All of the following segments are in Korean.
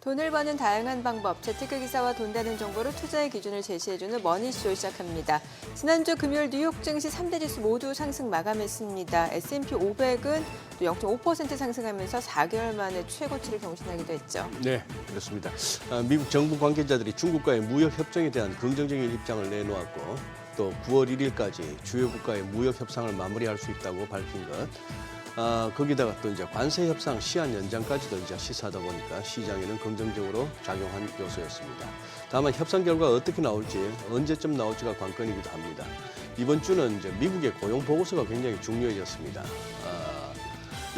돈을 버는 다양한 방법, 재테크기사와 돈 되는 정보로 투자의 기준을 제시해주는 머니쇼 시작합니다. 지난주 금요일 뉴욕 증시 3대 지수 모두 상승 마감했습니다. S&P 500은 또 0.5% 상승하면서 4개월 만에 최고치를 경신하기도 했죠. 네, 그렇습니다. 미국 정부 관계자들이 중국과의 무역 협정에 대한 긍정적인 입장을 내놓았고 또 9월 1일까지 주요 국가의 무역 협상을 마무리할 수 있다고 밝힌 것. 거기다가 또 이제 관세 협상 시한 연장까지도 이제 시사하다 보니까 시장에는 긍정적으로 작용한 요소였습니다. 다만 협상 결과가 어떻게 나올지 언제쯤 나올지가 관건이기도 합니다. 이번 주는 이제 미국의 고용 보고서가 굉장히 중요해졌습니다.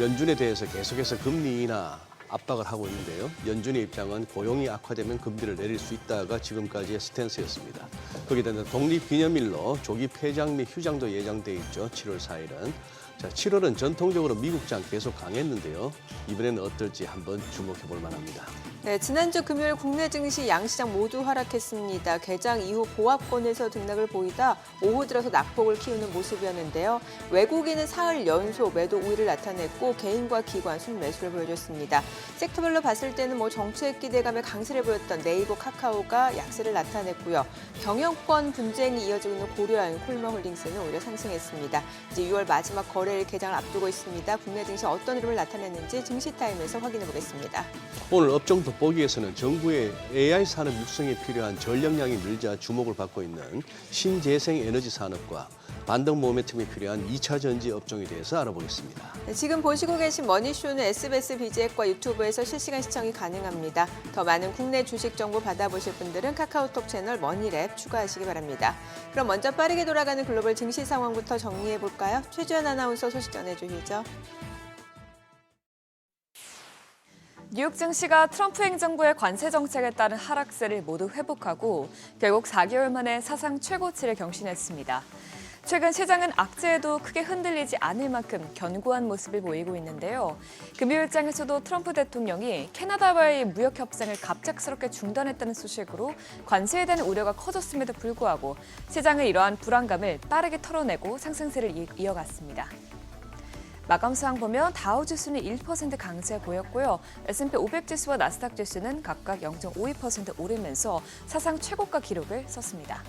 연준에 대해서 계속해서 금리 인하 압박을 하고 있는데요. 연준의 입장은 고용이 악화되면 금리를 내릴 수 있다가 지금까지의 스탠스였습니다. 거기다 독립기념일로 조기 폐장 및 휴장도 예정돼 있죠. 7월 4일은. 자, 7월은 전통적으로 미국장 계속 강했는데요. 이번에는 어떨지 한번 주목해 볼 만합니다. 네, 지난주 금요일 국내 증시 양시장 모두 하락했습니다. 개장 이후 보합권에서 등락을 보이다 오후 들어서 낙폭을 키우는 모습이었는데요. 외국인은 사흘 연속 매도 우위를 나타냈고 개인과 기관 순매수를 보여줬습니다. 섹터별로 봤을 때는 정책 기대감에 강세를 보였던 네이버, 카카오가 약세를 나타냈고요. 경영권 분쟁이 이어지고 있는 고려아연, 콜마홀딩스는 오히려 상승했습니다. 이제 6월 마지막 거래일 개장을 앞두고 있습니다. 국내 증시 어떤 흐름을 나타냈는지 증시타임에서 확인해 보겠습니다. 오늘 업종 돋보기에서는 정부의 AI 산업 육성에 필요한 전력량이 늘자 주목을 받고 있는 신재생 에너지 산업과 반등 모멘텀이 필요한 2차 전지 업종에 대해서 알아보겠습니다. 네, 지금 보시고 계신 머니쇼는 SBS 비즈앱과 유튜브에서 실시간 시청이 가능합니다. 더 많은 국내 주식 정보 받아보실 분들은 카카오톡 채널 머니랩 추가하시기 바랍니다. 그럼 먼저 빠르게 돌아가는 글로벌 증시 상황부터 정리해 볼까요? 최주연 아나운서 소식 전해주시죠. 뉴욕 증시가 트럼프 행정부의 관세 정책에 따른 하락세를 모두 회복하고 결국 4개월 만에 사상 최고치를 경신했습니다. 최근 시장은 악재에도 크게 흔들리지 않을 만큼 견고한 모습을 보이고 있는데요. 금요일장에서도 트럼프 대통령이 캐나다와의 무역 협상을 갑작스럽게 중단했다는 소식으로 관세에 대한 우려가 커졌음에도 불구하고 시장은 이러한 불안감을 빠르게 털어내고 상승세를 이어갔습니다. 마감 상황 보면 다우지수는 1% 강세 보였고요. S&P 500 지수와 나스닥 지수는 각각 0.52% 오르면서 사상 최고가 기록을 썼습니다.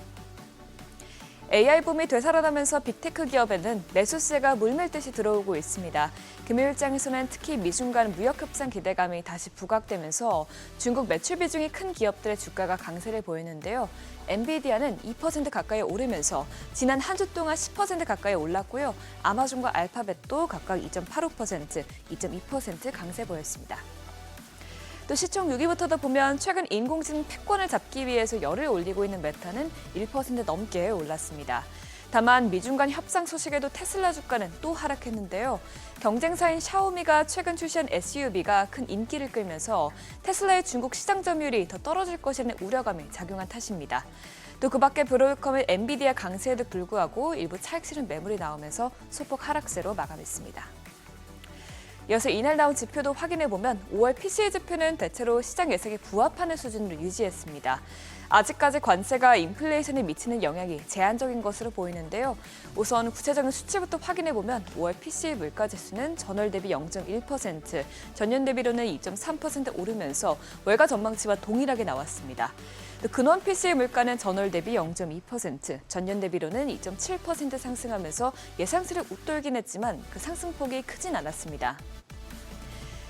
AI 붐이 되살아나면서 빅테크 기업에는 매수세가 물밀듯이 들어오고 있습니다. 금요일장에서는 특히 미중 간 무역 협상 기대감이 다시 부각되면서 중국 매출 비중이 큰 기업들의 주가가 강세를 보이는데요. 엔비디아는 2% 가까이 오르면서 지난 한 주 동안 10% 가까이 올랐고요. 아마존과 알파벳도 각각 2.85%, 2.2% 강세 보였습니다. 또 시총 6위부터도 보면 최근 인공지능 패권을 잡기 위해서 열을 올리고 있는 메타는 1% 넘게 올랐습니다. 다만 미중 간 협상 소식에도 테슬라 주가는 또 하락했는데요. 경쟁사인 샤오미가 최근 출시한 SUV가 큰 인기를 끌면서 테슬라의 중국 시장 점유율이 더 떨어질 것이라는 우려감이 작용한 탓입니다. 또 그 밖에 브로드컴의 엔비디아 강세에도 불구하고 일부 차익 실현 매물이 나오면서 소폭 하락세로 마감했습니다. 이어서 이날 나온 지표도 확인해보면 5월 PCE 지표는 대체로 시장 예상에 부합하는 수준으로 유지했습니다. 아직까지 관세가 인플레이션에 미치는 영향이 제한적인 것으로 보이는데요. 우선 구체적인 수치부터 확인해보면 5월 PCE 물가지수는 전월 대비 0.1%, 전년 대비로는 2.3% 오르면서 월가 전망치와 동일하게 나왔습니다. 또 근원 PCE 물가는 전월 대비 0.2%, 전년 대비로는 2.7% 상승하면서 예상치를 웃돌긴 했지만 그 상승폭이 크진 않았습니다.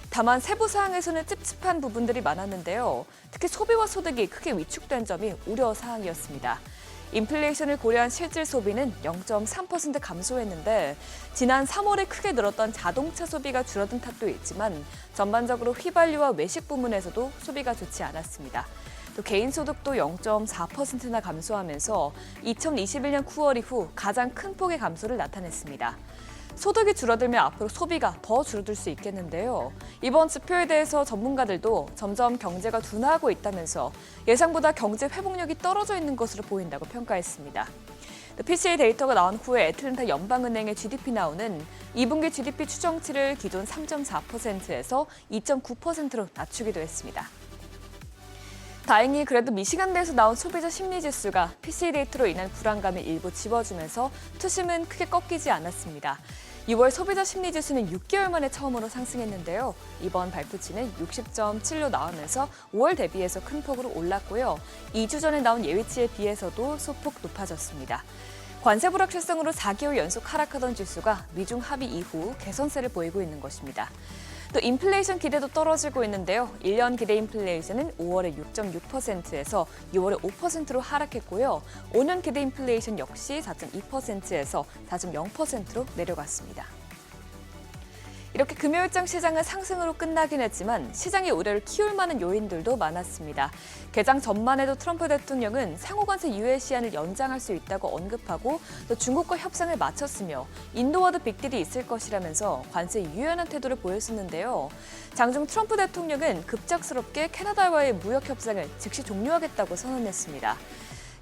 다만 세부 사항에서는 찝찝한 부분들이 많았는데요. 특히 소비와 소득이 크게 위축된 점이 우려 사항이었습니다. 인플레이션을 고려한 실질 소비는 0.3% 감소했는데 지난 3월에 크게 늘었던 자동차 소비가 줄어든 탓도 있지만 전반적으로 휘발유와 외식 부문에서도 소비가 좋지 않았습니다. 또 개인소득도 0.4%나 감소하면서 2021년 9월 이후 가장 큰 폭의 감소를 나타냈습니다. 소득이 줄어들면 앞으로 소비가 더 줄어들 수 있겠는데요. 이번 지표에 대해서 전문가들도 점점 경제가 둔화하고 있다면서 예상보다 경제 회복력이 떨어져 있는 것으로 보인다고 평가했습니다. PCE 데이터가 나온 후에 애틀랜타 연방은행의 GDP 나오는 2분기 GDP 추정치를 기존 3.4%에서 2.9%로 낮추기도 했습니다. 다행히 그래도 미시간대에서 나온 소비자 심리지수가 PCE 데이터로 인한 불안감을 일부 지워주면서 투심은 크게 꺾이지 않았습니다. 6월 소비자 심리지수는 6개월 만에 처음으로 상승했는데요. 이번 발표치는 60.7로 나오면서 5월 대비해서 큰 폭으로 올랐고요. 2주 전에 나온 예위치에 비해서도 소폭 높아졌습니다. 관세 불확실성으로 4개월 연속 하락하던 지수가 미중 합의 이후 개선세를 보이고 있는 것입니다. 또 인플레이션 기대도 떨어지고 있는데요. 1년 기대 인플레이션은 5월에 6.6%에서 6월에 5%로 하락했고요. 5년 기대 인플레이션 역시 4.2%에서 4.0%로 내려갔습니다. 이렇게 금요일장 시장은 상승으로 끝나긴 했지만 시장의 우려를 키울 만한 요인들도 많았습니다. 개장 전만 해도 트럼프 대통령은 상호관세 유예 시한을 연장할 수 있다고 언급하고 또 중국과 협상을 마쳤으며 인도와도 빅딜이 있을 것이라면서 관세 유연한 태도를 보였었는데요. 장중 트럼프 대통령은 급작스럽게 캐나다와의 무역 협상을 즉시 종료하겠다고 선언했습니다.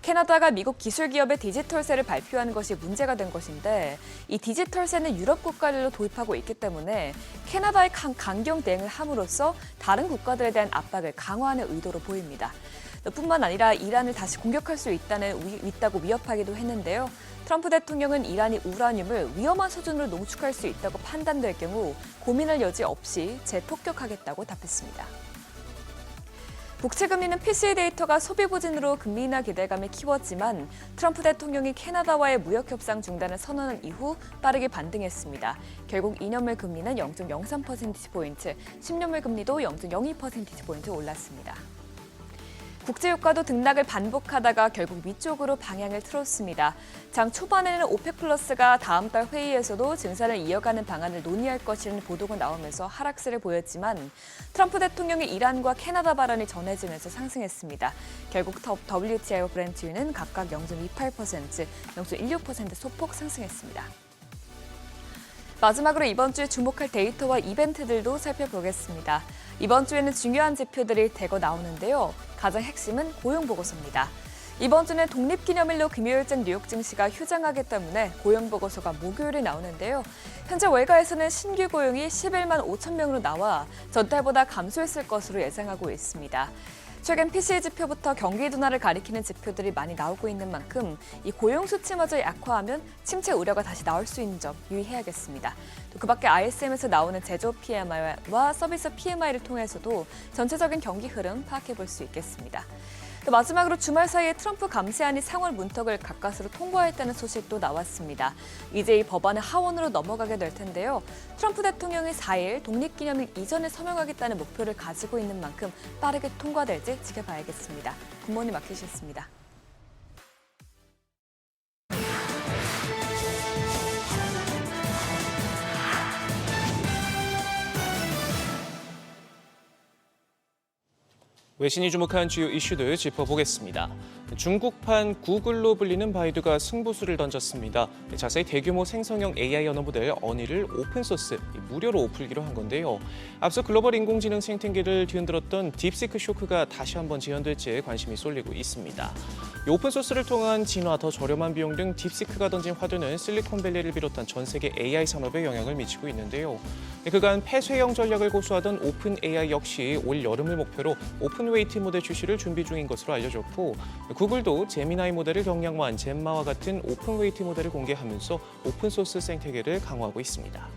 캐나다가 미국 기술기업의 디지털세를 발표한 것이 문제가 된 것인데 이 디지털세는 유럽 국가들로 도입하고 있기 때문에 캐나다의 강경 대응을 함으로써 다른 국가들에 대한 압박을 강화하는 의도로 보입니다. 뿐만 아니라 이란을 다시 공격할 수 있다고 위협하기도 했는데요. 트럼프 대통령은 이란이 우라늄을 위험한 수준으로 농축할 수 있다고 판단될 경우 고민할 여지 없이 재폭격하겠다고 답했습니다. 국채 금리는 PCE 데이터가 소비 부진으로 금리 인하 기대감을 키웠지만 트럼프 대통령이 캐나다와의 무역 협상 중단을 선언한 이후 빠르게 반등했습니다. 결국 2년물 금리는 0.03%포인트, 10년물 금리도 0.02%포인트 올랐습니다. 국제유가도 등락을 반복하다가 결국 위쪽으로 방향을 틀었습니다. 장 초반에는 오펙 플러스가 다음 달 회의에서도 증산을 이어가는 방안을 논의할 것이라는 보도가 나오면서 하락세를 보였지만 트럼프 대통령의 이란과 캐나다 발언이 전해지면서 상승했습니다. 결국 WTI와 브렌트유는 각각 0.28%, 0.16% 소폭 상승했습니다. 마지막으로 이번 주에 주목할 데이터와 이벤트들도 살펴보겠습니다. 이번 주에는 중요한 지표들이 대거 나오는데요. 가장 핵심은 고용보고서입니다. 이번 주는 독립기념일로 금요일장 뉴욕 증시가 휴장하기 때문에 고용보고서가 목요일에 나오는데요. 현재 월가에서는 신규 고용이 11만 5천 명으로 나와 전달보다 감소했을 것으로 예상하고 있습니다. 최근 PCE 지표부터 경기 둔화를 가리키는 지표들이 많이 나오고 있는 만큼 이 고용 수치마저 약화하면 침체 우려가 다시 나올 수 있는 점 유의해야겠습니다. 또 그 밖에 ISM에서 나오는 제조업 PMI와 서비스 PMI를 통해서도 전체적인 경기 흐름 파악해 볼 수 있겠습니다. 또 마지막으로 주말 사이에 트럼프 감세안이 상원 문턱을 가까스로 통과했다는 소식도 나왔습니다. 이제 이 법안은 하원으로 넘어가게 될 텐데요. 트럼프 대통령이 4일 독립기념일 이전에 서명하겠다는 목표를 가지고 있는 만큼 빠르게 통과될지 지켜봐야겠습니다. 굿모닝 마켓이었습니다. 외신이 주목한 주요 이슈들 짚어보겠습니다. 중국판 구글로 불리는 바이두가 승부수를 던졌습니다. 자세히 대규모 생성형 AI 언어 모델 어니를 오픈소스, 무료로 풀기로 한 건데요. 앞서 글로벌 인공지능 생태계를 뒤흔들었던 딥시크 쇼크가 다시 한번 재현될지 관심이 쏠리고 있습니다. 이 오픈소스를 통한 진화, 더 저렴한 비용 등 딥시크가 던진 화두는 실리콘밸리를 비롯한 전 세계 AI 산업에 영향을 미치고 있는데요. 그간 폐쇄형 전략을 고수하던 오픈 AI 역시 올 여름을 목표로 오픈웨이트 모델 출시를 준비 중인 것으로 알려졌고, 구글도 제미나이 모델을 경량화한 잼마와 같은 오픈웨이트 모델을 공개하면서 오픈소스 생태계를 강화하고 있습니다.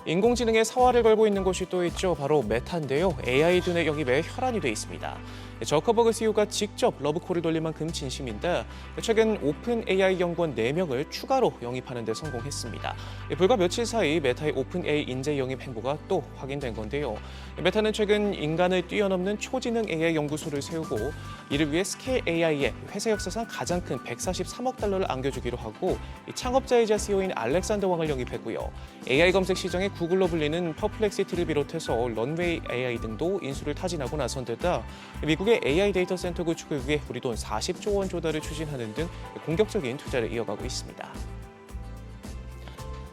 인공지능의 사활을 걸고 있는 곳이 또 있죠. 바로 메타인데요. AI 두뇌 영입에 혈안이 돼 있습니다. 저커버그 CEO가 직접 러브콜을 돌릴 만큼 진심인데 최근 오픈 AI 연구원 4명을 추가로 영입하는 데 성공했습니다. 불과 며칠 사이 메타의 오픈 AI 인재 영입 행보가 또 확인된 건데요. 메타는 최근 인간을 뛰어넘는 초지능 AI 연구소를 세우고 이를 위해 스케일 AI에 회사 역사상 가장 큰 143억 달러를 안겨주기로 하고 창업자이자 CEO인 알렉산더 왕을 영입했고요. AI 검색 시장에 구글로 불리는 퍼플렉시티를 비롯해서 런웨이 AI 등도 인수를 타진하고 나선 데다 미국의 AI 데이터 센터 구축을 위해 우리 돈 40조 원 조달을 추진하는 등 공격적인 투자를 이어가고 있습니다.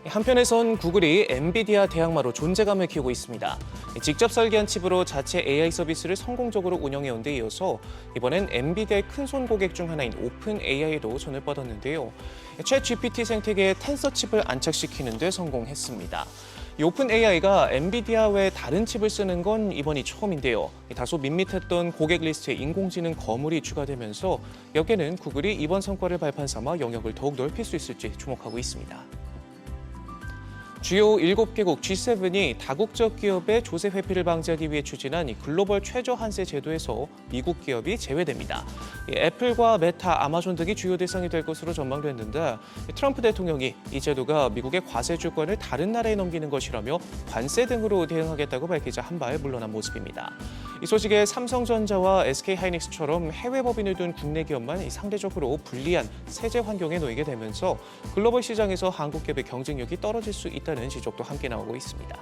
한편에선 구글이 엔비디아 대항마로 존재감을 키우고 있습니다. 직접 설계한 칩으로 자체 AI 서비스를 성공적으로 운영해온 데 이어서 이번엔 엔비디아의 큰손 고객 중 하나인 오픈 AI에도 손을 뻗었는데요. 챗 GPT 생태계에 텐서 칩을 안착시키는 데 성공했습니다. 이 오픈 AI가 엔비디아 외 다른 칩을 쓰는 건 이번이 처음인데요. 다소 밋밋했던 고객 리스트에 인공지능 거물이 추가되면서 여기에는 구글이 이번 성과를 발판 삼아 영역을 더욱 넓힐 수 있을지 주목하고 있습니다. 주요 7개국 G7이 다국적 기업의 조세 회피를 방지하기 위해 추진한 이 글로벌 최저 한세 제도에서 미국 기업이 제외됩니다. 애플과 메타, 아마존 등이 주요 대상이 될 것으로 전망됐는데 트럼프 대통령이 이 제도가 미국의 과세 주권을 다른 나라에 넘기는 것이라며 관세 등으로 대응하겠다고 밝히자 한 발 물러난 모습입니다. 이 소식에 삼성전자와 SK하이닉스처럼 해외 법인을 둔 국내 기업만 상대적으로 불리한 세제 환경에 놓이게 되면서 글로벌 시장에서 한국 기업의 경쟁력이 떨어질 수 있다는 지적도 함께 나오고 있습니다.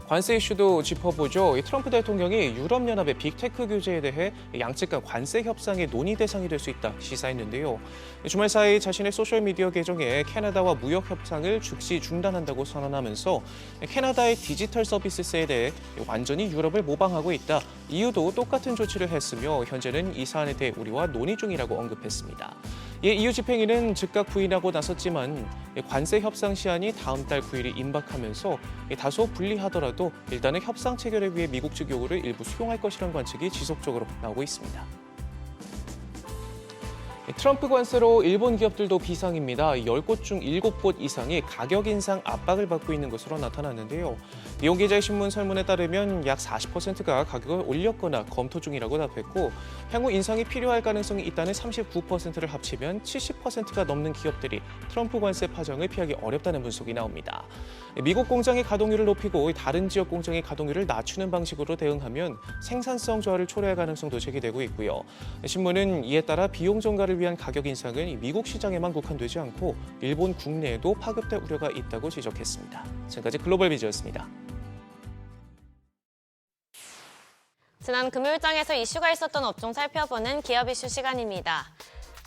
관세 이슈도 짚어보죠. 트럼프 대통령이 유럽연합의 빅테크 규제에 대해 양측 간 관세 협상의 논의 대상이 될 수 있다 시사했는데요. 주말 사이 자신의 소셜미디어 계정에 캐나다와 무역 협상을 즉시 중단한다고 선언하면서 캐나다의 디지털 서비스세에 대해 완전히 유럽을 모방하고 있다. 이유도 똑같은 조치를 했으며 현재는 이 사안에 대해 우리와 논의 중이라고 언급했습니다. EU 집행위는 즉각 부인하고 나섰지만 관세 협상 시한이 다음 달 9일이 임박하면서 다소 불리하더라도 일단은 협상 체결을 위해 미국 측 요구를 일부 수용할 것이라는 관측이 지속적으로 나오고 있습니다. 트럼프 관세로 일본 기업들도 비상입니다. 10곳 중 7곳 이상이 가격 인상 압박을 받고 있는 것으로 나타났는데요. 이용기자의 신문 설문에 따르면 약 40%가 가격을 올렸거나 검토 중이라고 답했고 향후 인상이 필요할 가능성이 있다는 39%를 합치면 70%가 넘는 기업들이 트럼프 관세 파장을 피하기 어렵다는 분석이 나옵니다. 미국 공장의 가동률을 높이고 다른 지역 공장의 가동률을 낮추는 방식으로 대응하면 생산성 저하를 초래할 가능성도 제기되고 있고요. 신문은 이에 따라 비용 증가를 위한 가격 인상은 미국 시장에만 국한되지 않고 일본 국내에도 파급될 우려가 있다고 지적했습니다. 지금까지 글로벌 비즈였습니다. 지난 금요일장에서 이슈가 있었던 업종 살펴보는 기업 이슈 시간입니다.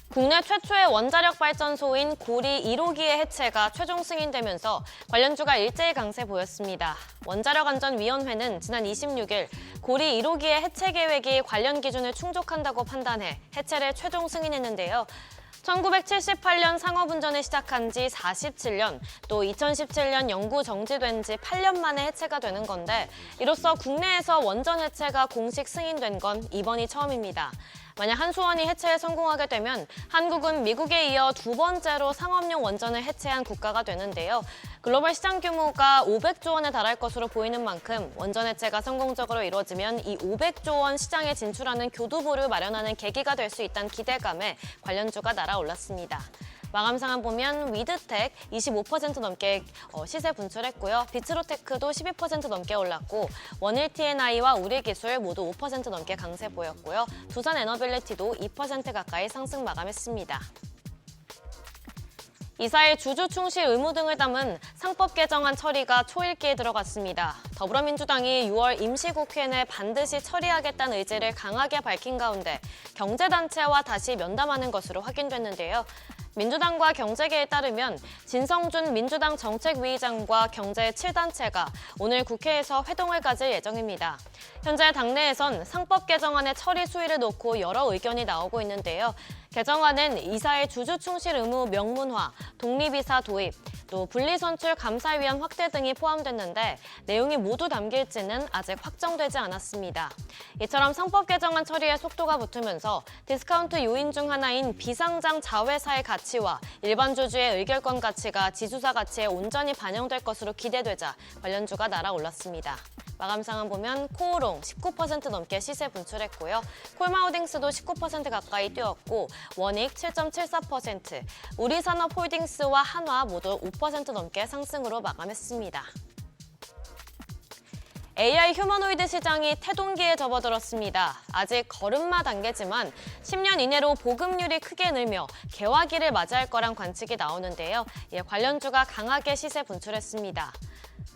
국내 최초의 원자력 발전소인 고리 1호기의 해체가 최종 승인되면서 관련주가 일제히 강세 보였습니다. 원자력안전위원회는 지난 26일 고리 1호기의 해체 계획이 관련 기준을 충족한다고 판단해 해체를 최종 승인했는데요. 1978년 상업운전을 시작한 지 47년, 또 2017년 연구 정지된 지 8년 만에 해체가 되는 건데 이로써 국내에서 원전 해체가 공식 승인된 건 이번이 처음입니다. 만약 한수원이 해체에 성공하게 되면 한국은 미국에 이어 두 번째로 상업용 원전을 해체한 국가가 되는데요. 글로벌 시장 규모가 500조 원에 달할 것으로 보이는 만큼 원전 해체가 성공적으로 이루어지면 이 500조 원 시장에 진출하는 교두보를 마련하는 계기가 될 수 있다는 기대감에 관련주가 날아올랐습니다. 마감 상황 보면 위드텍 25% 넘게 시세 분출했고요. 비츠로테크도 12% 넘게 올랐고 원일TNI와 우리기술 모두 5% 넘게 강세 보였고요. 두산에너빌리티도 2% 가까이 상승 마감했습니다. 이사의 주주 충실 의무 등을 담은 상법 개정안 처리가 초읽기에 들어갔습니다. 더불어민주당이 6월 임시국회 내 반드시 처리하겠다는 의지를 강하게 밝힌 가운데 경제단체와 다시 면담하는 것으로 확인됐는데요. 민주당과 경제계에 따르면 진성준 민주당 정책위의장과 경제 7단체가 오늘 국회에서 회동을 가질 예정입니다. 현재 당내에선 상법 개정안의 처리 수위를 놓고 여러 의견이 나오고 있는데요. 개정안은 이사의 주주 충실 의무 명문화, 독립이사 도입, 또 분리선출 감사위원 확대 등이 포함됐는데 내용이 모두 담길지는 아직 확정되지 않았습니다. 이처럼 상법 개정안 처리에 속도가 붙으면서 디스카운트 요인 중 하나인 비상장 자회사의 가치와 일반 주주의 의결권 가치가 지주사 가치에 온전히 반영될 것으로 기대되자 관련주가 날아올랐습니다. 마감 상황 보면 코오롱 19% 넘게 시세 분출했고요. 콜마호딩스도 19% 가까이 뛰었고 원익 7.74%, 우리산업홀딩스와 한화 모두 5% 넘게 상승으로 마감했습니다. AI 휴머노이드 시장이 태동기에 접어들었습니다. 아직 걸음마 단계지만 10년 이내로 보급률이 크게 늘며 개화기를 맞이할 거란 관측이 나오는데요. 이에 관련주가 강하게 시세 분출했습니다.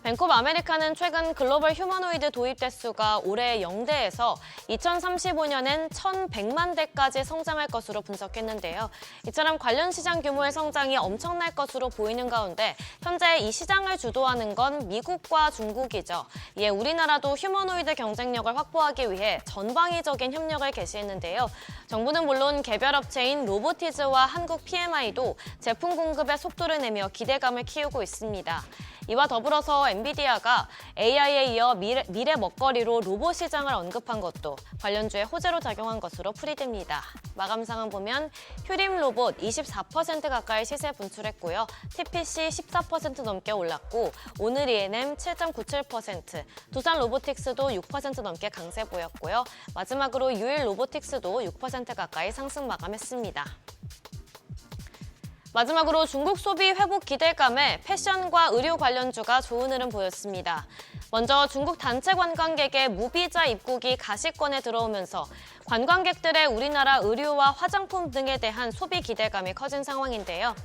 뱅크 오브 아메리카는 최근 글로벌 휴머노이드 도입 대수가 올해 0대에서 2035년엔 1,100만 대까지 성장할 것으로 분석했는데요. 이처럼 관련 시장 규모의 성장이 엄청날 것으로 보이는 가운데 현재 이 시장을 주도하는 건 미국과 중국이죠. 이에 우리나라도 휴머노이드 경쟁력을 확보하기 위해 전방위적인 협력을 개시했는데요. 정부는 물론 개별 업체인 로보티즈와 한국 PMI도 제품 공급에 속도를 내며 기대감을 키우고 있습니다. 이와 더불어서 엔비디아가 AI에 이어 미래 먹거리로 로봇 시장을 언급한 것도 관련주에 호재로 작용한 것으로 풀이됩니다. 마감 상황 보면 휴림 로봇 24% 가까이 시세 분출했고요. TPC 14% 넘게 올랐고 오늘 E&M 7.97%, 두산 로보틱스도 6% 넘게 강세 보였고요. 마지막으로 유일 로보틱스도 6% 가까이 상승 마감했습니다. 마지막으로 중국 소비 회복 기대감에 패션과 의류 관련주가 좋은 흐름 보였습니다. 먼저 중국 단체 관광객의 무비자 입국이 가시권에 들어오면서 관광객들의 우리나라 의류와 화장품 등에 대한 소비 기대감이 커진 상황인데요.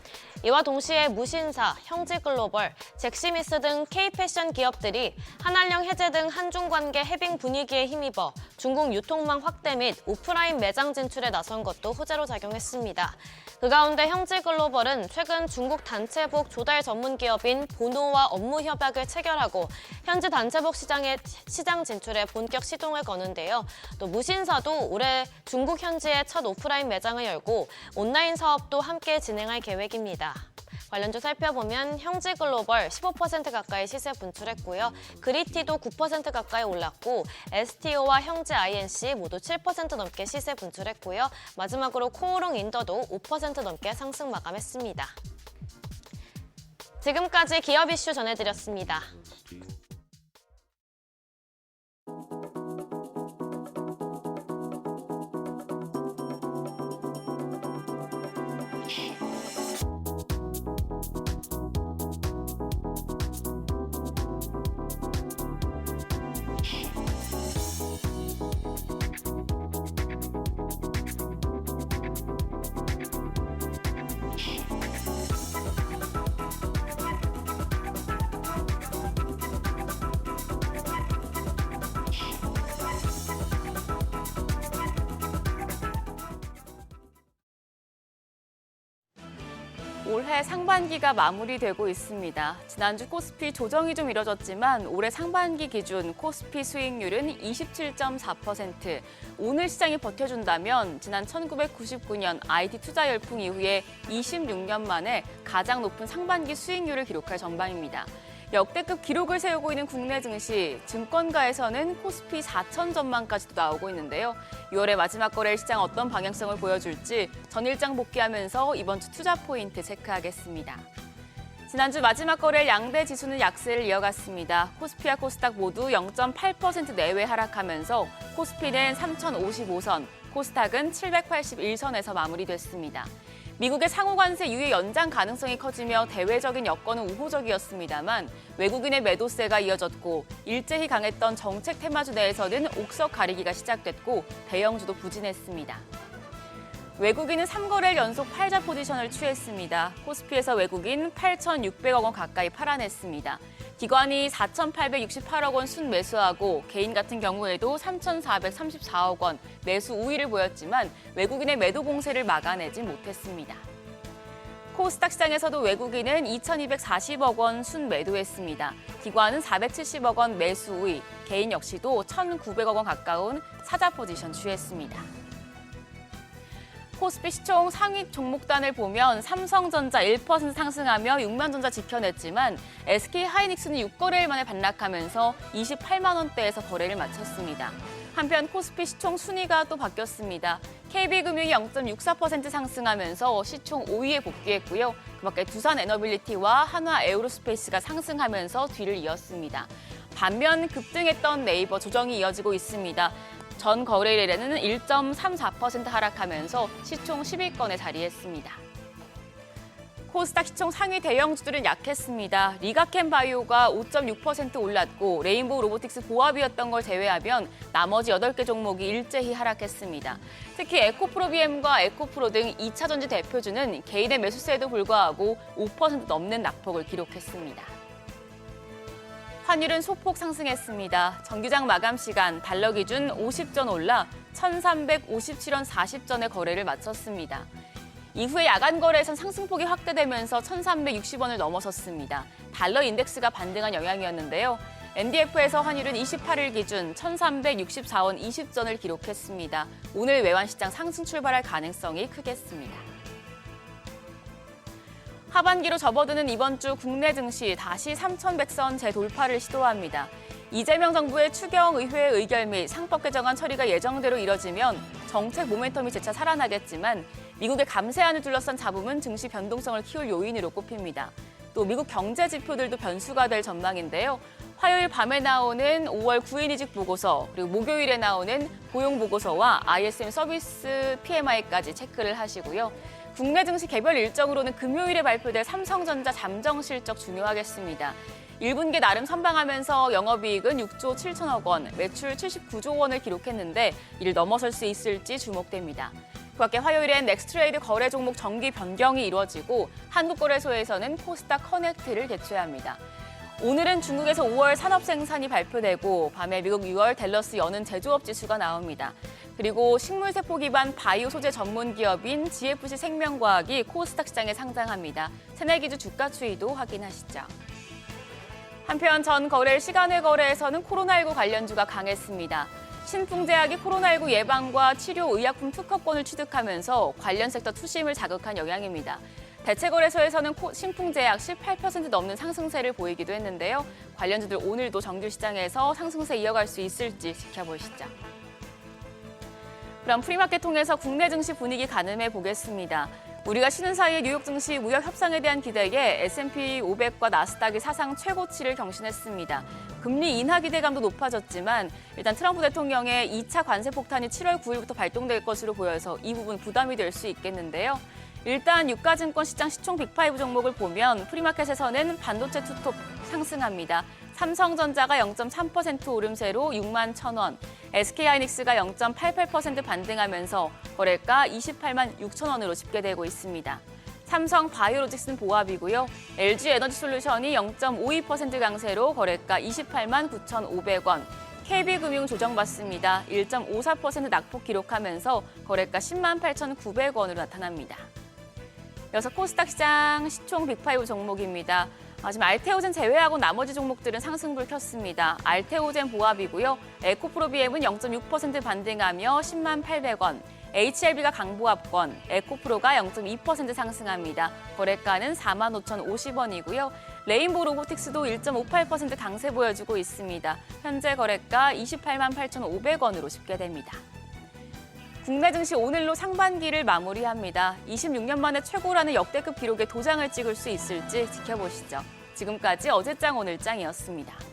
이와 동시에 무신사, 형지글로벌, 잭시미스 등 K-패션 기업들이 한한령 해제 등 한중 관계 해빙 분위기에 힘입어 중국 유통망 확대 및 오프라인 매장 진출에 나선 것도 호재로 작용했습니다. 그 가운데 형지글로벌은 최근 중국 단체복 조달 전문 기업인 보노와 업무 협약을 체결하고 현지 단체복 시장 진출에 본격 시동을 거는데요. 또 무신사도 올해 중국 현지에 첫 오프라인 매장을 열고 온라인 사업도 함께 진행할 계획입니다. 관련주 살펴보면 형지글로벌 15% 가까이 시세 분출했고요. 그리티도 9% 가까이 올랐고 STO와 형지 INC 모두 7% 넘게 시세 분출했고요. 마지막으로 코오롱 인더도 5% 넘게 상승 마감했습니다. 지금까지 기업 이슈 전해드렸습니다. 올해 상반기가 마무리되고 있습니다. 지난주 코스피 조정이 좀 이뤄졌지만 올해 상반기 기준 코스피 수익률은 27.4%. 오늘 시장이 버텨준다면 지난 1999년 IT 투자 열풍 이후에 26년 만에 가장 높은 상반기 수익률을 기록할 전망입니다. 역대급 기록을 세우고 있는 국내 증시, 증권가에서는 코스피 4천 전망까지도 나오고 있는데요. 6월의 마지막 거래일 시장 어떤 방향성을 보여줄지 전일장 복귀하면서 이번 주 투자 포인트 체크하겠습니다. 지난주 마지막 거래일 양대 지수는 약세를 이어갔습니다. 코스피와 코스닥 모두 0.8% 내외 하락하면서 코스피는 3,055선, 코스닥은 781선에서 마무리됐습니다. 미국의 상호관세 유예 연장 가능성이 커지며 대외적인 여건은 우호적이었습니다만 외국인의 매도세가 이어졌고 일제히 강했던 정책 테마주 내에서는 옥석 가리기가 시작됐고 대형주도 부진했습니다. 외국인은 3거래일 연속 팔자 포지션을 취했습니다. 코스피에서 외국인 8,600억 원 가까이 팔아냈습니다. 기관이 4,868억 원 순매수하고 개인 같은 경우에도 3,434억 원 매수 우위를 보였지만 외국인의 매도 공세를 막아내지 못했습니다. 코스닥 시장에서도 외국인은 2,240억 원 순매도했습니다. 기관은 470억 원 매수 우위, 개인 역시도 1,900억 원 가까운 사자 포지션 취했습니다. 코스피 시총 상위 종목단을 보면 삼성전자 1% 상승하며 6만전자 지켜냈지만 SK하이닉스는 6거래일 만에 반락하면서 28만 원대에서 거래를 마쳤습니다. 한편 코스피 시총 순위가 또 바뀌었습니다. KB금융이 0.64% 상승하면서 시총 5위에 복귀했고요. 그밖에 두산에너빌리티와 한화에어로스페이스가 상승하면서 뒤를 이었습니다. 반면 급등했던 네이버 조정이 이어지고 있습니다. 전 거래일에는 1.34% 하락하면서 시총 10위권에 자리했습니다. 코스닥 시총 상위 대형주들은 약했습니다. 리가캠바이오가 5.6% 올랐고 레인보우 로보틱스 보합이었던 걸 제외하면 나머지 8개 종목이 일제히 하락했습니다. 특히 에코프로비엠과 에코프로 등 2차전지 대표주는 개인의 매수세에도 불구하고 5% 넘는 낙폭을 기록했습니다. 환율은 소폭 상승했습니다. 정기장 마감 시간 달러 기준 50전 올라 1,357원 40전의 거래를 마쳤습니다. 이후에 야간 거래에선 상승폭이 확대되면서 1,360원을 넘어섰습니다. 달러 인덱스가 반등한 영향이었는데요. NDF에서 환율은 28일 기준 1,364원 20전을 기록했습니다. 오늘 외환시장 상승 출발할 가능성이 크겠습니다. 하반기로 접어드는 이번 주 국내 증시 다시 3,100선 재돌파를 시도합니다. 이재명 정부의 추경 의회 의결 및 상법 개정안 처리가 예정대로 이뤄지면 정책 모멘텀이 재차 살아나겠지만 미국의 감세안을 둘러싼 잡음은 증시 변동성을 키울 요인으로 꼽힙니다. 또 미국 경제 지표들도 변수가 될 전망인데요. 화요일 밤에 나오는 5월 9일 이직 보고서, 그리고 목요일에 나오는 고용 보고서와 ISM 서비스 PMI까지 체크를 하시고요. 국내 증시 개별 일정으로는 금요일에 발표될 삼성전자 잠정 실적 중요하겠습니다. 1분기 나름 선방하면서 영업이익은 6조 7천억 원, 매출 79조 원을 기록했는데 이를 넘어설 수 있을지 주목됩니다. 그 밖에 화요일엔 넥스트레이드 거래 종목 정기 변경이 이루어지고 한국거래소에서는 코스닥 커넥트를 개최합니다. 오늘은 중국에서 5월 산업 생산이 발표되고 밤에 미국 6월 댈러스 여는 제조업 지수가 나옵니다. 그리고 식물세포 기반 바이오 소재 전문 기업인 GFC 생명과학이 코스닥 시장에 상장합니다. 새내기주 주가 추이도 확인하시죠. 한편 전 거래일 시간외 거래에서는 코로나19 관련주가 강했습니다. 신풍제약이 코로나19 예방과 치료 의약품 특허권을 취득하면서 관련 섹터 투심을 자극한 영향입니다. 대체거래소에서는 신풍제약 18% 넘는 상승세를 보이기도 했는데요. 관련주들 오늘도 정규시장에서 상승세 이어갈 수 있을지 지켜보시죠. 그럼 프리마켓 통해서 국내 증시 분위기 가늠해 보겠습니다. 우리가 쉬는 사이에 뉴욕 증시 무역 협상에 대한 기대에 S&P 500과 나스닥이 사상 최고치를 경신했습니다. 금리 인하 기대감도 높아졌지만 일단 트럼프 대통령의 2차 관세 폭탄이 7월 9일부터 발동될 것으로 보여서 이 부분 부담이 될 수 있겠는데요. 일단 유가증권 시장 시총 빅5 종목을 보면 프리마켓에서는 반도체 투톱 상승합니다. 삼성전자가 0.3% 오름세로 6만 1,000원, SK하이닉스가 0.88% 반등하면서 거래가 28만 6천 원으로 집계되고 있습니다. 삼성 바이오로직스는 보합이고요. LG에너지솔루션이 0.52% 강세로 거래가 28만 9,500원, KB금융 조정받습니다. 1.54% 낙폭 기록하면서 거래가 10만 8,900원으로 나타납니다. 이어서 코스닥 시장 시총 빅5 종목입니다. 지금 알테오젠 제외하고 나머지 종목들은 상승불 켰습니다. 알테오젠 보합이고요. 에코프로비엠은 0.6% 반등하며 10만 800원, HLB가 강보합권, 에코프로가 0.2% 상승합니다. 거래가는 4만 5,050원이고요. 레인보우 로보틱스도 1.58% 강세 보여주고 있습니다. 현재 거래가 28만 8,500원으로 집계됩니다. 국내 증시 오늘로 상반기를 마무리합니다. 26년 만에 최고라는 역대급 기록에 도장을 찍을 수 있을지 지켜보시죠. 지금까지 어제장 오늘장이었습니다.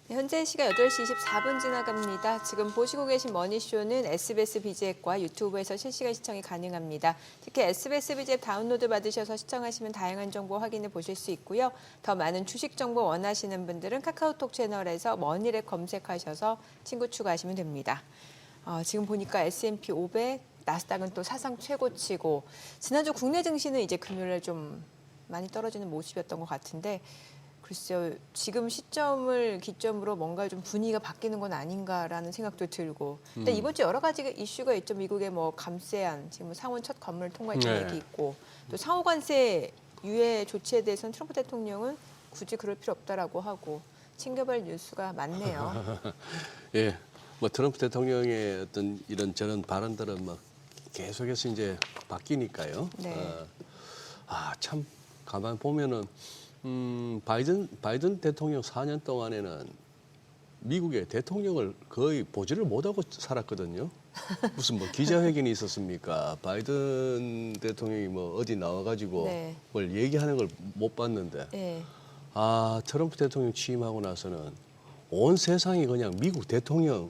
현재 시각 8시 24분 지나갑니다. 지금 보시고 계신 머니쇼는 SBS BG앱과 유튜브에서 실시간 시청이 가능합니다. 특히 SBS BG앱 다운로드 받으셔서 시청하시면 다양한 정보 확인해 보실 수 있고요. 더 많은 주식 정보 원하시는 분들은 카카오톡 채널에서 머니랩 검색하셔서 친구 추가하시면 됩니다. 지금 보니까 S&P 500, 나스닥은 또 사상 최고치고 지난주 국내 증시는 이제 금요일에 좀 많이 떨어지는 모습이었던 것 같은데 글쎄요, 지금 시점을 기점으로 뭔가 좀 분위기가 바뀌는 건 아닌가라는 생각도 들고. 근데 이번 주 여러 가지 이슈가 있죠. 미국의 뭐 감세안, 지금 상원 첫 건물 통과했다는 얘기 있고, 또 상호관세 유예 조치에 대해서는 트럼프 대통령은 굳이 그럴 필요 없다라고 하고 층교발 뉴스가 많네요. 예, 뭐 트럼프 대통령의 어떤 이런 저런 발언들은 뭐 계속해서 이제 바뀌니까요. 네. 참 가만 보면은 바이든 대통령 4년 동안에는 미국의 대통령을 거의 보지를 못하고 살았거든요. 무슨 뭐 기자회견이 있었습니까? 바이든 대통령이 뭐 어디 나와가지고 네. 뭘 얘기하는 걸 못 봤는데 네. 트럼프 대통령 취임하고 나서는 온 세상이 그냥 미국 대통령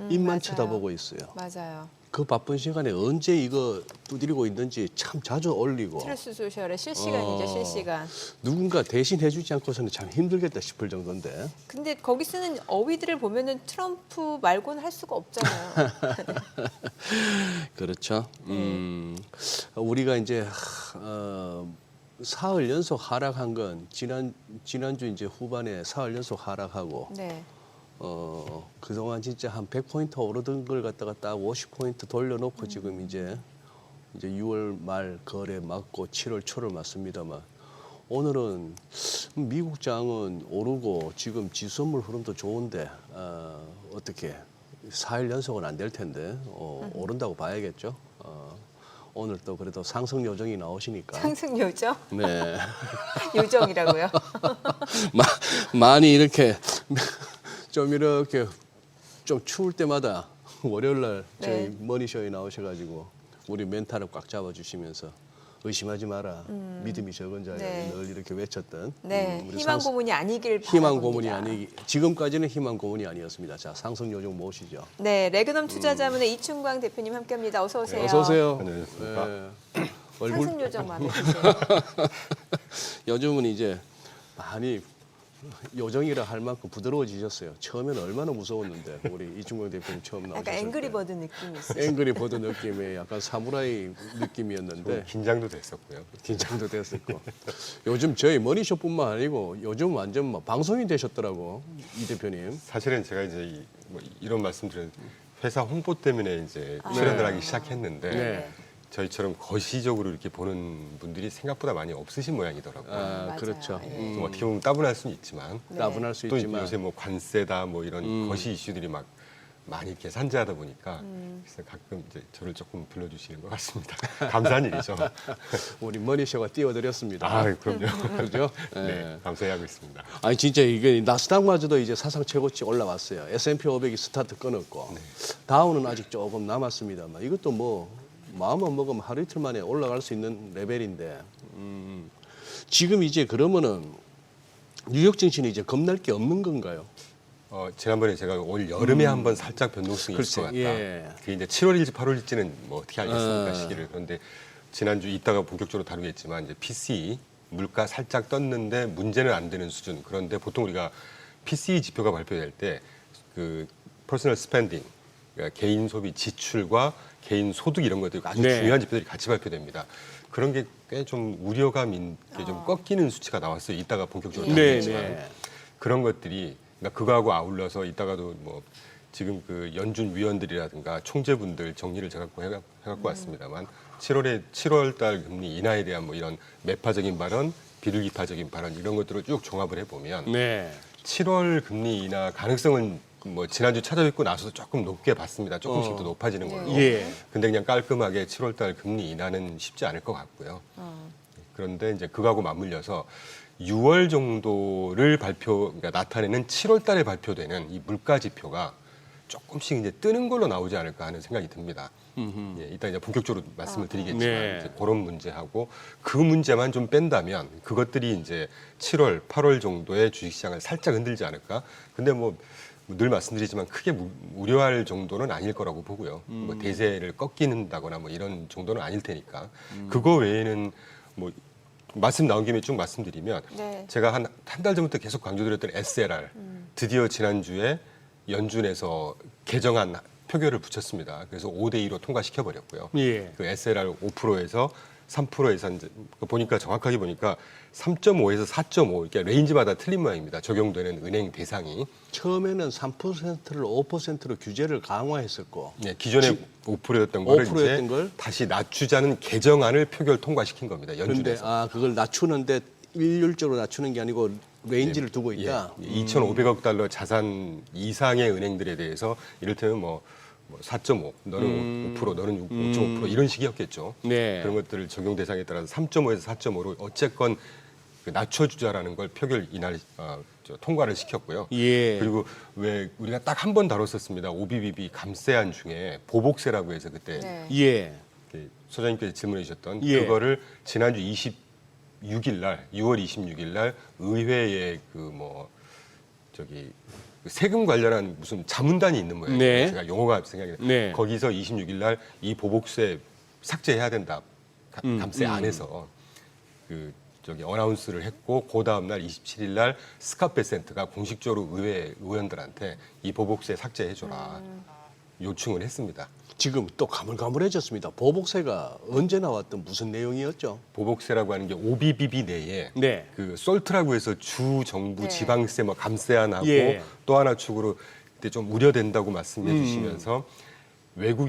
입만 맞아요. 쳐다보고 있어요. 맞아요. 그 바쁜 시간에 언제 이거 두드리고 있는지 참 자주 올리고 트루스 소셜에 실시간이죠, 실시간. 누군가 대신 해주지 않고서는 참 힘들겠다 싶을 정도인데. 근데 거기 쓰는 어휘들을 보면은 트럼프 말고는 할 수가 없잖아요. 그렇죠. 우리가 이제 사흘 연속 하락한 건 지난주 이제 후반에 사흘 연속 하락하고 네. 그동안 진짜 한 100포인트 오르던 걸 갖다가 딱 50포인트 돌려놓고 지금 이제 6월 말 거래 맞고 7월 초를 맞습니다만 오늘은 미국 장은 오르고 지금 지수물 흐름도 좋은데 어떻게 4일 연속은 안 될 텐데 오른다고 봐야겠죠. 오늘 또 그래도 상승 요정이 나오시니까. 상승 요정? 네. 요정이라고요? 많이 이렇게 좀 이렇게 좀 추울 때마다 월요일 날 저희 네. 머니쇼에 나오셔가지고 우리 멘탈을 꽉 잡아주시면서 의심하지 마라. 믿음이 적은 자에 네. 늘 이렇게 외쳤던 네. 우리 희망 고문이 아니길 바랍니다. 희망 고문이 지금까지는 희망 고문이 아니었습니다. 자, 상승 요정 모시죠. 네, 레그넘 투자자문의 이춘광 대표님 함께합니다. 어서 오세요. 어서 오세요. 안녕하십니까. 상승 요정 마음에 드세요? 요즘은 이제 많이 요정이라 할 만큼 부드러워지셨어요. 처음에는 얼마나 무서웠는데 우리 이춘광 대표님 처음 나오셨을 약간 때. 앵그리버드 느낌이 있어요. 앵그리버드 느낌의 약간 사무라이 느낌이었는데 긴장도 됐었고요. 긴장도 됐었고 요즘 저희 머니쇼뿐만 아니고 요즘 완전 뭐 방송인 되셨더라고 이 대표님. 사실은 제가 이제 이런 말씀드린 회사 홍보 때문에 이제 출연을 하기 시작했는데 네. 저희처럼 거시적으로 이렇게 보는 분들이 생각보다 많이 없으신 모양이더라고요. 맞아요. 그렇죠. 예. 좀 어떻게 보면 따분할 수는 있지만 네. 따분할 수 또 있지만 요새 뭐 관세다 뭐 이런 거시 이슈들이 막 많이 이렇게 산재하다 보니까 그래서 가끔 이제 저를 조금 불러주시는 것 같습니다. 감사한 일이죠. 우리 머니쇼가 띄워드렸습니다. 아, 그럼요. 그죠? 네, 감사히 하고 있습니다. 아니 진짜 이게 나스닥마저도 이제 사상 최고치 올라왔어요. S&P 500이 스타트 끊었고 다우는 아직 조금 남았습니다만 이것도 뭐 마음만 먹으면 하루 이틀 만에 올라갈 수 있는 레벨인데 지금 이제 그러면은 뉴욕 증시는 이제 겁날 게 없는 건가요? 지난번에 제가 올 여름에 한번 살짝 변동성이 있을 것 같다. 예. 그게 이제 7월일지 8월일지는 뭐 어떻게 알겠습니까 시기를. 그런데 지난주 이따가 본격적으로 다루겠지만 이제 PCE 물가 살짝 떴는데 문제는 안 되는 수준. 그런데 보통 우리가 PCE 지표가 발표될 때 그 퍼스널 스펜딩 그러니까 개인 소비 지출과 개인 소득 이런 것들이 아주 네. 중요한 지표들이 같이 발표됩니다. 그런 게 꽤 좀 우려감 있게 좀 꺾이는 수치가 나왔어요. 이따가 본격적으로 네, 다루겠지만 네. 그런 것들이 그러니까 그거하고 아울러서 이따가도 뭐 지금 그 연준 위원들이라든가 총재분들 정리를 제가 해갖고 왔습니다만 7월달 금리 인하에 대한 뭐 이런 매파적인 발언, 비둘기파적인 발언 이런 것들을 쭉 종합을 해보면 네. 7월 금리 인하 가능성은 뭐 지난주 찾아뵙고 나서도 조금 높게 봤습니다. 조금씩 더 높아지는 걸로. 예. 근데 그냥 깔끔하게 7월달 금리 인하는 쉽지 않을 것 같고요. 그런데 이제 그거하고 맞물려서 6월 정도를 그러니까 나타내는 7월 달에 발표되는 이 물가 지표가 조금씩 이제 뜨는 걸로 나오지 않을까 하는 생각이 듭니다. 예, 이따 이제 본격적으로 말씀을 드리겠지만 네. 이제 그런 문제하고 그 문제만 좀 뺀다면 그것들이 이제 7월, 8월 정도의 주식시장을 살짝 흔들지 않을까. 근데 뭐 늘 말씀드리지만 크게 우려할 정도는 아닐 거라고 보고요. 뭐 대세를 꺾이는다거나 뭐 이런 정도는 아닐 테니까 그거 외에는 뭐 말씀 나온 김에 쭉 말씀드리면 네. 제가 한 달 전부터 계속 강조드렸던 SLR 드디어 지난주에 연준에서 개정안 표결을 붙였습니다. 그래서 5대2로 통과시켜 버렸고요. 예. 그 SLR 5%에서 3%에서 이제 보니까 정확하게 보니까 3.5에서 4.5 이렇게 레인지마다 틀린 모양입니다. 적용되는 은행 대상이. 처음에는 3%를 5%로 규제를 강화했었고 예, 기존에 5%였던 거를 5%였던 이제 걸? 다시 낮추자는 개정안을 표결 통과시킨 겁니다. 그런데 연준에서. 그걸 낮추는데 일률적으로 낮추는 게 아니고 레인지를 두고 있다. 2,500억 달러 자산 이상의 은행들에 대해서 이를테면 뭐 뭐 4.5, 너는 5%, 너는 5.5% 이런 식이었겠죠. 네. 그런 것들을 적용 대상에 따라서 3.5에서 4.5로 어쨌건 그 낮춰주자라는 걸 표결 이날 통과를 시켰고요. 예. 그리고 왜 우리가 딱 한 번 다뤘었습니다. OBBB 감세안 중에 보복세라고 해서 그때 네. 예. 소장님께서 질문해 주셨던 예. 그거를 지난주 26일 날 6월 26일 날 의회에 그 세금 관련한 무슨 자문단이 있는 모양이에요. 네. 제가 용어가 생각이 나요. 네. 거기서 26일 날 이 보복세 삭제해야 된다. 감세 안에서 어나운스를 했고 그 다음 날 27일 날 스카페센트가 공식적으로 의회 의원들한테 이 보복세 삭제해 줘라. 요청을 했습니다. 지금 또 가물가물해졌습니다. 보복세가 언제 나왔던 무슨 내용이었죠? 보복세라고 하는 게 OBBB 내에 네. 그 솔트라고 해서 주 정부 네. 지방세 뭐 감세안하고 예. 또 하나 축으로 그때 좀 우려된다고 말씀해 주시면서 외국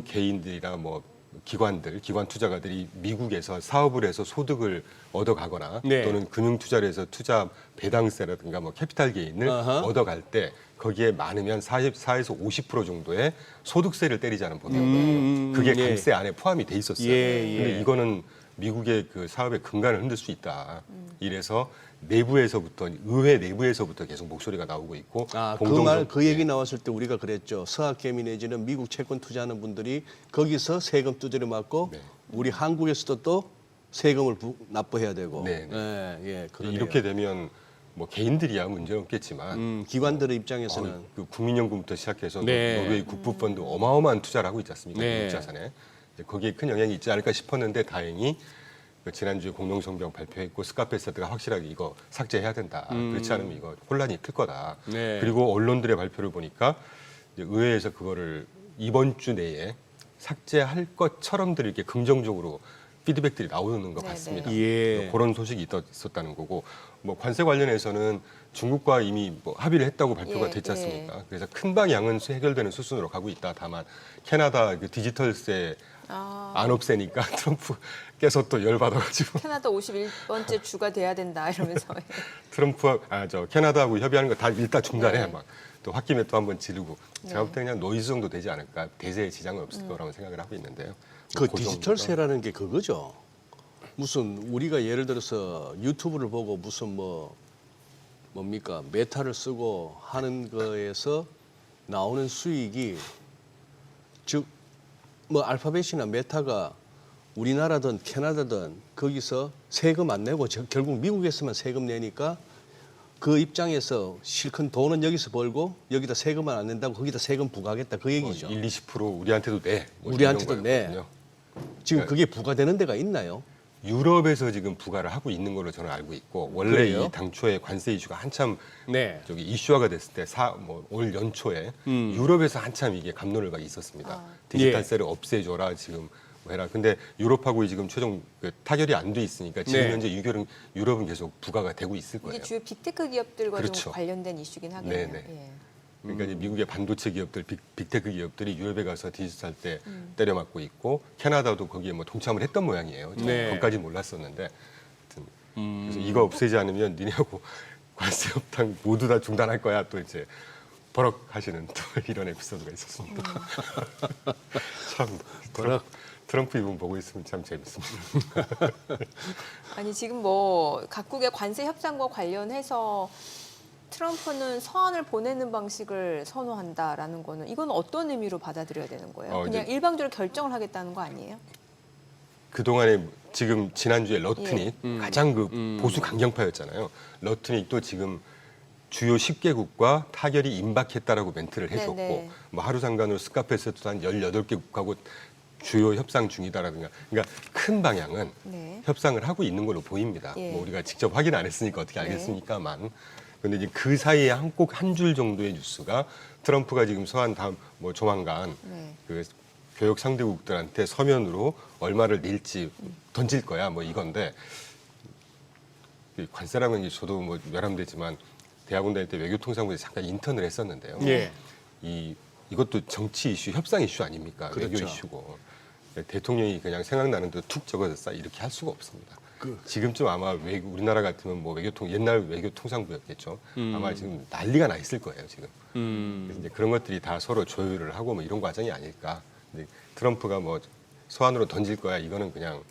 개인들이나 뭐 기관 투자가들이 미국에서 사업을 해서 소득을 얻어가거나 네. 또는 금융 투자를 해서 투자 배당세라든가 뭐 캐피탈 게인을 아하. 얻어갈 때 거기에 많으면 44에서 50% 정도의 소득세를 때리자는 법이거든요. 그게 예. 감세 안에 포함이 돼 있었어요. 예, 예. 근데 이거는 미국의 그 사업의 근간을 흔들 수 있다. 이래서 내부에서부터 의회 내부에서부터 계속 목소리가 나오고 있고 그 얘기 나왔을 때 우리가 그랬죠. 서학개미 내지는 미국 채권 투자하는 분들이 거기서 세금 두드려 맞고 네. 우리 한국에서도 또 세금을 납부해야 되고. 네, 그러네요. 이렇게 되면 뭐 개인들이야 문제는 없겠지만 기관들의 입장에서는 그 국민연금부터 시작해서 네. 노르웨이 국부펀드 어마어마한 투자를 하고 있지 않습니까? 네. 미국 자산에. 이제 거기에 큰 영향이 있지 않을까 싶었는데 다행히 지난주에 공동성명 발표했고 스카페세트가 확실하게 이거 삭제해야 된다. 그렇지 않으면 이거 혼란이 클 거다. 네. 그리고 언론들의 발표를 보니까 이제 의회에서 그거를 이번 주 내에 삭제할 것처럼들 이렇게 긍정적으로 피드백들이 나오는 것 네, 같습니다. 예. 그런 소식이 있었다는 거고 뭐 관세 관련해서는 중국과 이미 뭐 합의를 했다고 발표가 예, 됐지 않습니까? 그래서 큰 방향은 해결되는 수순으로 가고 있다. 다만 캐나다 그 디지털세 안 없애니까 트럼프께서 또 열받아가지고 캐나다 51번째 주가 돼야 된다 이러면서. 캐나다하고 협의하는 거 다 일단 중단해. 네. 막 또 홧김에 또 한번 지르고 제가 볼 때 그냥 노이즈 정도 되지 않을까. 대세에 지장은 없을 거라고 생각을 하고 있는데요. 그 그 디지털세라는 게 그거죠. 무슨 우리가 예를 들어서 유튜브를 보고 무슨 뭡니까 메타를 쓰고 하는 거에서 나오는 수익이 즉 뭐 알파벳이나 메타가 우리나라든 캐나다든 거기서 세금 안 내고 결국 미국에서만 세금 내니까 그 입장에서 실컷 돈은 여기서 벌고 여기다 세금만 안 낸다고 거기다 세금 부과하겠다 그 얘기죠. 1, 20% 우리한테도 내. 뭐 우리한테도 이런 내. 거였거든요. 지금 그게 부과되는 데가 있나요? 유럽에서 지금 부과를 하고 있는 걸로 저는 알고 있고 원래 그래요? 이 당초에 관세 이슈가 한참 네. 이슈화가 됐을 때 올 연초에 유럽에서 한참 이게 갑론을가 있었습니다. 디지털세를 없애줘라 지금 뭐 해라. 근데 유럽하고 지금 최종 타결이 안 돼 있으니까 지금 네. 현재 유럽은 계속 부과가 되고 있을 거예요. 이게 주요 빅테크 기업들과 그렇죠. 좀 관련된 이슈긴 하겠네요. 네네. 예. 그러니까 이제 미국의 반도체 기업들, 빅테크 기업들이 유럽에 가서 디지털 때 때려 맞고 있고 캐나다도 거기에 뭐 동참을 했던 모양이에요. 저는 네. 거기까지 몰랐었는데 하여튼 그래서 이거 없애지 않으면 니네하고 관세 협상 모두 다 중단할 거야. 또 이제 버럭 하시는 또 이런 에피소드가 있었습니다. 참 트럼프 이분 보고 있으면 참 재밌습니다. 아니 지금 뭐 각국의 관세 협상과 관련해서 트럼프는 서한을 보내는 방식을 선호한다라는 거는 이건 어떤 의미로 받아들여야 되는 거예요? 그냥 이제 일방적으로 결정을 하겠다는 거 아니에요? 그동안에 지금 지난주에 러트닉 가장 그 보수 강경파였잖아요. 러트닉도 지금 주요 10개국과 타결이 임박했다라고 멘트를 해줬고 네네. 뭐 하루 상관으로 스카페스도 한 18개국하고 주요 협상 중이다라든가 그러니까 큰 방향은 네. 협상을 하고 있는 걸로 보입니다. 예. 뭐 우리가 직접 확인 안 했으니까 어떻게 네. 알겠습니까만 근데 이제 그 사이에 꼭 한 줄 정도의 뉴스가 트럼프가 지금 서한 다음 뭐 조만간 네. 그 교역 상대국들한테 서면으로 얼마를 낼지 던질 거야 뭐 이건데 관세라는 게 저도 뭐 열람되지만 대학원 다닐 때 외교통상부에서 잠깐 인턴을 했었는데요. 예. 이것도 정치 이슈, 협상 이슈 아닙니까? 그렇죠. 외교 이슈고 대통령이 그냥 생각나는 대로 툭 적어서 이렇게 할 수가 없습니다. 지금쯤 아마 우리나라 같으면 뭐 옛날 외교통상부였겠죠. 아마 지금 난리가 나 있을 거예요 지금. 그래서 이제 그런 것들이 다 서로 조율을 하고 뭐 이런 과정이 아닐까. 근데 트럼프가 뭐 소환으로 던질 거야. 이거는 그냥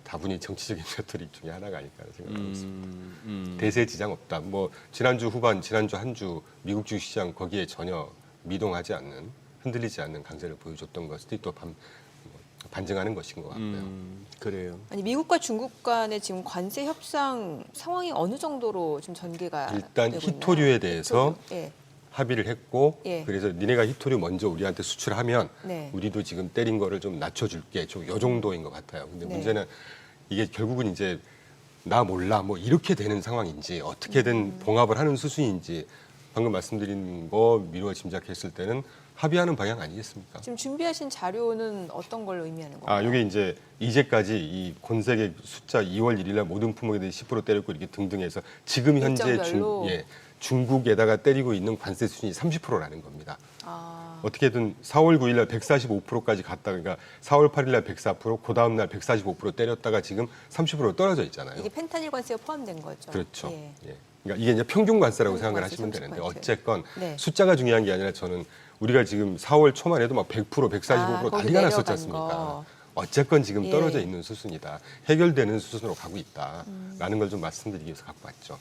다분히 정치적인 배터리 중에 하나가 아닐까 생각하고 있습니다. 대세 지장 없다. 뭐 지난주 한 주 미국 주식시장 거기에 전혀 미동하지 않는, 흔들리지 않는 강세를 보여줬던 것이 또 반증하는 것인 것 같고요. 그래요. 아니 미국과 중국 간의 지금 관세 협상 상황이 어느 정도로 지금 전개가 일단 되고 히토류에 있나요? 대해서 예. 합의를 했고 예. 그래서 니네가 히토류 먼저 우리한테 수출하면 네. 우리도 지금 때린 거를 좀 낮춰줄게. 요 정도인 것 같아요. 근데 네. 문제는 이게 결국은 이제 나 몰라 뭐 이렇게 되는 상황인지 어떻게든 봉합을 하는 수순인지 방금 말씀드린 거 미루어 짐작했을 때는 합의하는 방향 아니겠습니까? 지금 준비하신 자료는 어떤 걸 의미하는 건가요? 이게 이제 이제까지 이 권세계 숫자 2월 1일 날 모든 품목에 대해 10% 때렸고 이렇게 등등 해서 지금 현재 일정별로? 중국에다가 때리고 있는 관세 수준이 30%라는 겁니다. 아, 어떻게든 4월 9일 날 145%까지 갔다 그러니까 4월 8일 날 104%, 그 다음 날 145% 때렸다가 지금 30% 떨어져 있잖아요. 이게 펜타닐 관세가 포함된 거죠. 그렇죠. 예. 예. 그러니까 이게 이제 평균 관세라고 평균 생각을 관세 하시면 되는데 30%. 어쨌건 네. 숫자가 중요한 게 아니라 저는 우리가 지금 4월 초만 해도 막 100%, 145% 거기 난리가 났었지 내려간 않습니까? 거. 어쨌건 지금 예. 떨어져 있는 수순이다. 해결되는 수순으로 가고 있다라는 걸 좀 말씀드리기 위해서 갖고 왔죠.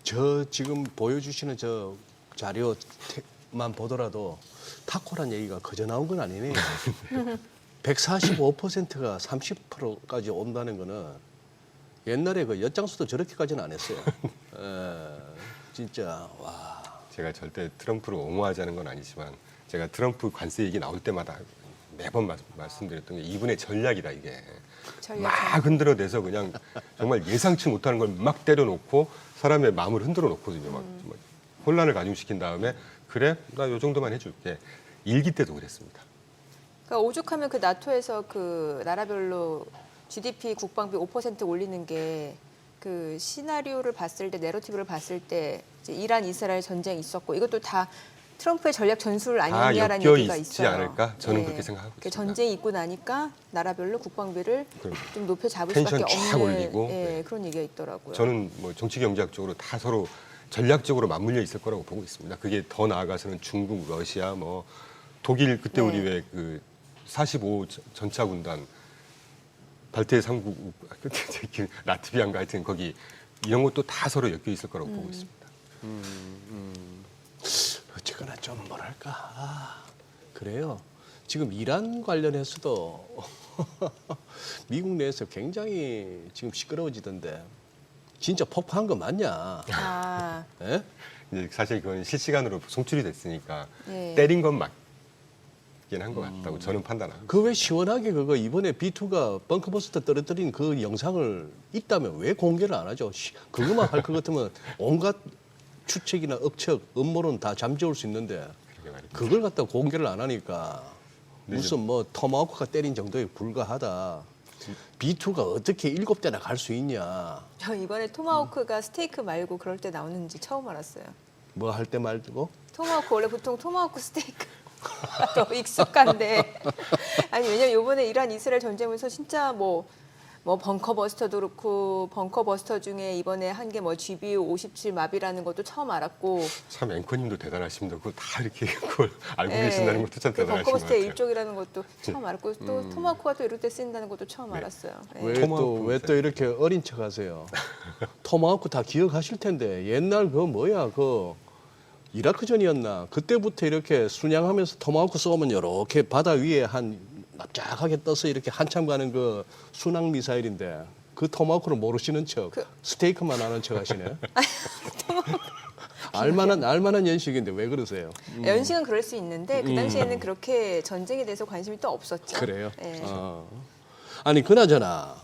저 지금 보여주시는 저 자료만 보더라도 타코란 얘기가 그저 나온 건 아니네요. 145%가 30%까지 온다는 거는 옛날에 그 엿장수도 저렇게까지는 안 했어요. 진짜 와. 제가 절대 트럼프를 옹호하자는 건 아니지만 제가 트럼프 관세 얘기 나올 때마다 매번 말씀드렸던 게 이분의 전략이다 이게. 막 흔들어대서 그냥 정말 예상치 못하는 걸 막 때려놓고 사람의 마음을 흔들어 놓거든요. 막 정말 혼란을 가중시킨 다음에 그래 나 요 정도만 해줄게. 일기 때도 그랬습니다. 그러니까 오죽하면 그 나토에서 그 나라별로 GDP 국방비 5% 올리는 게 그 시나리오를 봤을 때 내러티브를 봤을 때 이제 이란 이스라엘 전쟁이 있었고 이것도 다 트럼프의 전략 전술 아니냐라는 엮여 얘기가 있지 있어요. 않을까? 저는 그렇게 생각하고 그 있습니다. 전쟁이 있고 나니까 나라별로 국방비를 그럼 좀 높여 잡을 텐션 수밖에 쫙 없는 올리고, 예, 네. 그런 얘기가 있더라고요. 저는 뭐 정치 경제학적으로 다 서로 전략적으로 맞물려 있을 거라고 보고 있습니다. 그게 더 나아가서는 중국, 러시아, 뭐 독일 그때 네. 우리 왜 그 45 전차 군단 발트해 3국 라트비아인가 하여튼 거기 이런 것도 다 서로 엮여 있을 거라고 보고 있습니다. 어쨌거나 좀 뭐랄까 그래요. 지금 이란 관련해서도 미국 내에서 굉장히 지금 시끄러워지던데 진짜 폭파한 거 맞냐? 아, 예? 이제 사실 그건 실시간으로 송출이 됐으니까 예. 때린 건 맞긴 한 것 같다고 저는 판단합니다. 그 왜 시원하게 그거 이번에 B2가 벙커버스터 떨어뜨린 그 영상을 있다면 왜 공개를 안 하죠? 그것만 할 것 같으면 온갖 추측이나 억측, 음모론 다 잠재울 수 있는데 그러게 말입니다. 그걸 갖다 공개를 안 하니까 네, 무슨 뭐 토마호크가 때린 정도에 불과하다. B2가 어떻게 7대나 갈 수 있냐. 저 이번에 토마호크가 스테이크 말고 그럴 때 나오는지 처음 알았어요. 뭐 할 때 말고 토마호크 원래 보통 토마호크 스테이크 더 익숙한데 아니 왜냐면 이번에 이란 이스라엘 전쟁에서 진짜 뭐 벙커버스터도 그렇고 벙커버스터 중에 이번에 한 게 뭐 GBU-57 마비라는 것도 처음 알았고 참 앵커님도 대단하십니다. 그걸 다 이렇게 그걸 알고 예, 계신다는 것도 참 그 대단하신 것 벙커버스터의 같아요. 일종이라는 것도 처음 알았고 또 토마호크가 또 이럴 때 쓰인다는 것도 처음 네. 알았어요. 예. 왜 또 이렇게 어린 척 하세요? 토마호크 다 기억하실 텐데 옛날 그 뭐야 그 이라크전이었나 그때부터 이렇게 순양하면서 토마호크 쏘면 이렇게 바다 위에 한 납작하게 떠서 이렇게 한참 가는 그 순항 미사일인데 그 토마호크를 모르시는 척 스테이크만 아는 척 하시네. 알만한 연식인데 왜 그러세요? 연식은 그럴 수 있는데 그 당시에는 그렇게 전쟁에 대해서 관심이 또 없었죠. 그래요? 예. 아니 그나저나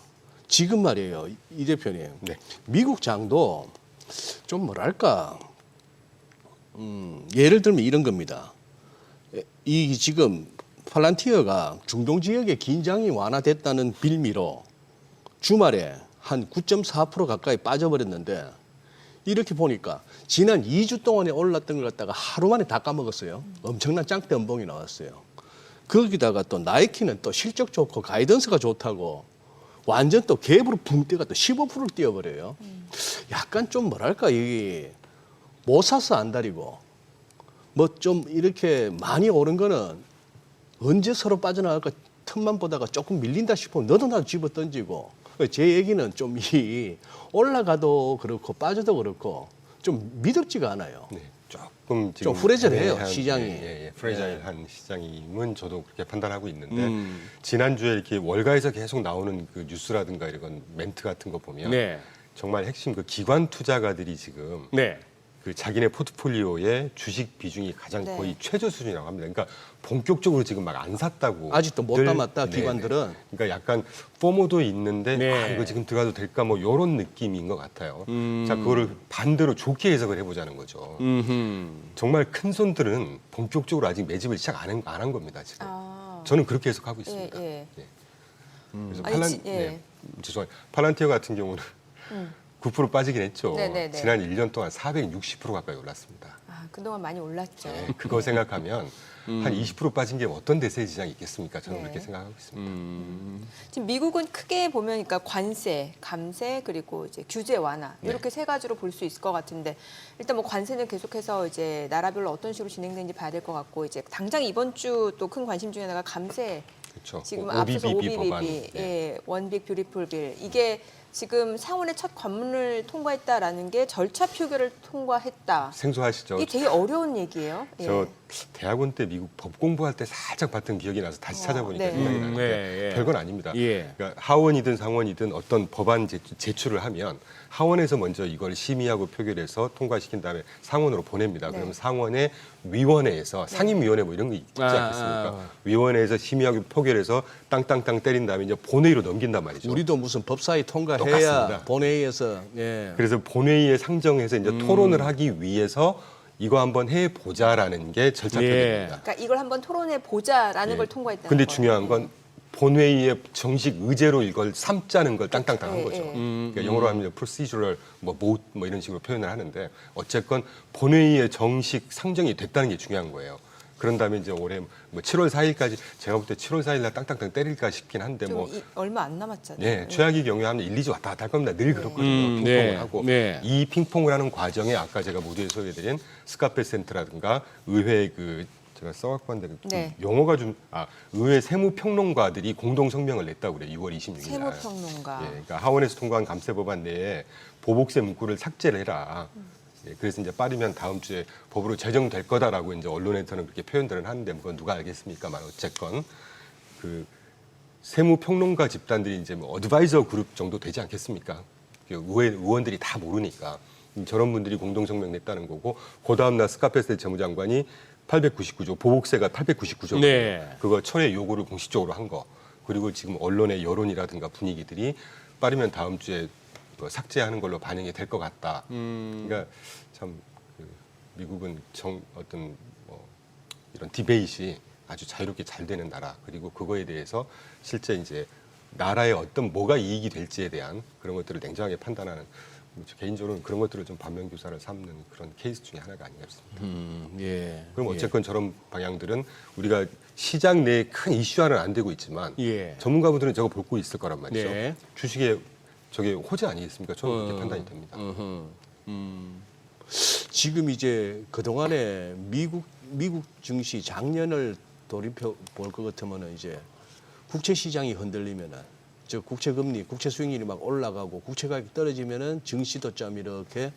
지금 말이에요 이 대표님 네. 미국 장도 좀 뭐랄까 예를 들면 이런 겁니다. 이 지금 팔란티어가 중동 지역의 긴장이 완화됐다는 빌미로 주말에 한 9.4% 가까이 빠져버렸는데 이렇게 보니까 지난 2주 동안에 올랐던 걸 갖다가 하루 만에 다 까먹었어요. 엄청난 짱대 연봉이 나왔어요. 거기다가 또 나이키는 또 실적 좋고 가이던스가 좋다고 완전 또 갭으로 붕 뛰가 또 15%를 뛰어버려요. 약간 좀 뭐랄까 이게 못 사서 안달이고 뭐 좀 이렇게 많이 오른 거는 언제 서로 빠져나갈까 틈만 보다가 조금 밀린다 싶으면 너도 나도 집어 던지고 제 얘기는 좀 이 올라가도 그렇고 빠져도 그렇고 좀 믿음지가 않아요. 네, 조금 지금 좀 프레저해요, 애매한, 시장이. 프레저한 시장임은 저도 그렇게 판단하고 있는데 지난주에 이렇게 월가에서 계속 나오는 그 뉴스라든가 이런 멘트 같은 거 보면 네. 정말 핵심 그 기관 투자가들이 지금 네. 그 자기네 포트폴리오의 주식 비중이 가장 네. 거의 최저수준이라고 합니다. 그러니까 본격적으로 지금 막 안 샀다고. 아직도 못 늘- 담았다, 네, 기관들은. 네. 그러니까 약간 포모도 있는데 네. 아, 이거 지금 들어가도 될까 뭐 이런 느낌인 것 같아요. 자, 그거를 반대로 좋게 해석을 해보자는 거죠. 정말 큰 손들은 본격적으로 아직 매집을 시작 안 한 겁니다. 지금. 아. 저는 그렇게 해석하고 있습니다. 예. 그래서 아니, 예. 죄송해요. 팔란티어 같은 경우는 9% 빠지긴 했죠. 네네네. 지난 1년 동안 460% 가까이 올랐습니다. 아, 그동안 많이 올랐죠. 네, 그거 생각하면 한 20% 빠진 게 어떤 대세 지장이 있겠습니까? 저는 네. 그렇게 생각하고 있습니다. 지금 미국은 크게 보면 그러니까 관세, 감세 그리고 이제 규제 완화 네. 이렇게 세 가지로 볼 수 있을 것 같은데 일단 뭐 관세는 계속해서 이제 나라별로 어떤 식으로 진행되는지 봐야 될 것 같고 이제 당장 이번 주 또 큰 관심 중에 하나가 감세. 그렇죠. 지금 뭐 앞서서 OBBB 법안. OBBB, 네. 예, 원빅 뷰티풀 빌 이게 지금 상원의 첫 관문을 통과했다라는 게 절차 표결을 통과했다. 생소하시죠? 이게 되게 어려운 얘기예요. 예. 저 대학원 때 미국 법 공부할 때 살짝 봤던 기억이 나서 다시 찾아보니까 네. 생각이 나는데 네, 예. 별건 아닙니다. 예. 그러니까 하원이든 상원이든 어떤 법안 제출을 하면 하원에서 먼저 이걸 심의하고 표결해서 통과시킨 다음에 상원으로 보냅니다. 네. 그러면 상원의 위원회에서 상임위원회 뭐 이런 거 있지 않겠습니까? 위원회에서 심의하고 표결해서 땅땅땅 때린 다음에 이제 본회의로 넘긴단 말이죠. 우리도 무슨 법사위 통과해야 똑같습니다. 본회의에서 예. 그래서 본회의에 상정해서 이제 토론을 하기 위해서 이거 한번 해보자라는 게 절차 예. 표결입니다. 그러니까 이걸 한번 토론해 보자라는 예. 걸 통과했다는 근데 거예요. 중요한 건 본회의의 정식 의제로 이걸 삼자는 걸 땅땅땅 한 예, 거죠. 예. 그러니까 영어로 하면 procedural 뭐 이런 식으로 표현을 하는데 어쨌건 본회의의 정식 상정이 됐다는 게 중요한 거예요. 그런 다음에 이제 올해 뭐 7월 4일까지 제가 볼 때 7월 4일 날 땅땅땅 때릴까 싶긴 한데 좀 뭐 얼마 안 남았잖아요. 네, 최악의 경우에 하면 1, 2주 왔다 갔다 할 겁니다. 늘 그렇거든요. 핑퐁을 네, 하고. 네. 이 핑퐁을 하는 과정에 아까 제가 모두에 소개해드린 스카페 센터라든가 의회 제가 써갖고 왔는데 네. 용어가 의회 세무평론가들이 공동 성명을 냈다고 그래요. 6월 26일 날. 세무평론가. 예, 그러니까 하원에서 통과한 감세법안 내에 보복세 문구를 삭제를 해라. 예, 그래서 이제 빠르면 다음 주에 법으로 제정될 거다라고 이제 언론에서는 그렇게 표현들을 하는데 그건 누가 알겠습니까만 어쨌건 그 세무평론가 집단들이 이제 뭐 어드바이저 그룹 정도 되지 않겠습니까? 의회 의원들이 다 모르니까 저런 분들이 공동 성명 냈다는 거고 그 다음 날 스카페스 재무장관이 899조 보복세가 899조 네. 그거 철회 요구를 공식적으로 한 거. 그리고 지금 언론의 여론이라든가 분위기들이 빠르면 다음 주에 뭐 삭제하는 걸로 반영이 될 것 같다. 그러니까 참 미국은 어떤 뭐 이런 디베이트이 아주 자유롭게 잘 되는 나라. 그리고 그거에 대해서 실제 이제 나라의 어떤 뭐가 이익이 될지에 대한 그런 것들을 냉정하게 판단하는 개인적으로는 그런 것들을 좀 반면교사를 삼는 그런 케이스 중에 하나가 아닌가 싶습니다. 예. 그럼 어쨌건 저런 방향들은 우리가 시장 내에 큰 이슈화는 안 되고 있지만 예. 전문가분들은 저거 보고 있을 거란 말이죠. 네. 주식에 저게 호재 아니겠습니까? 저는 그렇게 판단이 됩니다. 지금 이제 그동안에 미국 증시 작년을 돌이켜 볼 것 같으면은 이제 국채 시장이 흔들리면은 저 국채 금리, 국채 수익률이 막 올라가고 국채 가격이 떨어지면은 증시도 좀 이렇게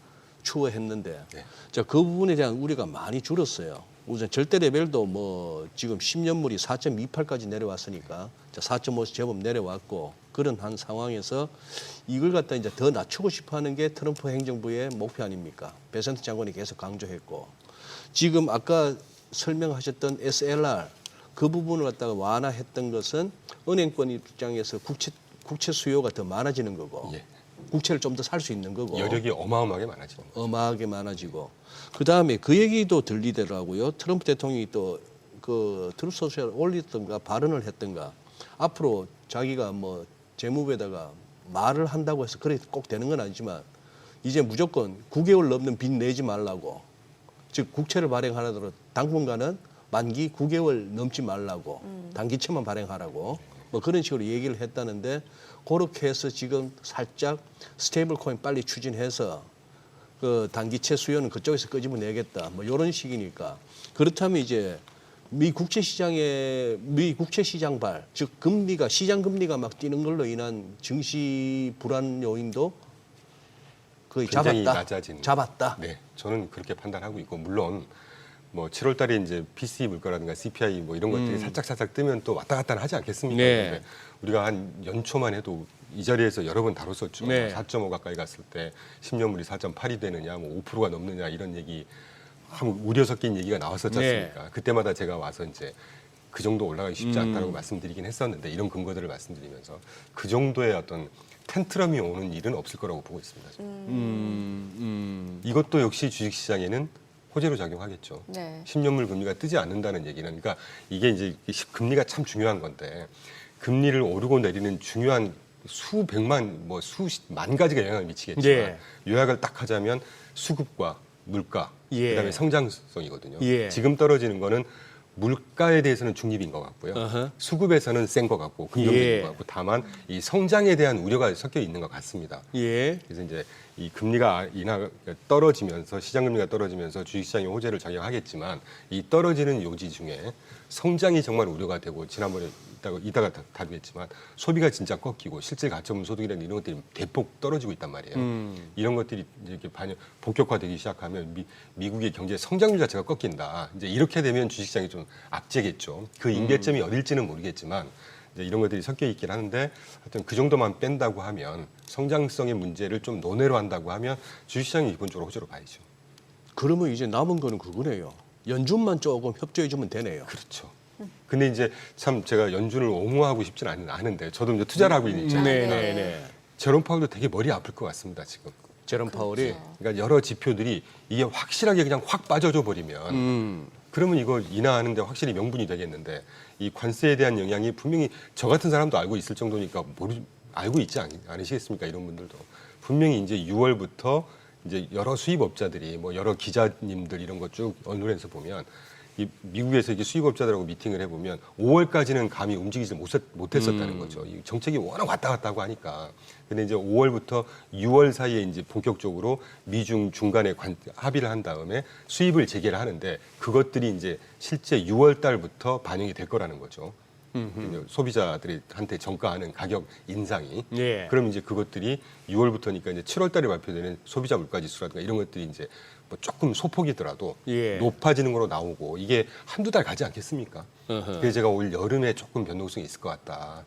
추월했는데 네. 자, 그 부분에 대한 우려가 많이 줄었어요. 우선 절대 레벨도 뭐 지금 10년물이 4.28까지 내려왔으니까 4.5에서 제법 내려왔고 그런 한 상황에서 이걸 갖다 이제 더 낮추고 싶어 하는 게 트럼프 행정부의 목표 아닙니까? 베센트 장관이 계속 강조했고 지금 아까 설명하셨던 SLR 그 부분을 갖다가 완화했던 것은 은행권 입장에서 국채 수요가 더 많아지는 거고 예. 국채를 좀 더 살 수 있는 거고 여력이 어마어마하게 많아지는 거죠. 어마하게 많아지고 그다음에 그 얘기도 들리더라고요. 트럼프 대통령이 또 그 트루스 소셜 올렸던가 발언을 했던가 앞으로 자기가 뭐 재무부에다가 말을 한다고 해서 그래 꼭 되는 건 아니지만 이제 무조건 9개월 넘는 빚 내지 말라고 즉 국채를 발행하더라도 당분간은 만기 9개월 넘지 말라고 단기채만 발행하라고 뭐 그런 식으로 얘기를 했다는데 그렇게 해서 지금 살짝 스테이블 코인 빨리 추진해서 그 단기채 수요는 그쪽에서 끄집어내겠다. 뭐 이런 식이니까 그렇다면 이제 미 국채 시장발 즉 시장 금리가 막 뛰는 걸로 인한 증시 불안 요인도 거의 굉장히 잡았다. 낮아진. 잡았다. 네, 저는 그렇게 판단하고 있고 물론 뭐 7월달에 이제 PCE 물가라든가 CPI 뭐 이런 것들이 살짝 뜨면 또 왔다 갔다 하지 않겠습니까? 네. 근데 우리가 한 연초만 해도 이 자리에서 여러 번 다뤘었죠. 네. 4.5 가까이 갔을 때 10년물이 4.8이 되느냐, 뭐 5%가 넘느냐 이런 얘기, 우려 섞인 얘기가 나왔었지 않습니까? 그때마다 제가 와서 이제 그 정도 올라가기 쉽지 않다고 말씀드리긴 했었는데 이런 근거들을 말씀드리면서 그 정도의 어떤 텐트럼이 오는 일은 없을 거라고 보고 있습니다. 저는. 이것도 역시 주식시장에는 호재로 작용하겠죠. 네. 10년물 금리가 뜨지 않는다는 얘기는 그러니까 이게 이제 금리가 참 중요한 건데 금리를 오르고 내리는 중요한 수백만 뭐 수만 가지가 영향을 미치겠지만 예. 요약을 딱 하자면 수급과 물가 예. 그다음에 성장성이거든요. 예. 지금 떨어지는 거는 물가에 대해서는 중립인 것 같고요. 어허. 수급에서는 센 것 같고 긍정적인 예. 것 같고 다만 이 성장에 대한 우려가 섞여 있는 것 같습니다. 예. 그래서 이제 이 금리가 떨어지면서 시장 금리가 떨어지면서 주식시장의 호재를 작용하겠지만 이 떨어지는 요지 중에 성장이 정말 우려가 되고 지난번에 이따가 다루겠지만 소비가 진짜 꺾이고 실질 가처분 소득이라는 이런 것들이 대폭 떨어지고 있단 말이에요. 이런 것들이 이렇게 본격화되기 시작하면 미국의 경제 성장률 자체가 꺾인다. 이제 이렇게 되면 주식시장이 좀 악재겠죠. 그 임계점이 어딜지는 모르겠지만 이제 이런 것들이 섞여 있긴 하는데 하여튼 그 정도만 뺀다고 하면 성장성의 문제를 좀 논외로 한다고 하면 주식시장이 기본적으로 호재로 봐야죠. 그러면 이제 남은 거는 그거네요. 연준만 조금 협조해 주면 되네요. 그렇죠. 근데 이제 참 제가 연준을 옹호하고 싶지는 않은데 저도 이제 투자를 하고 있는 입장이니까 네네네. 제롬 파월도 되게 머리 아플 것 같습니다 지금. 제롬 파월이. 그러니까 여러 지표들이 이게 확실하게 그냥 확 빠져줘 버리면 그러면 이거 인하하는데 확실히 명분이 되겠는데 이 관세에 대한 영향이 분명히 저 같은 사람도 알고 있을 정도니까 알고 있지 않으시겠습니까? 이런 분들도 분명히 이제 6월부터 이제 여러 수입업자들이 뭐 여러 기자님들 이런 것 쭉 언론에서 보면 이 미국에서 이게 수입업자들하고 미팅을 해보면 5월까지는 감히 움직이지 못했었다는 거죠. 이 정책이 워낙 왔다 갔다 하고 하니까. 근데 이제 5월부터 6월 사이에 이제 본격적으로 미중 중간에 합의를 한 다음에 수입을 재개를 하는데 그것들이 이제 실제 6월 달부터 반영이 될 거라는 거죠. 소비자들한테 정가하는 가격 인상이. 예. 그럼 이제 그것들이 6월부터니까 이제 7월 달에 발표되는 소비자 물가 지수라든가 이런 것들이 이제 뭐 조금 소폭이더라도 예. 높아지는 거로 나오고 이게 한두 달 가지 않겠습니까? 그래서 제가 올 여름에 조금 변동성이 있을 것 같다.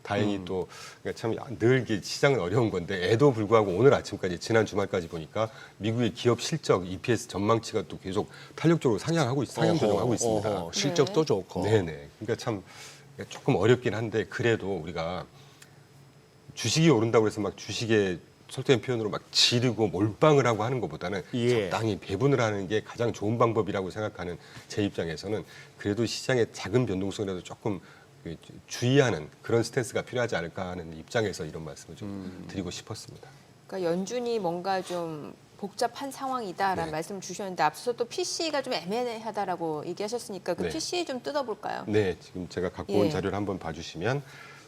다행히 또 그러니까 참 늘 이게 시장은 어려운 건데 에도 불구하고 오늘 아침까지 지난 주말까지 보니까 미국의 기업 실적 EPS 전망치가 또 계속 탄력적으로 상향 조정하고 있습니다. 어허, 실적도 네. 좋고. 네네. 그러니까 참 조금 어렵긴 한데 그래도 우리가 주식이 오른다고 해서 막 주식에 솔직한 표현으로 막 지르고 몰빵을 하고 하는 것보다는 예. 적당히 배분을 하는 게 가장 좋은 방법이라고 생각하는 제 입장에서는 그래도 시장의 작은 변동성이라도 조금 주의하는 그런 스탠스가 필요하지 않을까 하는 입장에서 이런 말씀을 좀 드리고 싶었습니다. 그러니까 연준이 뭔가 좀 복잡한 상황이다라는 네. 말씀을 주셨는데 앞서 또 PC가 좀 애매하다라고 얘기하셨으니까 그 네. PC 좀 뜯어볼까요? 네, 지금 제가 갖고 온 예. 자료를 한번 봐주시면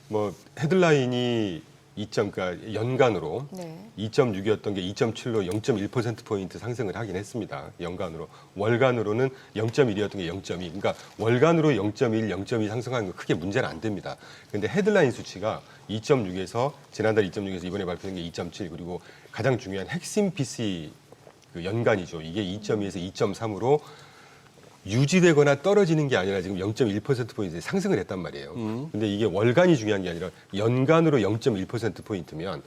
뭐 헤드라인이 그러니까 연간으로 네. 2.6이었던 게 2.7로 0.1%포인트 상승을 하긴 했습니다. 연간으로. 월간으로는 0.1이었던 게 0.2. 그러니까 월간으로 0.1, 0.2 상승하는 건 크게 문제는 안 됩니다. 그런데 헤드라인 수치가 2.6에서 지난달 2.6에서 이번에 발표된 게 2.7 그리고 가장 중요한 핵심 PC 그 연간이죠. 이게 2.2에서 2.3으로 유지되거나 떨어지는 게 아니라 지금 0.1%포인트 상승을 했단 말이에요. 근데 이게 월간이 중요한 게 아니라 연간으로 0.1%포인트면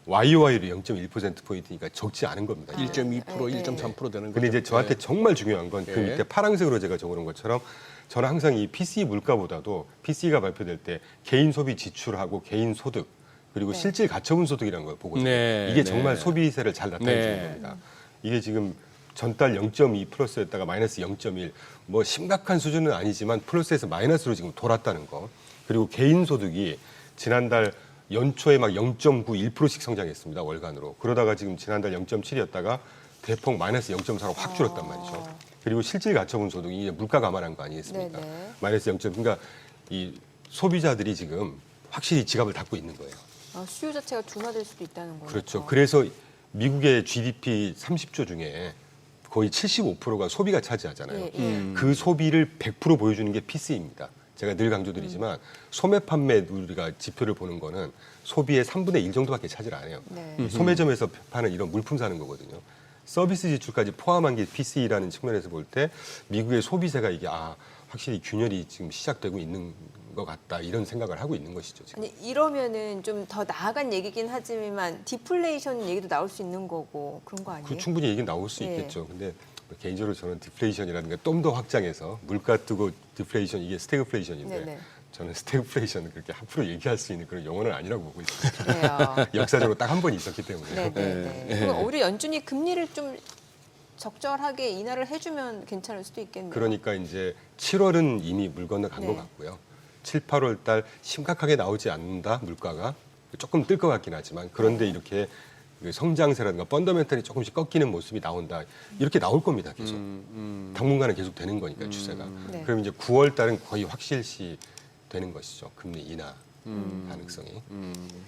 YOY로 0.1%포인트니까 적지 않은 겁니다. 1.2%, 네. 1.3% 되는 거죠. 근데 이제 저한테 정말 중요한 건 그 예. 밑에 파란색으로 제가 적어놓은 것처럼 저는 항상 이 PCE 물가보다도 PCE가 발표될 때 개인 소비 지출하고 개인 소득 그리고 실질 가처분 소득이라는 걸 보거든요. 네, 이게 네. 정말 소비세를 잘 나타내주는 네. 겁니다. 이게 지금 전달 0.2 플러스였다가 마이너스 0.1 뭐 심각한 수준은 아니지만 플러스에서 마이너스로 지금 돌았다는 거. 그리고 개인 소득이 지난달 연초에 막 0.9, 1%씩 성장했습니다. 월간으로. 그러다가 지금 지난달 0.7이었다가 대폭 마이너스 0.4로 확 줄었단 말이죠. 그리고 실질 가처분 소득이 이제 물가 감안한 거 아니겠습니까? 네네. 마이너스 0. 그러니까 이 소비자들이 지금 확실히 지갑을 닫고 있는 거예요. 수요 자체가 둔화될 수도 있다는 거죠. 그렇죠. 그래서 미국의 GDP 30조 중에 거의 75%가 소비가 차지하잖아요. 예, 예. 그 소비를 100% 보여주는 게 PC입니다. 제가 늘 강조드리지만 소매 판매 우리가 지표를 보는 거는 소비의 3분의 1 정도밖에 차지를 안 해요. 네. 소매점에서 파는 이런 물품 사는 거거든요. 서비스 지출까지 포함한 게 PC라는 측면에서 볼 때 미국의 소비세가 이게 확실히 균열이 지금 시작되고 있는 것 같다 이런 생각을 하고 있는 것이죠. 지금. 아니 이러면은 좀 더 나아간 얘기긴 하지만 디플레이션 얘기도 나올 수 있는 거고 그런 거 아니에요? 그 충분히 얘기 나올 수 네. 있겠죠. 근데 개인적으로 저는 디플레이션이라는 게 좀 더 확장해서 물가 뜨고 디플레이션 이게 스태그플레이션인데 네네. 저는 스태그플레이션은 그렇게 앞으로 얘기할 수 있는 그런 용어는 아니라고 보고 있습니다. 그래요. 역사적으로 딱 한 번 있었기 때문에. 네네네. 그럼 오히려 연준이 금리를 좀 적절하게 인하를 해주면 괜찮을 수도 있겠네요. 그러니까 이제 7월은 이미 물 건너간 네. 것 같고요. 7, 8월 달 심각하게 나오지 않는다 물가가 조금 뜰 것 같긴 하지만 그런데 이렇게 그 성장세라든가 펀더멘털이 조금씩 꺾이는 모습이 나온다. 이렇게 나올 겁니다. 계속. 당분간은 계속 되는 거니까 추세가. 네. 그럼 이제 9월 달은 거의 확실시 되는 것이죠. 금리 인하 가능성이.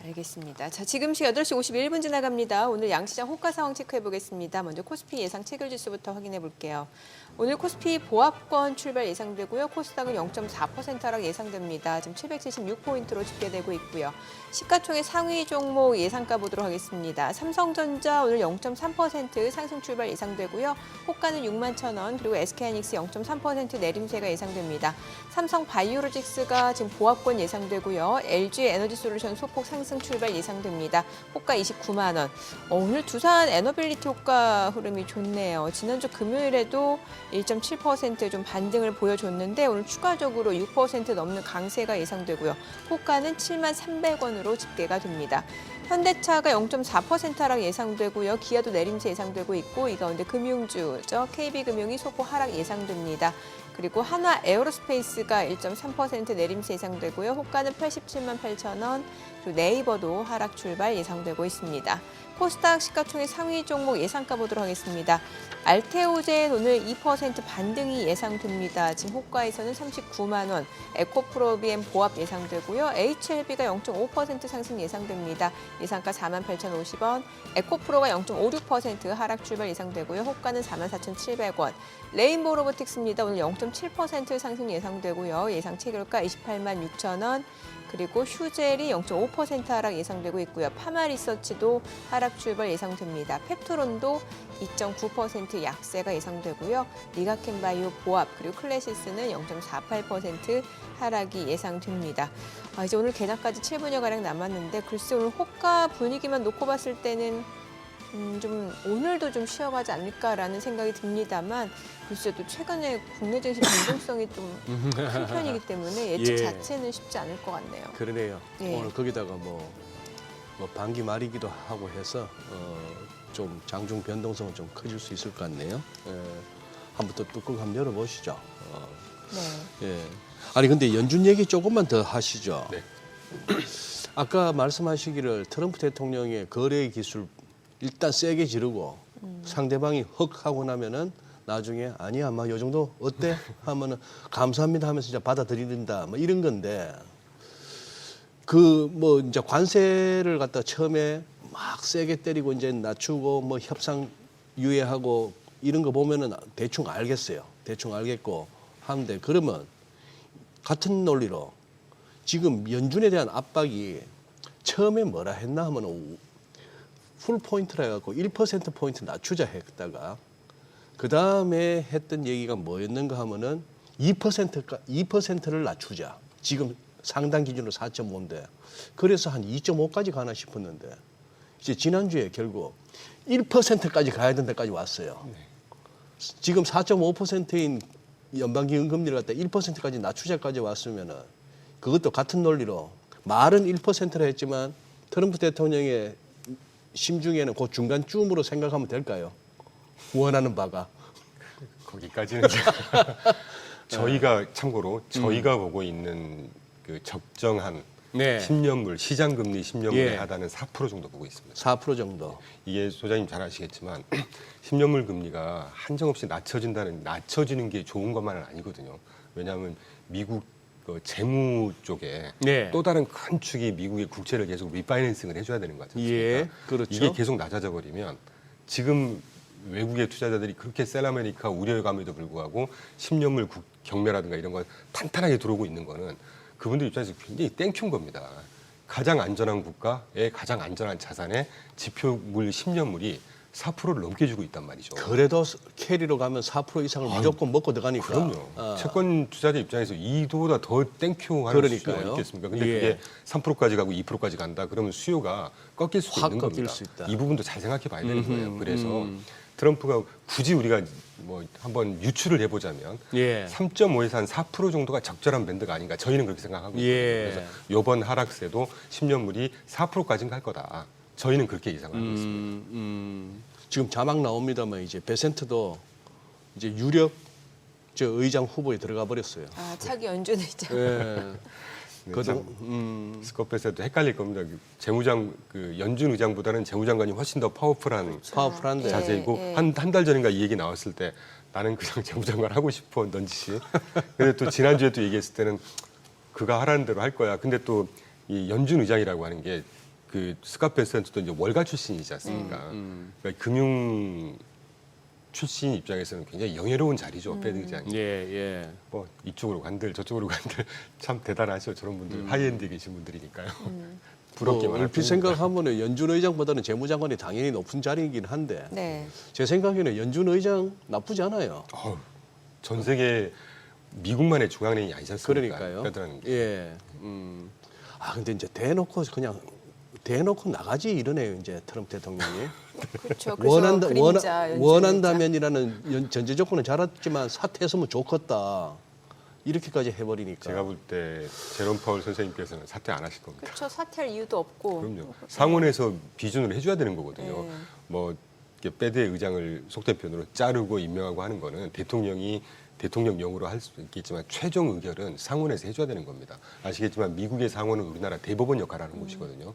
알겠습니다. 자, 지금 시각 8시 51분 지나갑니다. 오늘 양시장 호가 상황 체크해 보겠습니다. 먼저 코스피 예상 체결 지수부터 확인해 볼게요. 오늘 코스피 보합권 출발 예상되고요. 코스닥은 0.4% 하락 예상됩니다. 지금 776포인트로 집계되고 있고요. 시가총액 상위 종목 예상가 보도록 하겠습니다. 삼성전자 오늘 0.3% 상승 출발 예상되고요. 호가는 61,000원, 그리고 SK하이닉스 0.3% 내림세가 예상됩니다. 삼성바이오로직스가 지금 보합권 예상되고요. LG에너지솔루션 소폭 상승 출발 예상됩니다. 호가 29만 원. 오늘 두산 에너빌리티 호가 흐름이 좋네요. 지난주 금요일에도 1.7% 좀 반등을 보여줬는데 오늘 추가적으로 6% 넘는 강세가 예상되고요. 호가는 7만 300원으로 집계가 됩니다. 현대차가 0.4% 하락 예상되고요. 기아도 내림세 예상되고 있고 이 가운데 금융주죠. KB금융이 소폭 하락 예상됩니다. 그리고 한화 에어로스페이스가 1.3% 내림세 예상되고요. 호가는 87만 8천 원. 그리고 네이버도 하락 출발 예상되고 있습니다. 코스닥 시가총액 상위 종목 예상가 보도록 하겠습니다. 알테오젠 오늘 2% 반등이 예상됩니다. 지금 호가에서는 39만 원, 에코프로비엠 보합 예상되고요. HLB가 0.5% 상승 예상됩니다. 예상가 48,050원, 에코프로가 0.56% 하락 출발 예상되고요. 호가는 44,700원. 레인보우 로보틱스입니다. 오늘 0.7% 상승 예상되고요. 예상 체결가 28만 6천 원. 그리고 휴젤이 0.5% 하락 예상되고 있고요. 파마리서치도 하락 출발 예상됩니다. 펩토론도 2.9% 약세가 예상되고요. 리가켄바이오 보합 그리고 클래시스는 0.48% 하락이 예상됩니다. 이제 오늘 개장까지 7분여가량 남았는데 글쎄 오늘 호가 분위기만 놓고 봤을 때는 좀 오늘도 좀 쉬어가지 않을까라는 생각이 듭니다만 글쎄 또 최근에 국내 증시 변동성이 좀 큰 편이기 때문에 예측 예. 자체는 쉽지 않을 것 같네요. 그러네요. 예. 오늘 거기다가 뭐 반기 말이기도 하고 해서 좀 장중 변동성은 좀 커질 수 있을 것 같네요. 한번 또 뚜껑 한번 열어보시죠. 네. 예. 아니 근데 연준 얘기 조금만 더 하시죠. 네. 아까 말씀하시기를 트럼프 대통령의 거래 기술 일단 세게 지르고 상대방이 헉 하고 나면은 나중에 아니야 막 요 정도 어때 하면은 감사합니다 하면서 이제 받아들인다 뭐 이런 건데 그 뭐 이제 관세를 갖다 처음에 막 세게 때리고 이제 낮추고 뭐 협상 유예하고 이런 거 보면은 대충 알겠어요. 대충 알겠고 하는데 그러면 같은 논리로 지금 연준에 대한 압박이 처음에 뭐라 했나 하면은 풀 포인트라 해갖고 1% 포인트 낮추자 했다가 그 다음에 했던 얘기가 뭐였는가 하면은 2%를 낮추자. 지금 상당 기준으로 4.5인데 그래서 한 2.5까지 가나 싶었는데 이제 지난주에 결국 1%까지 가야 된 데까지 왔어요. 지금 4.5%인 연방기금리를 갖다 1%까지 낮추자까지 왔으면은 그것도 같은 논리로 말은 1%라 했지만 트럼프 대통령의 심중에는 그 중간쯤으로 생각하면 될까요? 원하는 바가. 거기까지는 저희가 참고로 저희가 보고 있는 그 적정한 네. 10년물 시장 금리 10년물의 예. 하단은 4% 정도 보고 있습니다. 4% 정도. 이게 소장님 잘 아시겠지만 10년물 금리가 한정없이 낮춰지는 게 좋은 것만은 아니거든요. 왜냐하면 미국 그 재무 쪽에 네. 또 다른 큰 축이 미국의 국채를 계속 리파이낸싱을 해줘야 되는 거 아닙니까? 예, 그렇죠. 이게 계속 낮아져 버리면 지금 외국의 투자자들이 그렇게 셀아메리카 우려감에도 불구하고 10년물 경매라든가 이런 거 탄탄하게 들어오고 있는 거는 그분들 입장에서 굉장히 땡큐인 겁니다. 가장 안전한 국가의 가장 안전한 자산의 지표물 10년물이 4%를 넘게 주고 있단 말이죠. 그래도 캐리로 가면 4% 이상을 무조건 먹고 들어가니까. 그럼요. 채권 투자자 입장에서 이보다 더 땡큐하는 그러니까요. 수요가 있겠습니까? 근데 예. 그게 3%까지 가고 2%까지 간다. 그러면 수요가 꺾일 수도 확 있는 꺾일 겁니다. 수 있다. 이 부분도 잘 생각해 봐야 되는 거예요. 그래서 트럼프가 굳이 우리가 뭐 한번 유추를 해보자면 예. 3.5에서 한 4% 정도가 적절한 밴드가 아닌가 저희는 그렇게 생각하고 있거든요. 예. 그래서 이번 하락세도 10년물이 4%까지는 갈 거다. 저희는 그렇게 예상하고 있습니다. 지금 자막 나옵니다만 이제 베센트도 이제 유력 저 의장 후보에 들어가 버렸어요. 아, 차기 연준 의장. 예. 그동 스콧 베셋도 헷갈릴 겁니다. 그 재무장 그 연준 의장보다는 재무장관이 훨씬 더 파워풀한 파워풀한데. 자세이고 예. 한 달 전인가 이 얘기 나왔을 때 나는 그냥 재무장관 하고 싶어 넌지시. 근데 또 지난주에 또 얘기했을 때는 그가 하라는 대로 할 거야. 근데 또 이 연준 의장이라고 하는 게 그 스콧 베셋도 이제 월가 출신이지 않습니까? 그러니까 금융 출신 입장에서는 굉장히 영예로운 자리죠. 패드 의장이. 예, 예. 뭐 이쪽으로 간들 저쪽으로 간들 참 대단하죠. 저런 분들 하이엔드에 계신 분들이니까요. 부럽게 뭐 말할 얼핏 생각하면 연준 의장보다는 재무장관이 당연히 높은 자리이긴 한데 네. 제 생각에는 연준 의장 나쁘지 않아요. 전 세계 미국만의 중앙은행이 아니지 않습니까? 그러니까요. 패드라는 게. 예. 아 근데 이제 대놓고 나가지 이러네요. 이제 트럼프 대통령이 그렇죠. 그래서 그림자 연준 원한다면이라는 전제 조건은 잘했지만 사퇴했으면 좋겠다. 이렇게까지 해버리니까. 제가 볼 때 제롬 파월 선생님께서는 사퇴 안 하실 겁니다. 그렇죠. 사퇴할 이유도 없고. 그럼요. 상원에서 비준을 해줘야 되는 거거든요. 네. 뭐 이렇게 패드의 의장을 속대편으로 자르고 임명하고 하는 거는 대통령이 대통령령으로 할 수도 있겠지만 최종 의결은 상원에서 해줘야 되는 겁니다. 아시겠지만 미국의 상원은 우리나라 대법원 역할을 하는 곳이거든요.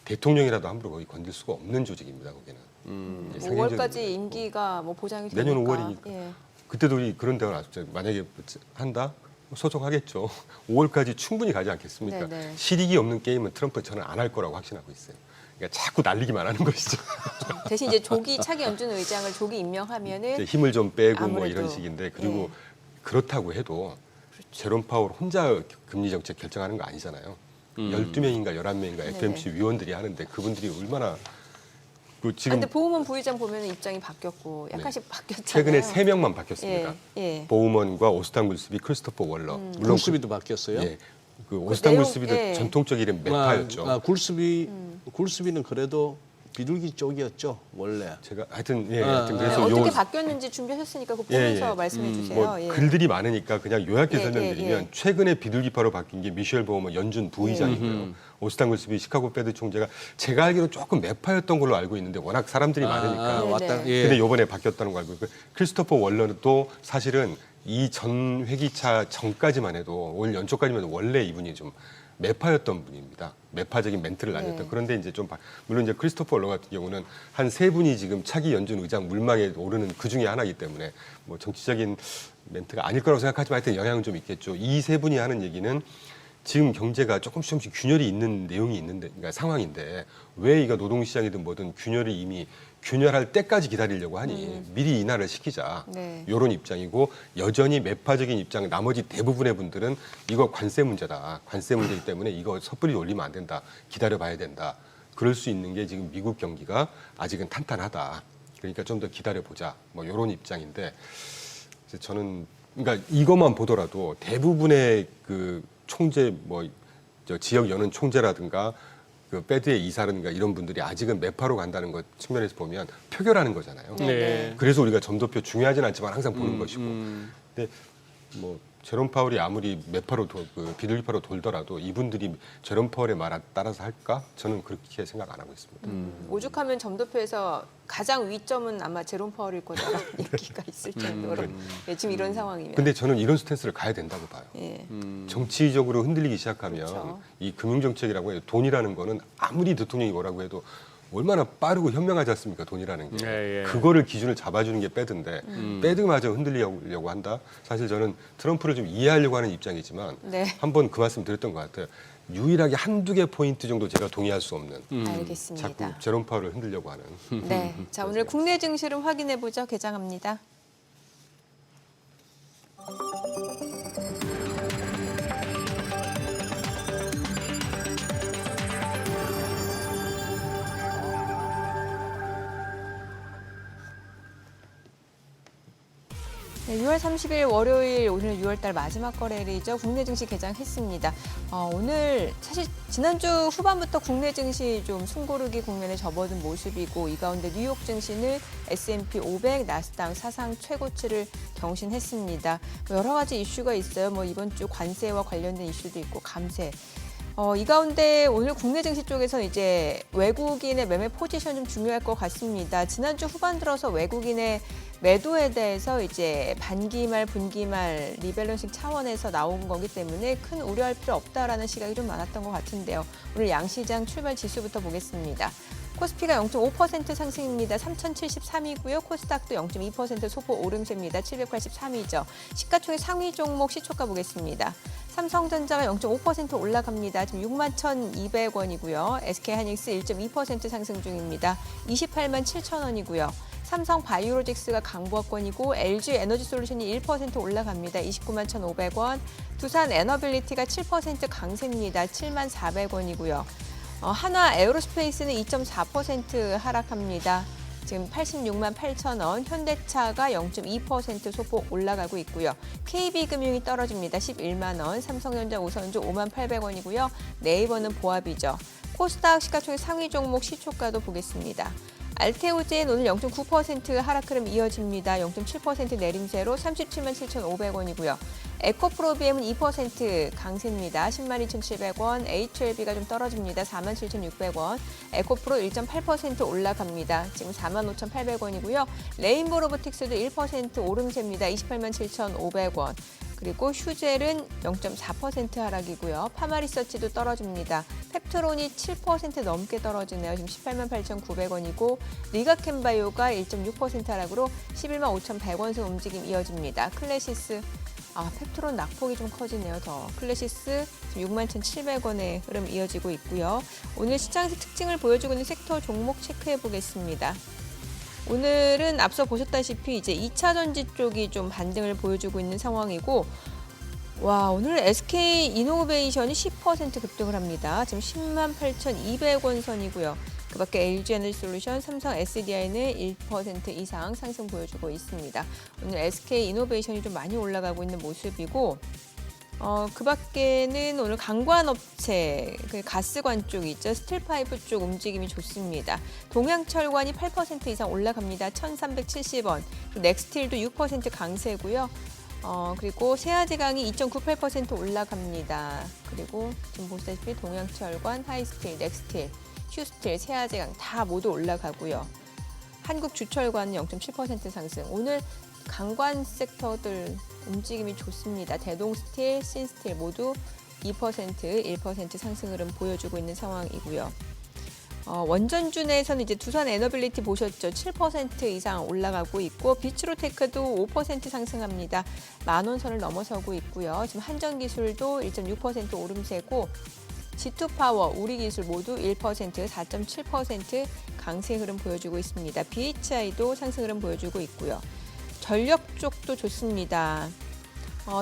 대통령이라도 함부로 거기 건들 수가 없는 조직입니다. 거기는. 예, 상징적인 5월까지 거고. 임기가 뭐 보장이 되니까. 내년 5월이니까. 예. 그때도 우리 그런 대화 나왔죠. 만약에 한다? 소송하겠죠. 5월까지 충분히 가지 않겠습니까? 네네. 실익이 없는 게임은 트럼프 저는 안 할 거라고 확신하고 있어요. 그러니까 자꾸 날리기만 하는 것이죠. 대신 이제 차기 연준 의장을 조기 임명하면은 이제 힘을 좀 빼고 뭐 아무래도, 이런 식인데 그리고 예. 그렇다고 해도 제롬 파월 혼자 금리 정책 결정하는 거 아니잖아요. 12명인가 11명인가 FMC 위원들이 하는데 그분들이 얼마나 그 지금 근데 보우먼 부의장 보면 입장이 바뀌었고 약간씩 바뀌었잖아요. 최근에 3명만 바뀌었습니다. 예, 예. 보우먼과 오스탄 굴스비, 크리스토퍼 월러. 물론 굴스비도 바뀌었어요. 예. 그 오스탄 내용, 굴스비도 예. 전통적 이름 매파였죠. 굴스비는 그래도 비둘기 쪽이었죠 원래. 제가 하여튼 예, 아, 하여튼 네, 그래서 어떻게 요 바뀌었는지 준비하셨으니까 그거 예, 보면서 예. 말씀해 주세요. 뭐 예. 글들이 많으니까 그냥 요약해 예, 설명드리면 예, 예. 최근에 비둘기파로 바뀐 게 미셸 보우먼 연준 부의장이고요. 오스탄 굴스비 시카고 패드 총재가 제가 알기로 조금 매파였던 걸로 알고 있는데 워낙 사람들이 많으니까. 왔다. 네. 예. 근데 요번에 바뀌었다는 거 알고 있고 크리스토퍼 월러는 또 사실은 이 전 회기차 전까지만 해도 올 연초까지만 해도 원래 이분이 좀 매파였던 분입니다. 매파적인 멘트를 날렸던. 네. 그런데 이제 좀 물론 이제 크리스토퍼 월러 같은 경우는 한 세 분이 지금 차기 연준 의장 물망에 오르는 그 중에 하나이기 때문에 뭐 정치적인 멘트가 아닐 거라고 생각하지만 하여튼 영향은 좀 있겠죠. 이 세 분이 하는 얘기는 지금 경제가 조금씩 균열이 있는 내용이 있는데, 그러니까 상황인데 왜 이거 노동시장이든 뭐든 균열이 이미 균열할 때까지 기다리려고 하니 미리 인하를 시키자. 네. 이런 입장이고 여전히 매파적인 입장 나머지 대부분의 분들은 이거 관세 문제다. 관세 문제이기 때문에 이거 섣불리 올리면 안 된다. 기다려봐야 된다. 그럴 수 있는 게 지금 미국 경기가 아직은 탄탄하다. 그러니까 좀 더 기다려보자. 뭐 이런 입장인데 저는 그러니까 이것만 보더라도 대부분의 그 총재 뭐 저 지역 연은 총재라든가 그 패드의 이사라든가 이런 분들이 아직은 매파로 간다는 것 측면에서 보면 표결하는 거잖아요. 네. 그래서 우리가 점도표 중요하진 않지만 항상 보는 것이고. 근데 뭐 제롬 파월이 아무리 매파로 그 비둘기파로 돌더라도 이분들이 제롬 파월의 말 따라서 할까? 저는 그렇게 생각 안 하고 있습니다. 오죽하면 점도표에서 가장 위점은 아마 제롬 파월일 거다라는 얘기가 있을 정도로 예, 지금 이런 상황이면. 근데 저는 이런 스탠스를 가야 된다고 봐요. 예. 정치적으로 흔들리기 시작하면 그렇죠. 이 금융정책이라고 해요. 돈이라는 거는 아무리 대통령이 뭐라고 해도 얼마나 빠르고 현명하지 않습니까? 돈이라는 게. 예. 그거를 기준을 잡아주는 게 배드인데 배드마저 흔들리려고 한다. 사실 저는 트럼프를 좀 이해하려고 하는 입장이지만 네. 한번 그 말씀 드렸던 것 같아요. 유일하게 한두 개 포인트 정도 제가 동의할 수 없는 알겠습니다. 자꾸 제롬 파월을 흔들려고 하는. 네. 자, 오늘 국내 증시를 확인해 보죠. 개장합니다. 네, 6월 30일 월요일 오늘 6월달 마지막 거래일이죠. 국내 증시 개장했습니다. 오늘 사실 지난주 후반부터 국내 증시 좀 숨고르기 국면에 접어든 모습이고 이 가운데 뉴욕 증시는 S&P 500, 나스닥 사상 최고치를 경신했습니다. 여러 가지 이슈가 있어요. 이번 주 관세와 관련된 이슈도 있고 감세. 이 가운데 오늘 국내 증시 쪽에서는 이제 외국인의 매매 포지션 좀 중요할 것 같습니다. 지난주 후반 들어서 외국인의 매도에 대해서 이제 반기말, 분기말 리밸런싱 차원에서 나온 거기 때문에 큰 우려할 필요 없다라는 시각이 좀 많았던 것 같은데요. 오늘 양시장 출발 지수부터 보겠습니다. 코스피가 0.5% 상승입니다. 3,073이고요. 코스닥도 0.2% 소폭 오름세입니다. 783이죠. 시가총액 상위 종목 시초가 보겠습니다. 삼성전자가 0.5% 올라갑니다. 지금 61,200원이고요. SK하이닉스 1.2% 상승 중입니다. 28만 7,000원이고요. 삼성 바이오로직스가 강보합권이고 LG 에너지솔루션이 1% 올라갑니다. 29만 1,500원. 두산 에너빌리티가 7% 강세입니다. 7만 400원이고요. 한화 에어로스페이스는 2.4% 하락합니다. 지금 86만 8,000원, 현대차가 0.2% 소폭 올라가고 있고요. KB금융이 떨어집니다. 11만 원, 삼성전자, 우선주 5만 800원이고요. 네이버는 보합이죠. 코스닥 시가총액 상위 종목 시초가도 보겠습니다. 알테오젠 오늘 0.9% 하락 흐름 이어집니다. 0.7% 내림세로 37만 7,500원이고요. 에코프로비엠은 2% 강세입니다. 10만 2,700원. HLB가 좀 떨어집니다. 4만 7,600원. 에코프로 1.8% 올라갑니다. 지금 4만 5,800원이고요. 레인보 로보틱스도 1% 오름세입니다. 28만 7,500원. 그리고 휴젤은 0.4% 하락이고요. 파마리서치도 떨어집니다. 펩트론이 7% 넘게 떨어지네요. 지금 18만 8,900원이고 리가캠바이오가 1.6% 하락으로 11만 5,100원 선 움직임 이어집니다. 클래시스 펩트론 낙폭이 좀 커지네요. 더 클래시스 6만 1,700원의 흐름 이어지고 있고요. 오늘 시장에서 특징을 보여주고 있는 섹터 종목 체크해 보겠습니다. 오늘은 앞서 보셨다시피 이제 2차 전지 쪽이 좀 반등을 보여주고 있는 상황이고 오늘 SK 이노베이션이 10% 급등을 합니다. 지금 10만 8,200원 선이고요. 그 밖에 LG 에너지솔루션, 삼성 SDI는 1% 이상 상승 보여주고 있습니다. 오늘 SK 이노베이션이 좀 많이 올라가고 있는 모습이고 그 밖에는 오늘 강관업체, 가스관 쪽 있죠. 스틸파이프 쪽 움직임이 좋습니다. 동양철관이 8% 이상 올라갑니다. 1,370원. 넥스틸도 6% 강세고요. 그리고 세아제강이 2.98% 올라갑니다. 그리고 지금 보시다시피 동양철관, 하이스틸, 넥스틸, 휴스틸, 세아제강 다 모두 올라가고요. 한국주철관은 0.7% 상승. 오늘 강관 섹터들 움직임이 좋습니다. 대동스틸, 신스틸 모두 2%, 1% 상승 흐름 보여주고 있는 상황이고요. 원전주 내에서는 이제 두산 에너빌리티 보셨죠? 7% 이상 올라가고 있고 비츠로테크도 5% 상승합니다. 10,000원 선을 넘어서고 있고요. 지금 한전기술도 1.6% 오름세고 G2파워, 우리기술 모두 1%, 4.7% 강세 흐름 보여주고 있습니다. BHI도 상승 흐름 보여주고 있고요. 전력 쪽도 좋습니다.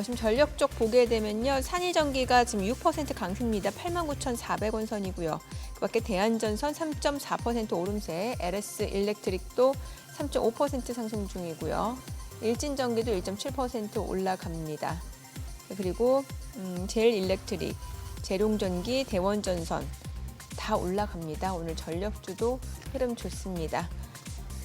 지금 전력 쪽 보게 되면요. 산이전기가 지금 6% 강세입니다. 89,400원 선이고요. 그 밖에 대한전선 3.4% 오름세, LS 일렉트릭도 3.5% 상승 중이고요. 일진전기도 1.7% 올라갑니다. 그리고 제일일렉트릭, 재룡전기, 대원전선 다 올라갑니다. 오늘 전력주도 흐름 좋습니다.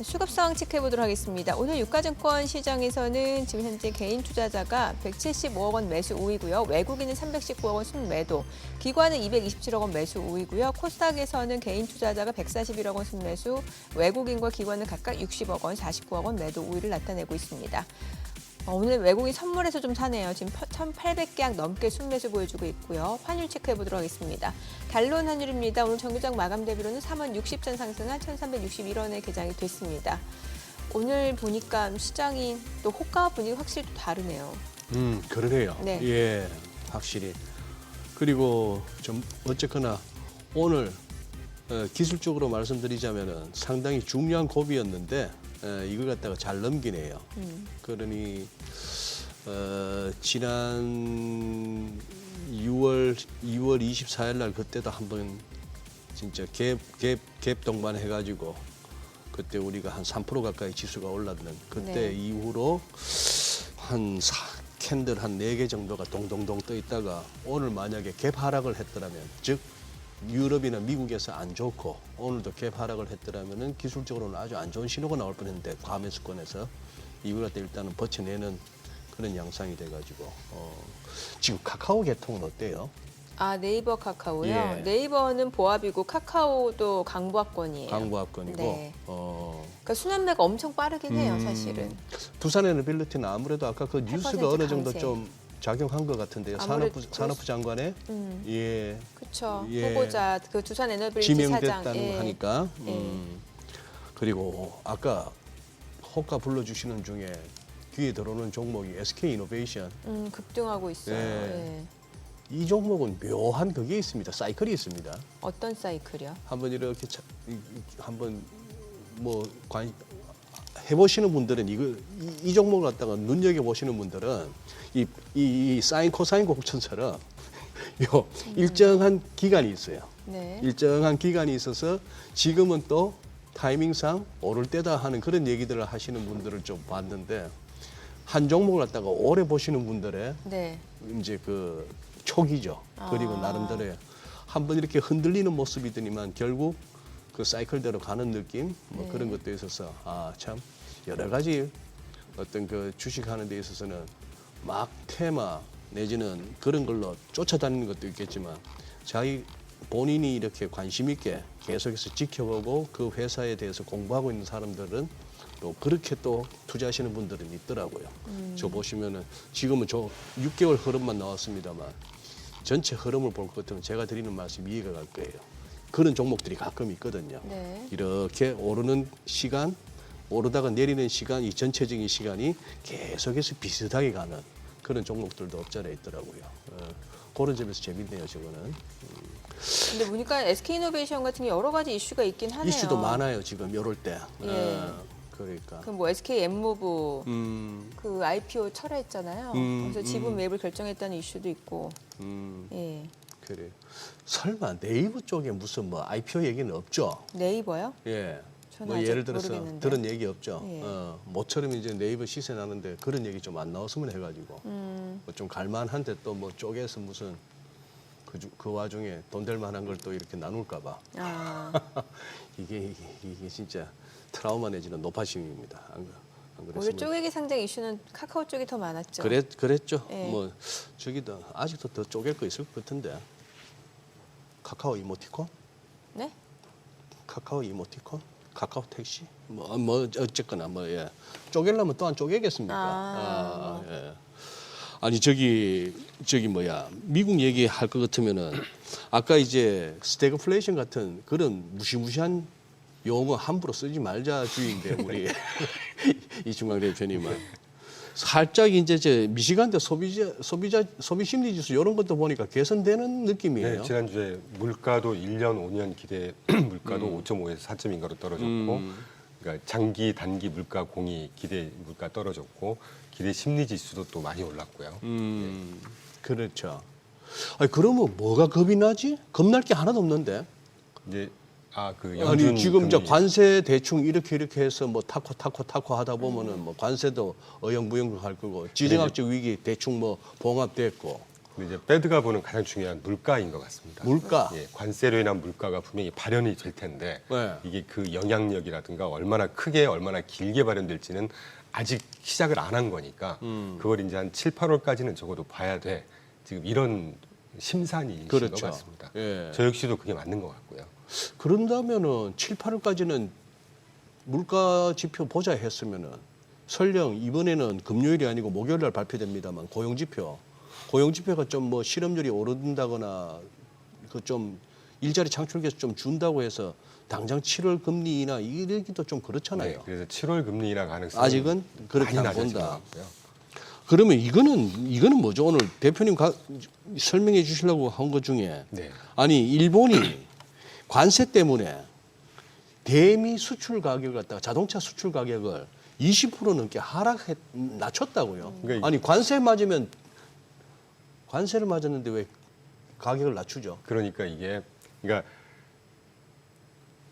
수급 상황 체크해 보도록 하겠습니다. 오늘 유가증권 시장에서는 지금 현재 개인 투자자가 175억 원 매수 우위고요. 외국인은 319억 원 순매도, 기관은 227억 원 매수 우위고요. 코스닥에서는 개인 투자자가 141억 원 순매수, 외국인과 기관은 각각 60억 원, 49억 원 매도 우위를 나타내고 있습니다. 오늘 외국인 선물에서 좀 사네요. 지금 1,800계약 넘게 순매수 보여주고 있고요. 환율 체크해 보도록 하겠습니다. 달론 환율입니다. 오늘 정규장 마감 대비로는 3원 60전 상승한 1,361원에 개장이 됐습니다. 오늘 보니까 시장이 또 호가 분위기 확실히 또 다르네요. 그러네요. 네. 예, 확실히. 그리고 좀 어쨌거나 오늘 기술적으로 말씀드리자면은 상당히 중요한 고비였는데 이걸 갖다가 잘 넘기네요. 그러니 지난 2월 24일 날 그때도 한번 진짜 갭 동반 해가지고 그때 우리가 한 3% 가까이 지수가 올랐는 그때 네. 이후로 캔들 한 4개 정도가 동동동 떠 있다가 오늘 만약에 갭 하락을 했더라면 즉 유럽이나 미국에서 안 좋고 오늘도 갭 하락을 했더라면은 기술적으로는 아주 안 좋은 신호가 나올 뻔했는데 과매수권에서 이걸 갖다 일단은 버텨내는 그런 양상이 돼가지고 지금 카카오 계통은 어때요? 아, 네이버 카카오요? 예. 네이버는 보합이고 카카오도 강보합권이에요. 강보합권이고 네. 그러니까 순환매가 엄청 빠르긴 해요, 사실은. 두산에너빌리티는 아무래도 아까 그 뉴스가 어느 정도 강세. 좀 작용한 것 같은데요. 아무래도 산업부 장관의 예, 그렇죠. 예. 후보자 그 두산 에너빌리티 지명됐다는 사장. 거 하니까. 예. 그리고 아까 호가 불러주시는 중에 귀에 들어오는 종목이 SK 이노베이션. 급등하고 있어요. 예. 예. 이 종목은 묘한 그게 있습니다. 사이클이 있습니다. 어떤 사이클이요? 한번 이렇게 한번 뭐 해보시는 분들은 이 종목을 갖다가 눈여겨 보시는 분들은 이 사인 코사인 곡선처럼 요 일정한 기간이 있어요. 네. 일정한 기간이 있어서 지금은 또 타이밍상 오를 때다 하는 그런 얘기들을 하시는 분들을 좀 봤는데 한 종목을 갖다가 오래 보시는 분들의 네. 이제 그 촉이죠. 그리고 나름대로 한번 이렇게 흔들리는 모습이더니만 결국 그 사이클대로 가는 느낌 뭐 네. 그런 것도 있어서 참 여러 가지 어떤 그 주식하는 데 있어서는 막 테마 내지는 그런 걸로 쫓아다니는 것도 있겠지만 자기 본인이 이렇게 관심 있게 계속해서 지켜보고 그 회사에 대해서 공부하고 있는 사람들은 또 그렇게 또 투자하시는 분들은 있더라고요. 저 보시면은 지금은 저 6개월 흐름만 나왔습니다만 전체 흐름을 볼 것 같으면 제가 드리는 말씀 이해가 갈 거예요. 그런 종목들이 가끔 있거든요. 네. 이렇게 오르는 시간, 오르다가 내리는 시간, 이 전체적인 시간이 계속해서 비슷하게 가는 그런 종목들도 없잖아 있더라고요. 그런 점에서 재밌네요, 저거는. 근데 보니까 SK이노베이션 같은 게 여러 가지 이슈가 있긴 하네요. 이슈도 많아요, 지금 이럴 때. 예. 그러니까. 그 뭐 SK 엠무브 음, 그 IPO 철회했잖아요. 그래서 지분 매입을 결정했다는 이슈도 있고. 예. 그래. 설마 네이버 쪽에 무슨 뭐 IPO 얘기는 없죠? 네이버요? 예. 저는 뭐 아직 예를 들어서 모르겠는데. 들은 얘기 없죠. 예. 모처럼 이제 네이버 시세 나는데 그런 얘기 좀 안 나왔으면 해가지고 뭐 좀 갈만한데 또 뭐 쪼개서 무슨 그 와중에 돈 될 만한 걸 또 이렇게 나눌까봐 아, 이게 진짜 트라우마 내지는 노파심입니다. 안 오히려 그랬으면 쪼개기 상장 이슈는 카카오 쪽이 더 많았죠. 그랬죠. 예. 뭐 저기도 아직도 더 쪼갤 거 있을 것 같은데 카카오 이모티콘, 네? 카카오 이모티콘, 카카오 택시, 뭐 어쨌거나 뭐 예. 쪼갤려면 또 안 쪼개겠습니까? 예. 아니 저기 뭐야 미국 얘기할 것 같으면은 아까 이제 스태그플레이션 같은 그런 무시무시한 용어 함부로 쓰지 말자 주의인데 우리 이충강 대표님은 살짝 이제 저 미시간대 소비 심리 지수 이런 것도 보니까 개선되는 느낌이에요. 네, 지난주에 물가도 1년, 5년 기대 물가도 5.5에서 4.2가로 떨어졌고 그러니까 장기, 단기 물가 공이 기대 물가 떨어졌고 기대 심리 지수도 또 많이 올랐고요. 그렇죠. 아니 그러면 뭐가 겁이 나지? 겁날 게 하나도 없는데. 이제 그 연준 아니 지금 저 금리 관세 대충 이렇게 해서 뭐 타코 하다 보면은 뭐 관세도 어영부영 할 거고 지정학적 위기 대충 뭐 봉합됐고 근데 이제 패드가 보는 가장 중요한 물가인 것 같습니다. 물가. 예, 관세로 인한 물가가 분명히 발현이 될 텐데 네. 이게 그 영향력이라든가 얼마나 크게 얼마나 길게 발현될지는 아직 시작을 안 한 거니까 그걸 이제 한 7, 8월까지는 적어도 봐야 돼. 지금 이런 심산이 그렇죠. 것 같습니다. 예. 저 역시도 그게 맞는 것 같고요. 그런다면은 7, 8월까지는 물가 지표 보자 했으면은 설령 이번에는 금요일이 아니고 목요일 날 발표됩니다만 고용지표가 좀 뭐 실업률이 오른다거나 그 좀 일자리 창출해서 좀 준다고 해서 당장 7월 금리 인하 이러기도 좀 그렇잖아요. 네, 그래서 7월 금리 인하 가능성이 아직은 그렇게 많이 안 낮아진 것 본다. 같고요. 그러면 이거는 뭐죠? 오늘 대표님 설명해 주시려고 한 것 중에 네. 아니 일본이 관세 때문에 대미 수출 가격을 갖다가 자동차 수출 가격을 20% 넘게 낮췄다고요. 그러니까 아니 관세를 맞았는데 왜 가격을 낮추죠? 그러니까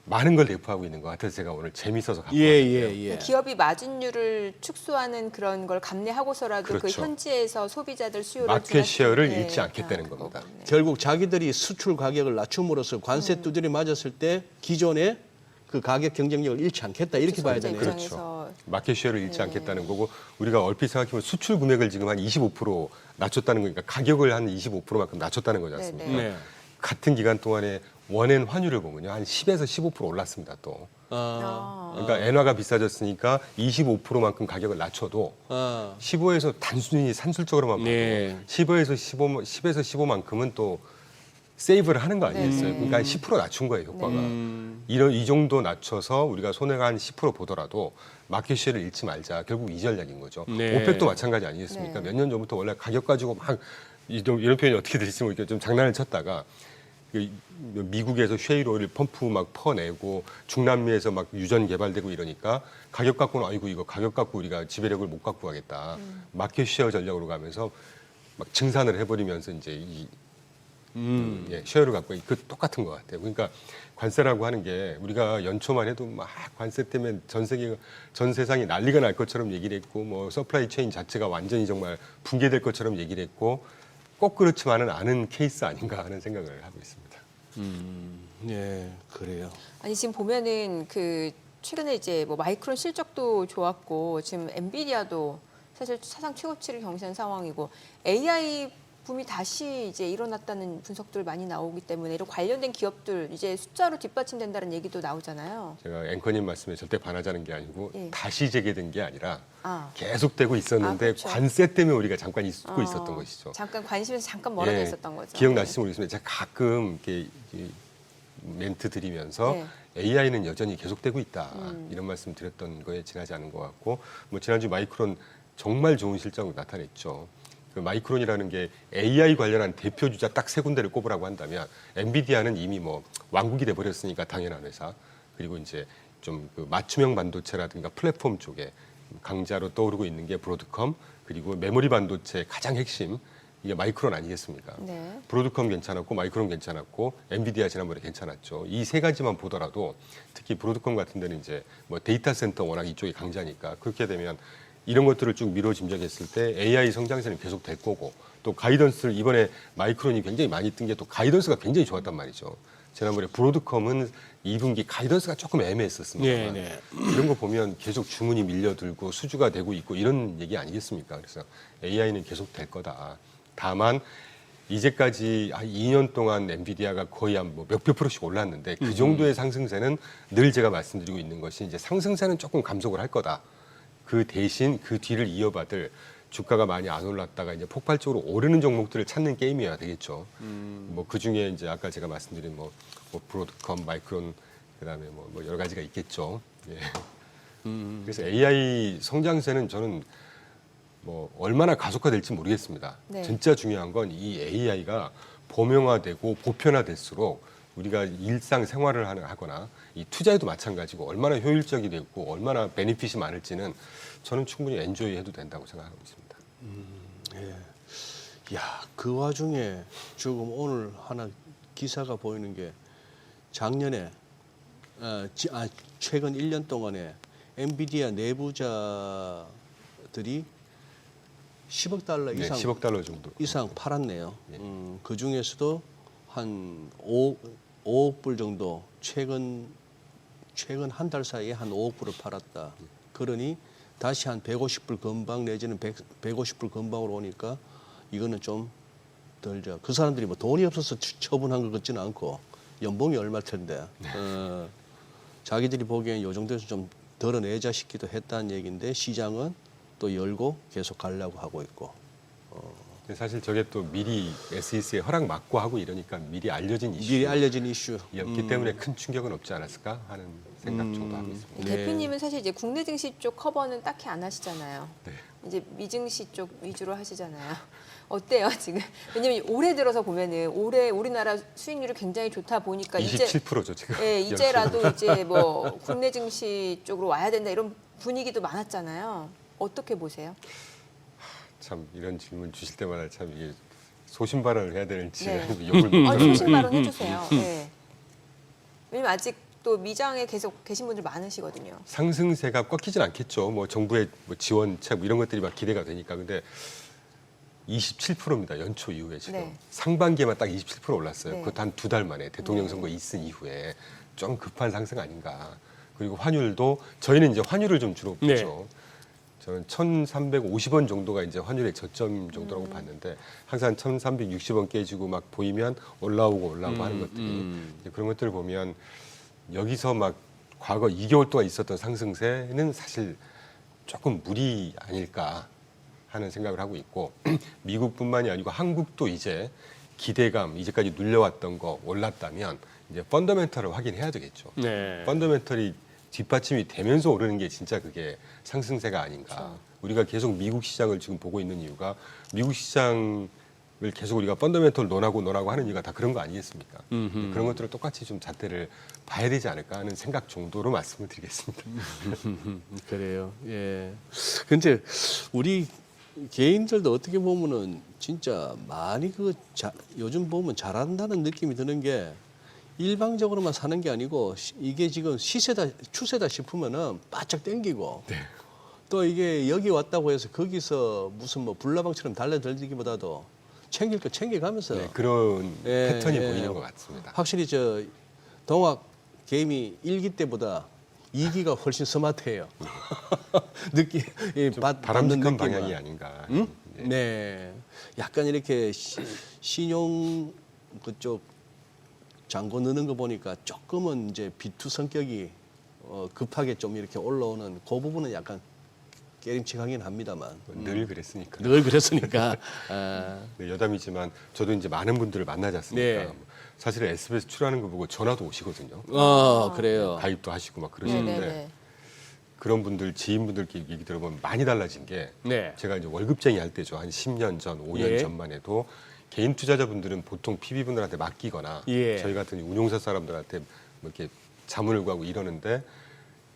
많은 걸 대표하고 있는 것 같아서 제가 오늘 재밌어서 갖고 왔는데요. 기업이 마진율을 축소하는 그런 걸 감내하고서라도 그 그렇죠. 현지에서 소비자들 수요를 마켓 쉐어를 네. 잃지 않겠다는 겁니다. 그렇군요. 결국 자기들이 수출 가격을 낮춤으로써 관세 두드려 맞았을 때 기존의 그 가격 경쟁력을 잃지 않겠다 이렇게 봐야 소비자 되네요. 입장에서 마켓 쉐어를 잃지 않겠다는 거고 우리가 얼핏 생각해보면 수출 금액을 지금 한 25% 낮췄다는 거니까 가격을 한 25%만큼 낮췄다는 거지 않습니까? 네. 같은 기간 동안에 원엔 환율을 보면요. 한 10에서 15% 올랐습니다, 또. 그러니까 엔화가 비싸졌으니까 25%만큼 가격을 낮춰도 15에서 단순히 산술적으로만 봐도 네. 10에서 15만큼은 또 세이브를 하는 거 아니겠어요? 네. 그러니까 한 10% 낮춘 거예요, 효과가. 이 정도 낮춰서 우리가 손해가 한 10% 보더라도 마켓 쉐어를 잃지 말자. 결국 이 전략인 거죠. 네. 오펙도 마찬가지 아니겠습니까? 네. 몇 년 전부터 원래 가격 가지고 막 이런 표현이 어떻게 들릴지 모르겠지만 좀 장난을 쳤다가 그 미국에서 쉐일 오일 펌프 막 퍼내고 중남미에서 막 유전 개발되고 이러니까 가격 갖고는 아이고 이거 가격 갖고 우리가 지배력을 못 갖고 가겠다. 마켓 쉐어 전략으로 가면서 막 증산을 해버리면서 이제 쉐어를 갖고 그 똑같은 것 같아요. 그러니까 관세라고 하는 게 우리가 연초만 해도 막 관세 때문에 전 세상이 난리가 날 것처럼 얘기를 했고 뭐 서플라이 체인 자체가 완전히 정말 붕괴될 것처럼 얘기를 했고 꼭 그렇지만은 않은 케이스 아닌가 하는 생각을 하고 있습니다. 네, 그래요. 아니 지금 보면은 그 최근에 이제 뭐 마이크론 실적도 좋았고 지금 엔비디아도 사실 사상 최고치를 경신한 상황이고 AI 붐이 다시 이제 일어났다는 분석들 많이 나오기 때문에 이런 관련된 기업들 이제 숫자로 뒷받침된다는 얘기도 나오잖아요. 제가 앵커님 말씀에 절대 반하자는 게 아니고 예. 다시 재개된 게 아니라 아. 계속되고 있었는데 그렇죠. 관세 때문에 우리가 잠깐 잊고 있었던 것이죠. 잠깐 관심에서 잠깐 멀어져 예, 있었던 거죠. 기억나실지 모르겠습니다. 제가 가끔 이렇게 멘트 드리면서 네. AI는 여전히 계속되고 있다 이런 말씀 드렸던 거에 지나지 않은 것 같고 뭐 지난주 마이크론 정말 좋은 실적을 나타냈죠. 그 마이크론이라는 게 AI 관련한 대표 주자 딱 세 군데를 꼽으라고 한다면 엔비디아는 이미 뭐 왕국이 돼 버렸으니까 당연한 회사 그리고 이제 좀 그 맞춤형 반도체라든가 플랫폼 쪽에 강자로 떠오르고 있는 게 브로드컴 그리고 메모리 반도체 가장 핵심 이게 마이크론 아니겠습니까? 네. 브로드컴 괜찮았고 마이크론 괜찮았고 엔비디아 지난번에 괜찮았죠. 이 세 가지만 보더라도 특히 브로드컴 같은 데는 이제 뭐 데이터 센터 워낙 이쪽이 강자니까 그렇게 되면 이런 것들을 쭉 미뤄 짐작했을 때 AI 성장세는 계속 될 거고 또 가이던스를 이번에 마이크론이 굉장히 많이 뜬 게 또 가이던스가 굉장히 좋았단 말이죠. 지난번에 브로드컴은 2분기 가이던스가 조금 애매했었습니다. 네. 이런 거 보면 계속 주문이 밀려들고 수주가 되고 있고 이런 얘기 아니겠습니까? 그래서 AI는 계속 될 거다. 다만 이제까지 한 2년 동안 엔비디아가 거의 한 뭐 몇백 프로씩 올랐는데 그 정도의 상승세는 늘 제가 말씀드리고 있는 것이 이제 상승세는 조금 감속을 할 거다. 그 대신 그 뒤를 이어받을 주가가 많이 안 올랐다가 이제 폭발적으로 오르는 종목들을 찾는 게임이어야 되겠죠. 뭐 그 중에 이제 아까 제가 말씀드린 뭐 브로드컴, 마이크론 그다음에 뭐 여러 가지가 있겠죠. 예. 그래서 AI 성장세는 저는 뭐 얼마나 가속화될지 모르겠습니다. 네. 진짜 중요한 건 이 AI가 범용화되고 보편화될수록 우리가 일상 생활을 하거나 이 투자에도 마찬가지고 얼마나 효율적이 되고 얼마나 베니핏이 많을지는 저는 충분히 엔조이해도 된다고 생각하고 있습니다. 야, 그 와중에 지금 오늘 하나 기사가 보이는 게 작년에 최근 1년 동안에 엔비디아 내부자들이 10억 달러 네, 이상 10억 달러 정도. 팔았네요. 예. 그 중에서도 한 5억 불 정도 최근 한 달 사이에 한 5억 불을 팔았다. 그러니 다시 한 150불 건방 내지는 150불 건방으로 오니까 이거는 좀 덜죠. 그 사람들이 뭐 돈이 없어서 처분한 것 같지는 않고 연봉이 얼마일 텐데 자기들이 보기엔 이 정도에서 좀 덜어내자시키도 했다는 얘기인데 시장은 또 열고 계속 가려고 하고 있고. 사실 저게 또 미리 SEC에 허락 받고 하고 이러니까 미리 알려진 이슈. 미리 알려진 이슈. 였기 때문에 큰 충격은 없지 않았을까 하는 생각 정도 하고 있습니다. 네. 대표님은 사실 이제 국내 증시 쪽 커버는 딱히 안 하시잖아요. 네. 이제 미증시 쪽 위주로 하시잖아요. 어때요 지금? 왜냐면 올해 들어서 보면은 올해 우리나라 수익률이 굉장히 좋다 보니까 27%죠 지금. 예, 이제라도 이제 뭐 국내 증시 쪽으로 와야 된다 이런 분위기도 많았잖아요. 어떻게 보세요? 참 이런 질문 주실 때마다 참 이게 소신 발언을 해야 되는지 네. 욕을 못 소신 발언 해주세요. 네. 왜냐면 아직 또 미장에 계속 계신 분들 많으시거든요. 상승세가 꺾이진 않겠죠. 뭐 정부의 뭐 지원책 뭐 이런 것들이 막 기대가 되니까. 근데 27%입니다. 연초 이후에 지금. 네. 상반기에만 딱 27% 올랐어요. 네. 그것도 한 2달 만에 대통령 선거 있은 이후에 좀 급한 상승 아닌가. 그리고 환율도 저희는 이제 환율을 좀 주로 네. 보죠. 저는 1,350원 정도가 이제 환율의 저점 정도라고 봤는데 항상 1,360원 깨지고 막 보이면 올라오고 하는 것들이 이제 그런 것들을 보면 여기서 막 과거 2개월 동안 있었던 상승세는 사실 조금 무리 아닐까 하는 생각을 하고 있고 미국뿐만이 아니고 한국도 이제 기대감 이제까지 눌려왔던 거 올랐다면 이제 펀더멘털을 확인해야 되겠죠. 네. 펀더멘털이 뒷받침이 되면서 오르는 게 진짜 그게 상승세가 아닌가. 그렇죠. 우리가 계속 미국 시장을 지금 보고 있는 이유가 미국 시장을 계속 우리가 펀더멘털 논하고 하는 이유가 다 그런 거 아니겠습니까? 그런 것들을 똑같이 좀 잣대를 봐야 되지 않을까 하는 생각 정도로 말씀을 드리겠습니다. 그래요. 예. 근데 우리 개인들도 어떻게 보면은 진짜 많이 요즘 보면 잘한다는 느낌이 드는 게 일방적으로만 사는 게 아니고 이게 지금 시세다 추세다 싶으면은 바짝 땡기고 또 이게 여기 왔다고 해서 거기서 무슨 뭐 불나방처럼 달려들기보다도 챙길 거 챙겨가면서 네, 그런 예, 패턴이 예. 보이는 것 같습니다. 확실히 저 동학 게임이 1기 때보다 2기가 훨씬 스마트해요. 느낌, 좀 받는 바람직한 느낌은. 방향이 아닌가. 응? 예. 네. 약간 이렇게 신용 그쪽 잔고 넣는 거 보니까 조금은 이제 비투 성격이 급하게 좀 이렇게 올라오는 그 부분은 약간 깨림칙하긴 합니다만. 늘 그랬으니까. 늘 그랬으니까. 아, 네, 여담이지만 저도 이제 많은 분들을 만나지 않습니까? 네. 사실 SBS 출연하는 거 보고 전화도 오시거든요. 그래요. 가입도 하시고 막 그러시는데 네네네. 그런 분들 지인분들께 얘기 들어보면 많이 달라진 게 네. 제가 이제 월급쟁이 할 때죠. 한 10년 전, 5년 예. 전만 해도 개인 투자자분들은 보통 PB분들한테 맡기거나 예. 저희 같은 운용사 사람들한테 뭐 이렇게 자문을 구하고 이러는데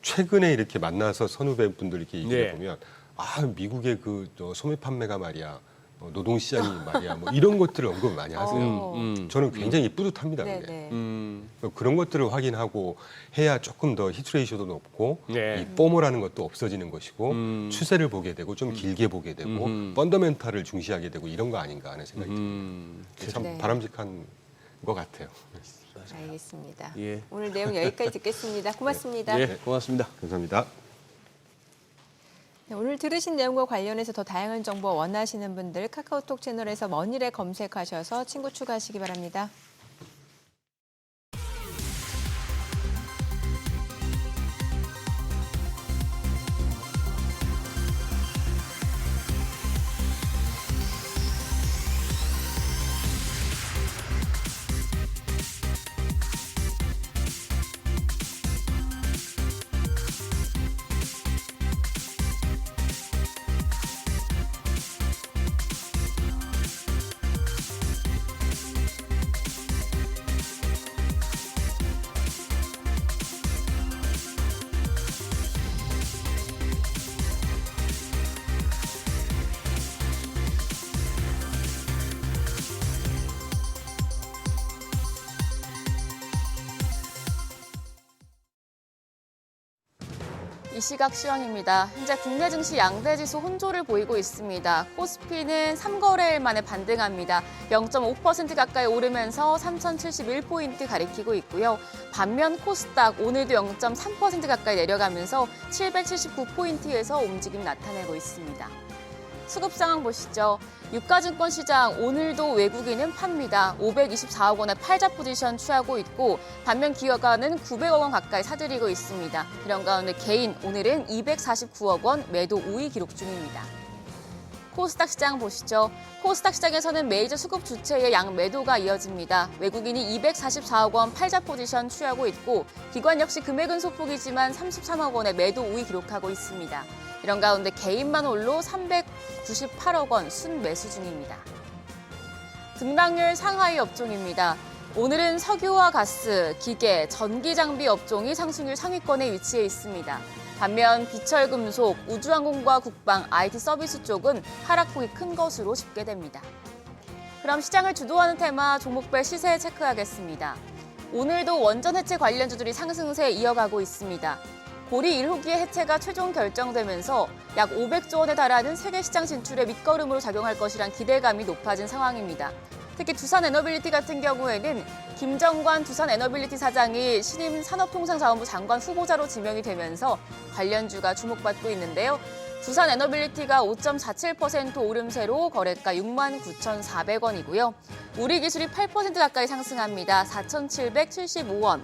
최근에 이렇게 만나서 선후배분들 이렇게 얘기를 네. 보면 미국의 그 소매 판매가 말이야 노동 시장이 말이야 뭐 이런 것들을 언급을 많이 하세요. 저는 굉장히 뿌듯합니다. 그게. 네네. 그런 것들을 확인하고 해야 조금 더 히트레이셔도 높고 네. 이 포모라는 것도 없어지는 것이고 추세를 보게 되고 좀 길게 보게 되고 펀더멘탈을 중시하게 되고 이런 거 아닌가 하는 생각이 듭니다. 참 네. 바람직한 것 같아요. 알겠습니다. 예. 오늘 내용 여기까지 듣겠습니다. 고맙습니다. 예, 고맙습니다. 감사합니다. 네, 오늘 들으신 내용과 관련해서 더 다양한 정보 원하시는 분들 카카오톡 채널에서 머니를 검색하셔서 친구 추가하시기 바랍니다. 이 시각 시황입니다. 현재 국내 증시 양대 지수 혼조를 보이고 있습니다. 코스피는 3거래일 만에 반등합니다. 0.5% 가까이 오르면서 3,071포인트 가리키고 있고요. 반면 코스닥 오늘도 0.3% 가까이 내려가면서 779포인트에서 움직임 나타내고 있습니다. 수급 상황 보시죠. 유가증권 시장 오늘도 외국인은 팝니다. 524억 원의 팔자 포지션 취하고 있고 반면 기업가는 900억 원 가까이 사들이고 있습니다. 이런 가운데 개인 오늘은 249억 원 매도 우위 기록 중입니다. 코스닥 시장 보시죠. 코스닥 시장에서는 메이저 수급 주체의 양 매도가 이어집니다. 외국인이 244억 원 팔자 포지션 취하고 있고 기관 역시 금액은 소폭이지만 33억 원의 매도 우위 기록하고 있습니다. 이런 가운데 개인만 홀로 398억 원 순매수 중입니다. 등락률 상하이 업종입니다. 오늘은 석유와 가스, 기계, 전기 장비 업종이 상승률 상위권에 위치해 있습니다. 반면 비철금속, 우주항공과 국방, IT 서비스 쪽은 하락폭이 큰 것으로 집계됩니다. 그럼 시장을 주도하는 테마 종목별 시세 체크하겠습니다. 오늘도 원전 해체 관련주들이 상승세 이어가고 있습니다. 고리 1호기의 해체가 최종 결정되면서 약 500조 원에 달하는 세계 시장 진출의 밑거름으로 작용할 것이란 기대감이 높아진 상황입니다. 특히 두산에너빌리티 같은 경우에는 김정관 두산에너빌리티 사장이 신임 산업통상자원부 장관 후보자로 지명이 되면서 관련주가 주목받고 있는데요. 두산에너빌리티가 5.47% 오름세로 거래가 69,400원이고요. 우리기술이 8% 가까이 상승합니다. 4,775원.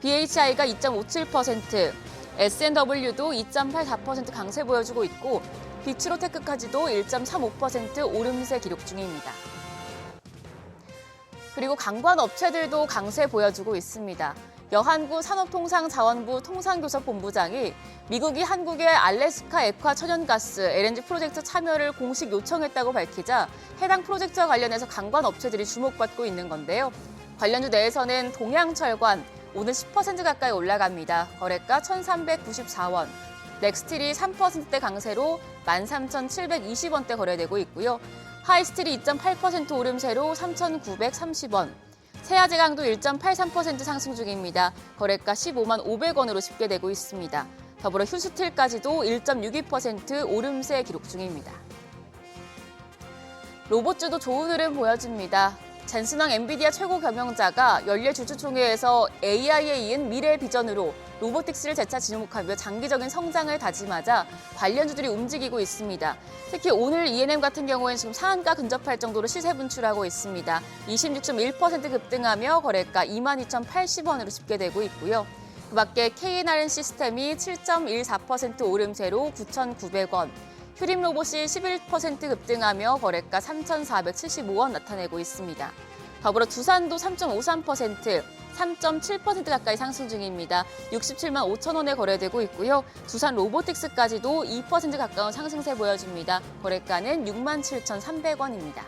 BHI가 2.57%, S&W도 2.84% 강세 보여주고 있고 비츠로테크까지도 1.35% 오름세 기록 중입니다. 그리고 관관 업체들도 강세 보여주고 있습니다. 여한구 산업통상자원부 통상교섭본부장이 미국이 한국의 알래스카 액화 천연가스 LNG 프로젝트 참여를 공식 요청했다고 밝히자 해당 프로젝트와 관련해서 관관 업체들이 주목받고 있는 건데요. 관련주 내에서는 동양철관 오늘 10% 가까이 올라갑니다. 거래가 1,394원. 넥스틸이 3%대 강세로 13,720원대 거래되고 있고요. 하이스틸이 2.8% 오름세로 3,930원. 세아제강도 1.83% 상승 중입니다. 거래가 15만 500원으로 집계되고 있습니다. 더불어 휴스틸까지도 1.62% 오름세 기록 중입니다. 로봇주도 좋은 흐름 보여줍니다. 젠슨왕 엔비디아 최고 경영자가 연례 주주총회에서 AI에 이은 미래 비전으로 로보틱스를 재차 지목하며 장기적인 성장을 다짐하자 관련주들이 움직이고 있습니다. 특히 오늘 E&M 같은 경우에는 지금 상한가 근접할 정도로 시세 분출하고 있습니다. 26.1% 급등하며 거래가 22,080원으로 집계되고 있고요. 그 밖에 KNRN 시스템이 7.14% 오름세로 9,900원, 휴림로봇이 11% 급등하며 거래가 3,475원 나타내고 있습니다. 더불어 두산도 3.53%, 3.7% 가까이 상승 중입니다. 67만 5천 원에 거래되고 있고요. 두산 로보틱스까지도 2% 가까운 상승세 보여줍니다. 거래가는 67,300원입니다.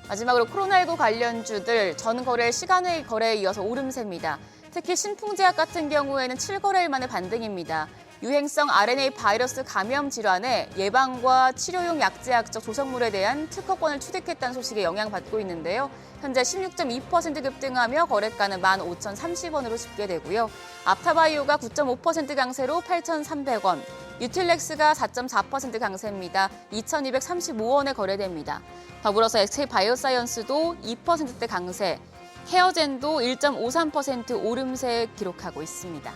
마지막으로 코로나19 관련주들 전 거래 시간외 거래에 이어서 오름세입니다. 특히 신풍제약 같은 경우에는 7거래일 만에 반등입니다. 유행성 RNA 바이러스 감염 질환의 예방과 치료용 약제약적 조성물에 대한 특허권을 취득했다는 소식에 영향받고 있는데요. 현재 16.2% 급등하며 거래가는 15,030원으로 집계되고요. 앞타바이오가 9.5% 강세로 8,300원, 유틸렉스가 4.4% 강세입니다. 2,235원에 거래됩니다. 더불어서 SK바이오사이언스도 2%대 강세, 헤어젠도 1.53% 오름세 기록하고 있습니다.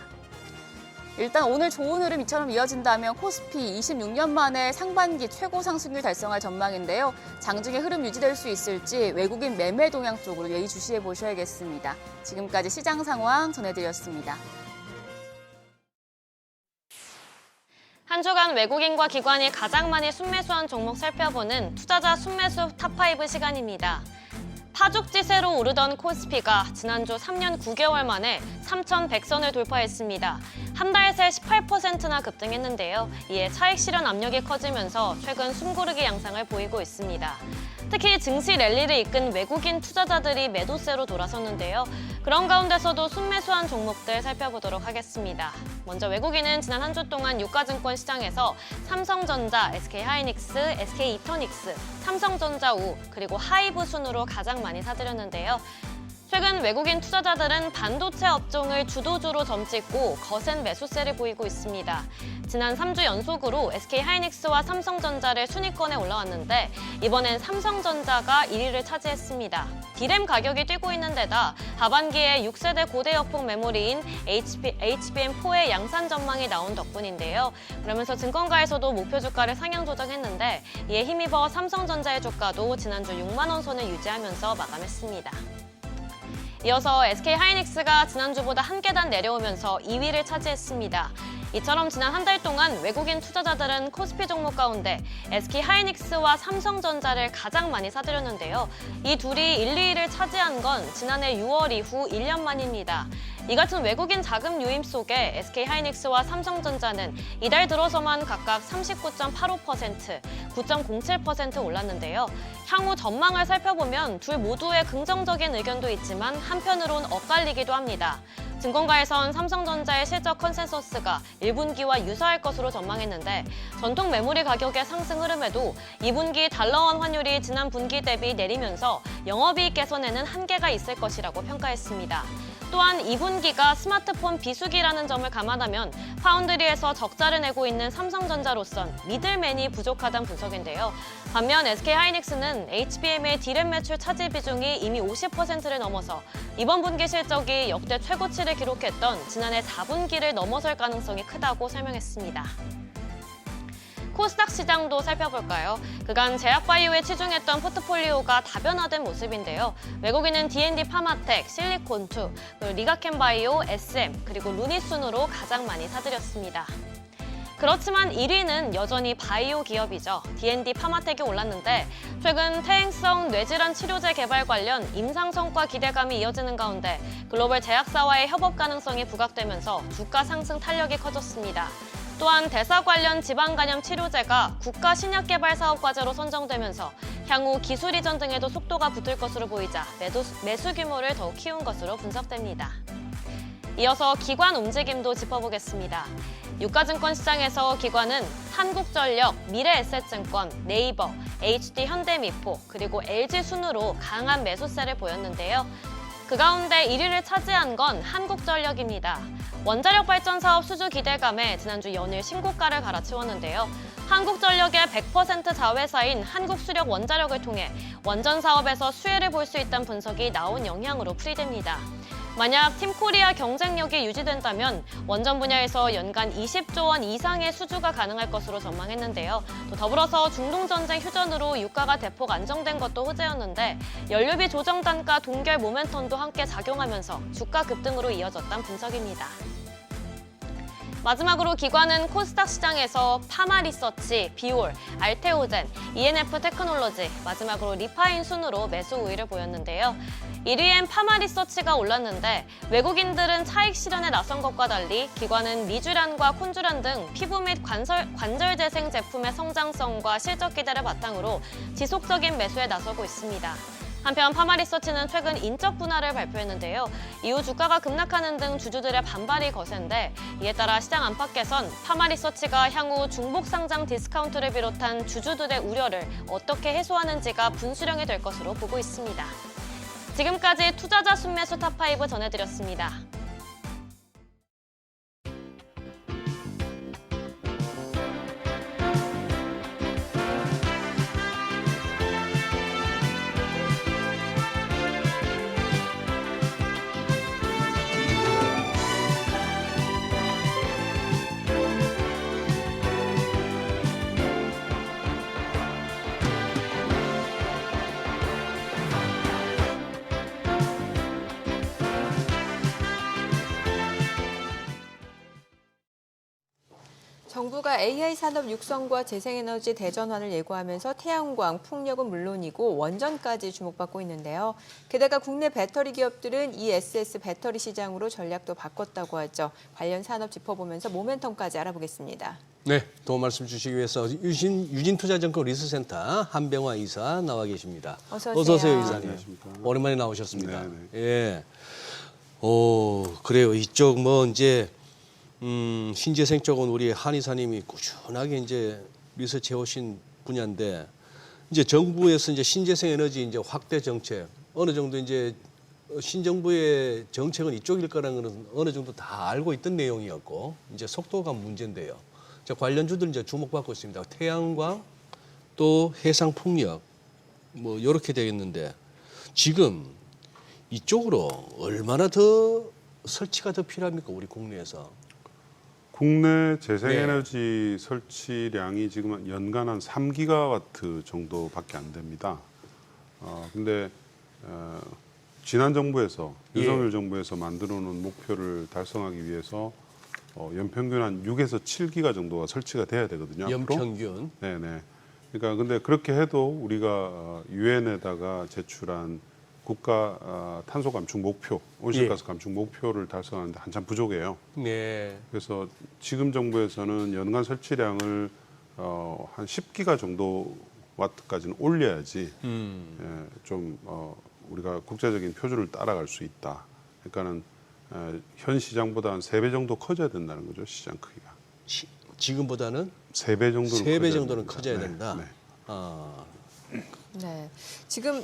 일단 오늘 좋은 흐름 이처럼 이어진다면 코스피 26년 만에 상반기 최고 상승률 달성할 전망인데요. 장중에 흐름 유지될 수 있을지 외국인 매매 동향 쪽으로 예의주시해 보셔야겠습니다. 지금까지 시장 상황 전해드렸습니다. 한 주간 외국인과 기관이 가장 많이 순매수한 종목 살펴보는 투자자 순매수 탑5 시간입니다. 파죽지세로 오르던 코스피가 지난주 3년 9개월 만에 3,100선을 돌파했습니다. 한 달 새 18%나 급등했는데요. 이에 차익 실현 압력이 커지면서 최근 숨고르기 양상을 보이고 있습니다. 특히 증시 랠리를 이끈 외국인 투자자들이 매도세로 돌아섰는데요. 그런 가운데서도 순매수한 종목들 살펴보도록 하겠습니다. 먼저 외국인은 지난 한 주 동안 유가증권 시장에서 삼성전자, SK하이닉스, SK이터닉스, 삼성전자우, 그리고 하이브 순으로 가장 많이 사들였는데요. 최근 외국인 투자자들은 반도체 업종을 주도주로 점찍고 거센 매수세를 보이고 있습니다. 지난 3주 연속으로 SK하이닉스와 삼성전자를 순위권에 올라왔는데 이번엔 삼성전자가 1위를 차지했습니다. D램 가격이 뛰고 있는 데다 하반기에 6세대 고대 역폭 메모리인 HBM4의 양산 전망이 나온 덕분인데요. 그러면서 증권가에서도 목표 주가를 상향 조정했는데 이에 힘입어 삼성전자의 주가도 지난주 6만 원 선을 유지하면서 마감했습니다. 이어서 SK하이닉스가 지난주보다 한 계단 내려오면서 2위를 차지했습니다. 이처럼 지난 한 달 동안 외국인 투자자들은 코스피 종목 가운데 SK하이닉스와 삼성전자를 가장 많이 사들였는데요. 이 둘이 1, 2위를 차지한 건 지난해 6월 이후 1년 만입니다. 이 같은 외국인 자금 유입 속에 SK하이닉스와 삼성전자는 이달 들어서만 각각 39.85%, 9.07% 올랐는데요. 향후 전망을 살펴보면 둘 모두의 긍정적인 의견도 있지만 한편으론 엇갈리기도 합니다. 증권가에선 삼성전자의 실적 컨센서스가 1분기와 유사할 것으로 전망했는데 전통 메모리 가격의 상승 흐름에도 2분기 달러원 환율이 지난 분기 대비 내리면서 영업이익 개선에는 한계가 있을 것이라고 평가했습니다. 또한 2분기가 스마트폰 비수기라는 점을 감안하면 파운드리에서 적자를 내고 있는 삼성전자로선 미들맨이 부족하다는 분석인데요. 반면 SK하이닉스는 HBM의 D램 매출 차지 비중이 이미 50%를 넘어서 이번 분기 실적이 역대 최고치를 기록했던 지난해 4분기를 넘어설 가능성이 크다고 설명했습니다. 코스닥 시장도 살펴볼까요? 그간 제약바이오에 치중했던 포트폴리오가 다변화된 모습인데요. 외국인은 D&D 파마텍, 실리콘2, 리가켄바이오, SM, 그리고 루니순으로 가장 많이 사들였습니다. 그렇지만 1위는 여전히 바이오 기업이죠. D&D 파마텍이 올랐는데 최근 퇴행성 뇌질환 치료제 개발 관련 임상 성과 기대감이 이어지는 가운데 글로벌 제약사와의 협업 가능성이 부각되면서 주가 상승 탄력이 커졌습니다. 또한 대사 관련 지방 간염 치료제가 국가 신약 개발 사업 과제로 선정되면서 향후 기술 이전 등에도 속도가 붙을 것으로 보이자 매수 규모를 더욱 키운 것으로 분석됩니다. 이어서 기관 움직임도 짚어보겠습니다. 유가증권 시장에서 기관은 한국전력, 미래에셋증권, 네이버, HD현대미포, 그리고 LG순으로 강한 매수세를 보였는데요. 그 가운데 1위를 차지한 건 한국전력입니다. 원자력 발전 사업 수주 기대감에 지난주 연일 신고가를 갈아치웠는데요. 한국전력의 100% 자회사인 한국수력 원자력을 통해 원전 사업에서 수혜를 볼 수 있다는 분석이 나온 영향으로 풀이됩니다. 만약 팀코리아 경쟁력이 유지된다면 원전 분야에서 연간 20조 원 이상의 수주가 가능할 것으로 전망했는데요. 또 더불어서 중동전쟁 휴전으로 유가가 대폭 안정된 것도 호재였는데 연료비 조정 단가 동결 모멘텀도 함께 작용하면서 주가 급등으로 이어졌다는 분석입니다. 마지막으로 기관은 코스닥 시장에서 파마리서치, 비올, 알테오젠, ENF 테크놀로지, 마지막으로 리파인 순으로 매수 우위를 보였는데요. 1위엔 파마리서치가 올랐는데 외국인들은 차익 실현에 나선 것과 달리 기관은 미주란과 콘주란 등 피부 및 관절 재생 제품의 성장성과 실적 기대를 바탕으로 지속적인 매수에 나서고 있습니다. 한편 파마리서치는 최근 인적 분할을 발표했는데요. 이후 주가가 급락하는 등 주주들의 반발이 거센데 이에 따라 시장 안팎에선 파마리서치가 향후 중복 상장 디스카운트를 비롯한 주주들의 우려를 어떻게 해소하는지가 분수령이 될 것으로 보고 있습니다. 지금까지 투자자 순매수 탑5 전해드렸습니다. 정부가 AI 산업 육성과 재생에너지 대전환을 예고하면서 태양광, 풍력은 물론이고 원전까지 주목받고 있는데요. 게다가 국내 배터리 기업들은 ESS 배터리 시장으로 전략도 바꿨다고 하죠. 관련 산업 짚어보면서 모멘텀까지 알아보겠습니다. 네, 도움 말씀 주시기 위해서 유진투자증권 리스센터 한병화 이사 나와 계십니다. 어서 어서 오세요. 오세요, 이사님. 오랜만에 나오셨습니다. 네. 예. 그래요. 이쪽 이제 신재생 쪽은 우리 한 이사님이 꾸준하게 이제 리서치 해오신 분야인데 이제 정부에서 이제 신재생 에너지 이제 확대 정책 어느 정도 이제 신정부의 정책은 이쪽일 거라는 것은 어느 정도 다 알고 있던 내용이었고 이제 속도가 문제인데요. 자, 관련주들 이제 주목받고 있습니다. 태양광 또 해상 풍력 뭐 이렇게 되겠는데 지금 이쪽으로 얼마나 더 설치가 더 필요합니까? 우리 국내에서. 국내 재생에너지 설치량이 지금 연간 한 3기가와트 정도밖에 안 됩니다. 근데 지난 정부에서 윤석열 정부에서 만들어 놓은 목표를 달성하기 위해서 연평균 한 6에서 7기가 정도가 설치가 돼야 되거든요. 앞으로. 연평균. 네네. 그러니까 근데 그렇게 해도 우리가 유엔에다가 제출한 국가 탄소 감축 목표, 온실가스 감축 목표를 달성하는데 한참 부족해요. 네. 그래서 지금 정부에서는 연간 설치량을 한 10기가 정도 와트까지는 올려야지 좀 우리가 국제적인 표준을 따라갈 수 있다. 그러니까는 현 시장보다 한 3배 정도 커져야 된다는 거죠. 시장 크기가. 지금보다는 3배 정도는 3배 정도는 됩니다. 커져야 네, 된다. 네. 아, 네. 지금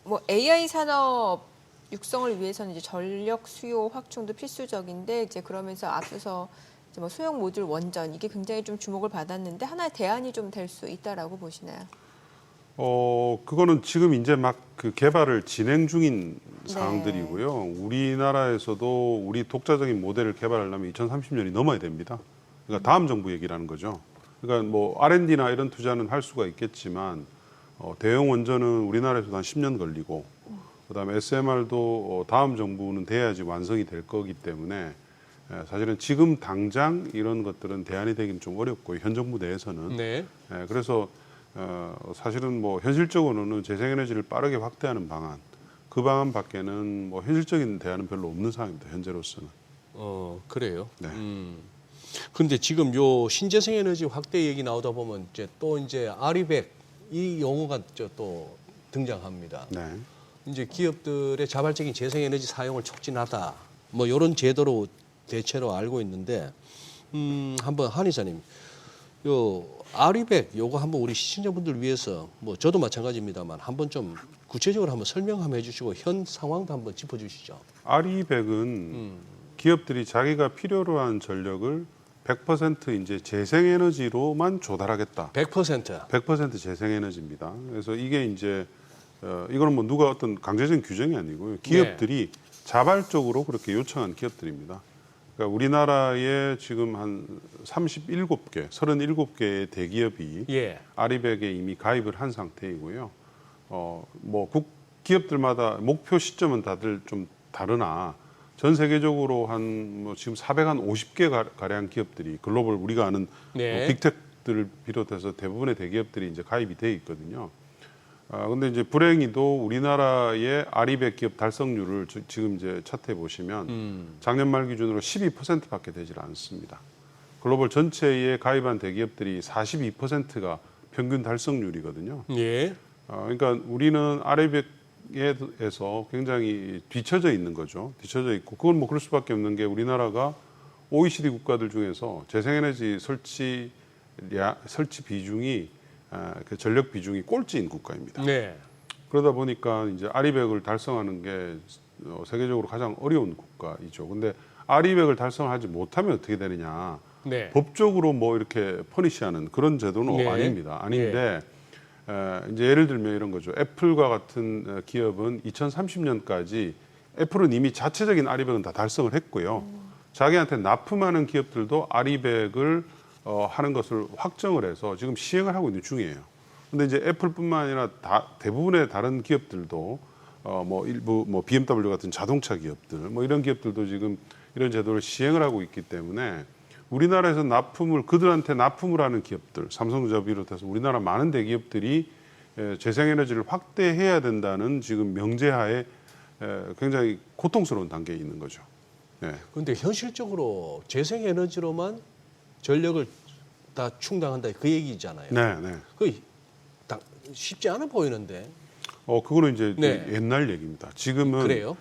뭐 AI 산업 육성을 위해서는 이제 전력 수요 확충도 필수적인데 이제 그러면서 앞서서 이제 뭐 소형 모듈 원전 이게 굉장히 좀 주목을 받았는데 하나의 대안이 좀 될 수 있다라고 보시나요? 그거는 지금 이제 막 그 개발을 진행 중인 네. 사항들이고요. 우리나라에서도 우리 독자적인 모델을 개발하려면 2030년이 넘어야 됩니다. 그러니까 다음 정부 얘기라는 거죠. 그러니까 뭐 R&D나 이런 투자는 할 수가 있겠지만 대형 원전은 우리나라에서도 한 10년 걸리고 그다음에 SMR도 다음 정부는 돼야지 완성이 될 거기 때문에 사실은 지금 당장 이런 것들은 대안이 되긴 좀 어렵고 현 정부 내에서는 네. 그래서 사실은 뭐 현실적으로는 재생에너지를 빠르게 확대하는 방안 그 방안 밖에는 뭐 현실적인 대안은 별로 없는 상황입니다. 현재로서는. 그래요. 네. 근데 지금 요 신재생 에너지 확대 얘기 나오다 보면 이제 아리백 이 용어가 또 등장합니다. 네. 이제 기업들의 자발적인 재생 에너지 사용을 촉진하다. 뭐 이런 제도로 대체로 알고 있는데 한번 한 이사님 요 아리백 요거 한번 우리 시청자분들 위해서 뭐 저도 마찬가지입니다만 한번 좀 구체적으로 한번 설명 한번 해주시고 현 상황도 한번 짚어주시죠. 아리백은 기업들이 자기가 필요로 한 전력을 100% 이제 재생에너지로만 조달하겠다. 100%. 100% 재생에너지입니다. 그래서 이게 이제 이거는 뭐 누가 어떤 강제적인 규정이 아니고요. 기업들이 자발적으로 그렇게 요청한 기업들입니다. 그러니까 우리나라에 지금 한 37개의 대기업이 아리백에 이미 가입을 한 상태이고요. 뭐 기업들마다 목표 시점은 다들 좀 다르나 전 세계적으로 한 뭐 지금 450개 가량 기업들이 글로벌 우리가 아는 뭐 빅텍들을 비롯해서 대부분의 대기업들이 이제 가입이 돼 있거든요. 근데 이제 불행히도 우리나라의 아리백 기업 달성률을 지금 이제 차트에 보시면 작년 말 기준으로 12%밖에 되질 않습니다. 글로벌 전체에 가입한 대기업들이 42%가 평균 달성률이거든요. 그러니까 우리는 아리백에서 굉장히 뒤처져 있는 거죠. 뒤처져 있고 그건 뭐 그럴 수밖에 없는 게 우리나라가 OECD 국가들 중에서 재생에너지 설치 비중이 그 전력 비중이 꼴찌인 국가입니다. 그러다 보니까 이제 아리백을 달성하는 게 세계적으로 가장 어려운 국가이죠. 근데 아리백을 달성하지 못하면 어떻게 되느냐? 법적으로 뭐 이렇게 퍼니시하는 그런 제도는 아닙니다. 아닌데 이제 예를 들면 이런 거죠. 애플과 같은 기업은 2030년까지 애플은 이미 자체적인 아리백은 다 달성을 했고요. 자기한테 납품하는 기업들도 아리백을 하는 것을 확정을 해서 지금 시행을 하고 있는 중이에요. 근데 이제 애플뿐만 아니라 대부분의 다른 기업들도 뭐 일부 뭐 BMW 같은 자동차 기업들 뭐 이런 기업들도 지금 이런 제도를 시행을 하고 있기 때문에 우리나라에서 그들한테 납품을 하는 기업들, 삼성전자 비롯해서 우리나라 많은 대기업들이 재생에너지를 확대해야 된다는 지금 명제하에 굉장히 고통스러운 단계에 있는 거죠. 그런데 현실적으로 재생에너지로만 전력을 다 충당한다 그 얘기잖아요. 그 쉽지 않아 보이는데. 그거는 이제 옛날 얘기입니다. 지금은 그래요?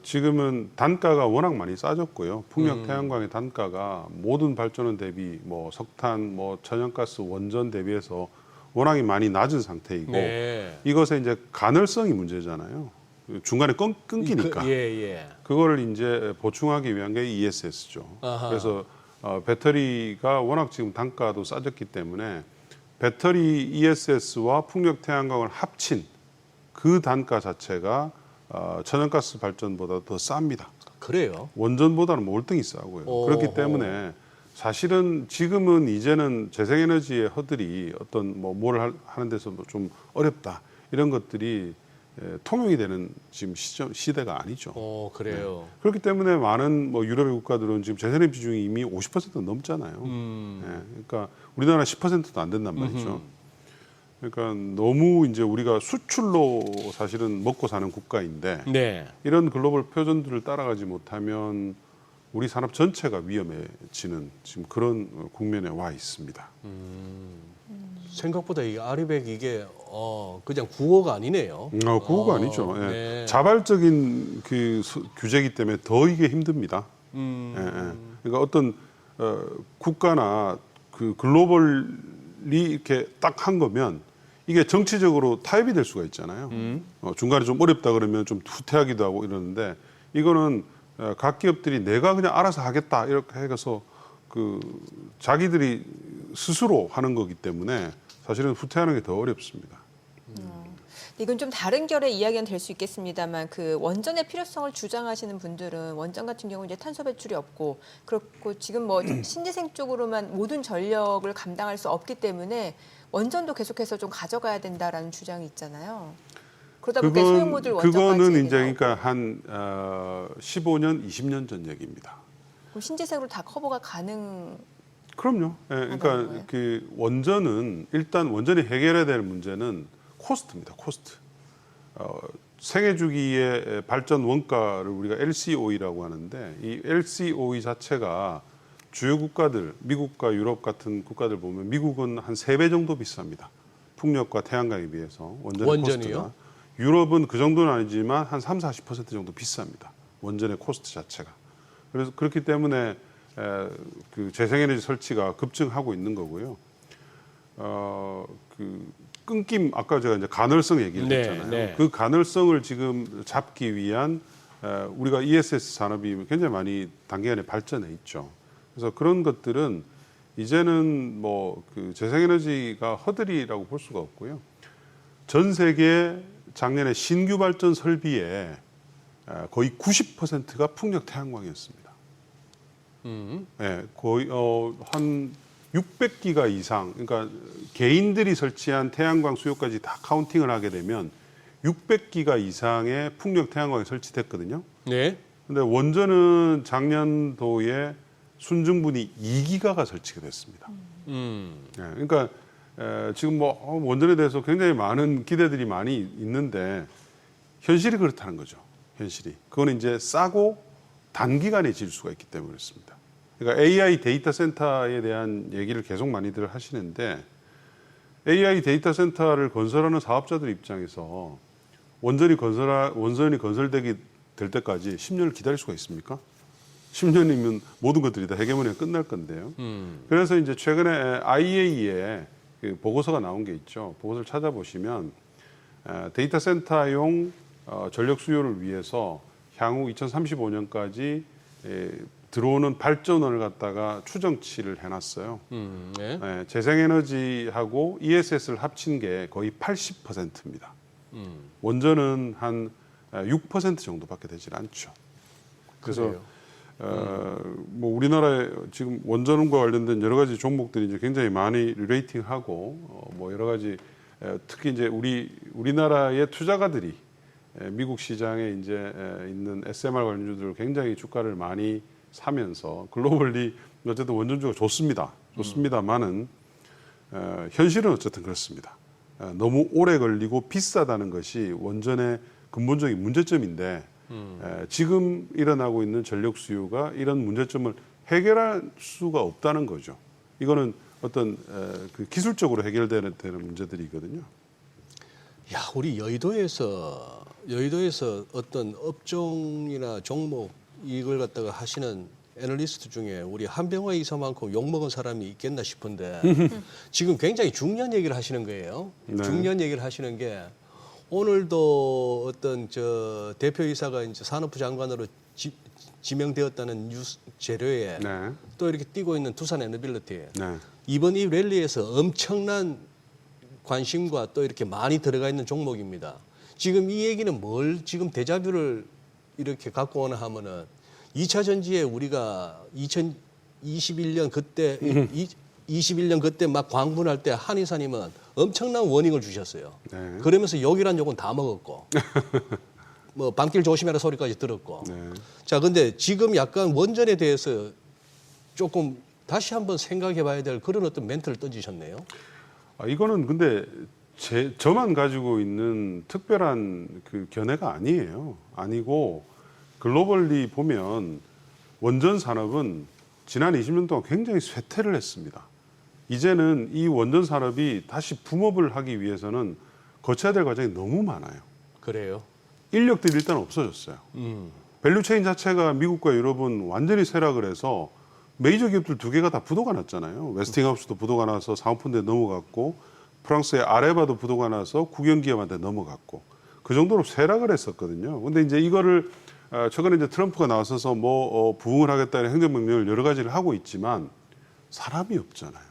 지금은 단가가 워낙 많이 싸졌고요. 풍력, 태양광의 단가가 모든 발전원 대비 뭐 석탄, 뭐 천연가스, 원전 대비해서 워낙 많이 낮은 상태이고 이것의 이제 가널성이 문제잖아요. 중간에 끊기니까 예. 그거를 이제 보충하기 위한 게 ESS죠. 아하. 그래서 배터리가 워낙 지금 단가도 싸졌기 때문에 배터리 ESS와 풍력 태양광을 합친 그 단가 자체가 천연가스 발전보다 더 쌉니다. 그래요. 원전보다는 월등히 싸고요. 그렇기 때문에 사실은 지금은 이제는 재생에너지의 허들이 어떤 뭘 하는 데서 좀 어렵다 이런 것들이 통용이 되는 지금 시대가 아니죠. 그래요. 그렇기 때문에 많은 유럽의 국가들은 지금 재생에너지 비중이 이미 50% 넘잖아요. 그러니까 우리나라 10%도 안 된단 말이죠. 그러니까 너무 이제 우리가 수출로 사실은 먹고 사는 국가인데 네. 이런 글로벌 표준들을 따라가지 못하면 우리 산업 전체가 위험해지는 지금 그런 국면에 와 있습니다. 생각보다 이 아리백 이게 그냥 구호가 아니네요. 구호가 아니죠. 예. 네. 자발적인 그 규제이기 때문에 더 이게 힘듭니다. 예. 그러니까 어떤 국가나 그 글로벌이 이렇게 딱 한 거면 이게 정치적으로 타협이 될 수가 있잖아요. 중간에 좀 어렵다 그러면 좀 후퇴하기도 하고 이러는데 이거는 각 기업들이 내가 그냥 알아서 하겠다 이렇게 해서 그 자기들이 스스로 하는 거기 때문에 사실은 후퇴하는 게 더 어렵습니다. 이건 좀 다른 결의 이야기는 될 수 있겠습니다만 그 원전의 필요성을 주장하시는 분들은 원전 같은 경우 이제 탄소 배출이 없고 그렇고 지금 신재생 쪽으로만 모든 전력을 감당할 수 없기 때문에 원전도 계속해서 좀 가져가야 된다라는 주장이 있잖아요. 그러다 보니까 소형 모듈 원전까지 그거는 이제 그러니까 한 15년, 20년 전 얘기입니다. 그럼 신재생으로 다 커버가 가능? 그럼요. 예, 그러니까 거예요? 그 원전은 일단 원전이 해결해야 될 문제는 코스트입니다. 코스트. 생애 주기의 발전 원가를 우리가 LCOE라고 하는데 이 LCOE 자체가 주요 국가들, 미국과 유럽 같은 국가들 보면 미국은 한 3배 정도 비쌉니다. 풍력과 태양광에 비해서 원전이요? 코스트가. 유럽은 그 정도는 아니지만 한 30-40% 정도 비쌉니다. 원전의 코스트 자체가. 그래서 그렇기 때문에 그 재생에너지 설치가 급증하고 있는 거고요. 그 끊김 아까 제가 이제 가널성 얘기를 했잖아요. 네. 그 가널성을 지금 잡기 위한 우리가 ESS 산업이 굉장히 많이 단기간에 발전해 있죠. 그래서 그런 것들은 이제는 그 재생에너지가 허들이라고 볼 수가 없고요. 전 세계 작년에 신규 발전 설비의 거의 90%가 풍력 태양광이었습니다. 네, 거의 한 600기가 이상, 그러니까 개인들이 설치한 태양광 수요까지 다 카운팅을 하게 되면 600기가 이상의 풍력 태양광이 설치됐거든요. 네. 근데 원전은 작년도에 순증분이 2기가가 설치가 됐습니다. 네, 그러니까 지금 원전에 대해서 굉장히 많은 기대들이 많이 있는데 현실이 그렇다는 거죠. 현실이. 그거는 이제 싸고 단기간에 질 수가 있기 때문에 그렇습니다. 그러니까 AI 데이터 센터에 대한 얘기를 계속 많이들 하시는데 AI 데이터 센터를 건설하는 사업자들 입장에서 원전이 건설되기 될 때까지 10년을 기다릴 수가 있습니까? 10년이면 모든 것들이 다 해결문이 끝날 건데요. 그래서 이제 최근에 IEA에 그 보고서가 나온 게 있죠. 보고서를 찾아보시면 데이터 센터용 전력 수요를 위해서 향후 2035년까지 들어오는 발전원을 갖다가 추정치를 해놨어요. 네. 네, 재생에너지하고 ESS를 합친 게 거의 80%입니다. 원전은 한 6% 정도밖에 되질 않죠. 그래서 우리나라에 지금 원전과 관련된 여러 가지 종목들이 이제 굉장히 많이 레이팅하고 여러 가지 특히 이제 우리나라의 투자가들이 미국 시장에 이제 있는 SMR 관련주들을 굉장히 주가를 많이 사면서 글로벌리 어쨌든 원전주가 좋습니다만은 현실은 어쨌든 그렇습니다. 너무 오래 걸리고 비싸다는 것이 원전의 근본적인 문제점인데 지금 일어나고 있는 전력 수요가 이런 문제점을 해결할 수가 없다는 거죠. 이거는 어떤 그 기술적으로 해결되는 문제들이거든요. 야, 우리 여의도에서 어떤 업종이나 종목 이걸 갖다가 하시는 애널리스트 중에 우리 한병화 이사만큼 욕먹은 사람이 있겠나 싶은데 지금 굉장히 중요한 얘기를 하시는 거예요. 네. 중요한 얘기를 하시는 게 오늘도 어떤 저 대표이사가 이제 산업부 장관으로 지명되었다는 뉴스 재료에 네. 또 이렇게 띄고 있는 두산 에너빌리티. 네. 이번 이 랠리에서 엄청난 관심과 또 이렇게 많이 들어가 있는 종목입니다. 지금 이 얘기는 뭘 지금 데자뷰를 이렇게 갖고 오나 하면은 2차 전지에 우리가 2021년 그때 21년 그때 막 광분할 때 한의사님은 엄청난 워닝을 주셨어요. 네. 그러면서 욕이란 욕은 다 먹었고 뭐 밤길 조심해라 소리까지 들었고. 네. 자, 근데 지금 약간 원전에 대해서 조금 다시 한번 생각해 봐야 될 그런 어떤 멘트를 던지셨네요. 이거는 근데 저만 가지고 있는 특별한 그 견해가 아니에요. 아니고 글로벌리 보면 원전 산업은 지난 20년 동안 굉장히 쇠퇴를 했습니다. 이제는 이 원전 산업이 다시 붐업을 하기 위해서는 거쳐야 될 과정이 너무 많아요. 그래요. 인력들이 일단 없어졌어요. 밸류체인 자체가 미국과 유럽은 완전히 쇠락을 해서 메이저 기업들 2개가 다 부도가 났잖아요. 웨스팅하우스도 부도가 나서 사모펀드에 넘어갔고 프랑스의 아레바도 부도가 나서 국영기업한테 넘어갔고 그 정도로 쇠락을 했었거든요. 근데 이제 이거를 최근에 이제 트럼프가 나서서 부흥을 하겠다는 행정명령을 여러 가지를 하고 있지만 사람이 없잖아요.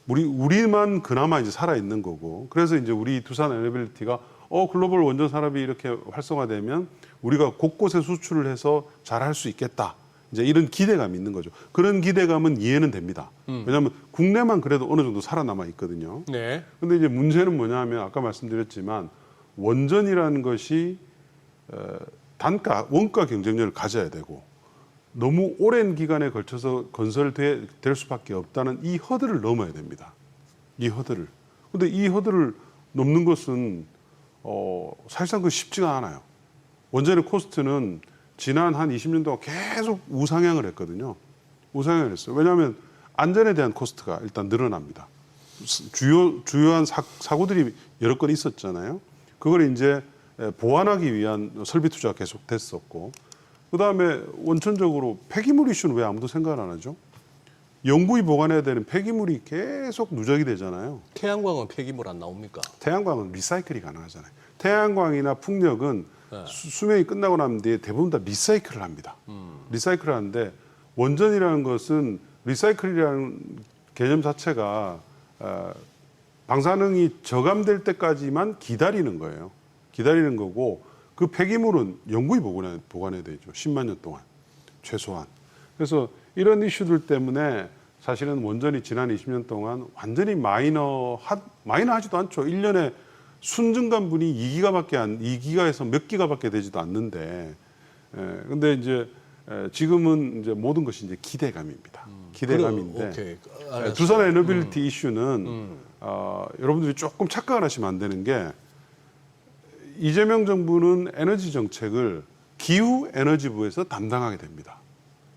우리만 그나마 이제 살아 있는 거고 그래서 이제 우리 두산 에너빌리티가 글로벌 원전 산업이 이렇게 활성화되면 우리가 곳곳에 수출을 해서 잘할 수 있겠다. 이제 이런 기대감이 있는 거죠. 그런 기대감은 이해는 됩니다. 왜냐하면 국내만 그래도 어느 정도 살아남아 있거든요. 네. 근데 이제 문제는 뭐냐면 아까 말씀드렸지만 원전이라는 것이 원가 경쟁력을 가져야 되고 너무 오랜 기간에 걸쳐서 건설될 수밖에 없다는 이 허들을 넘어야 됩니다. 이 허들을. 근데 이 허들을 넘는 것은 사실상 그 쉽지가 않아요. 원전의 코스트는 지난 한 20년 동안 계속 우상향을 했거든요. 우상향을 했어요. 왜냐하면 안전에 대한 코스트가 일단 늘어납니다. 주요한 사고들이 여러 건 있었잖아요. 그걸 이제 보완하기 위한 설비 투자가 계속 됐었고, 그 다음에 원천적으로 폐기물 이슈는 왜 아무도 생각을 안 하죠? 영구히 보관해야 되는 폐기물이 계속 누적이 되잖아요. 태양광은 폐기물 안 나옵니까? 태양광은 리사이클이 가능하잖아요. 태양광이나 풍력은 수명이 끝나고 난 뒤에 대부분 다 리사이클을 합니다. 리사이클을 하는데 원전이라는 것은 리사이클이라는 개념 자체가 방사능이 저감될 때까지만 기다리는 거예요. 기다리는 거고 그 폐기물은 영구히 보관해야 되죠. 10만 년 동안 최소한. 그래서 이런 이슈들 때문에 사실은 원전이 지난 20년 동안 완전히 마이너하지도 않죠. 1년에 순증간분이 2기가에서 몇 기가밖에 되지도 않는데, 근데 이제 지금은 이제 모든 것이 이제 기대감입니다. 기대감인데, 두산 에너빌리티 이슈는 여러분들이 조금 착각을 하시면 안 되는 게 이재명 정부는 에너지 정책을 기후에너지부에서 담당하게 됩니다.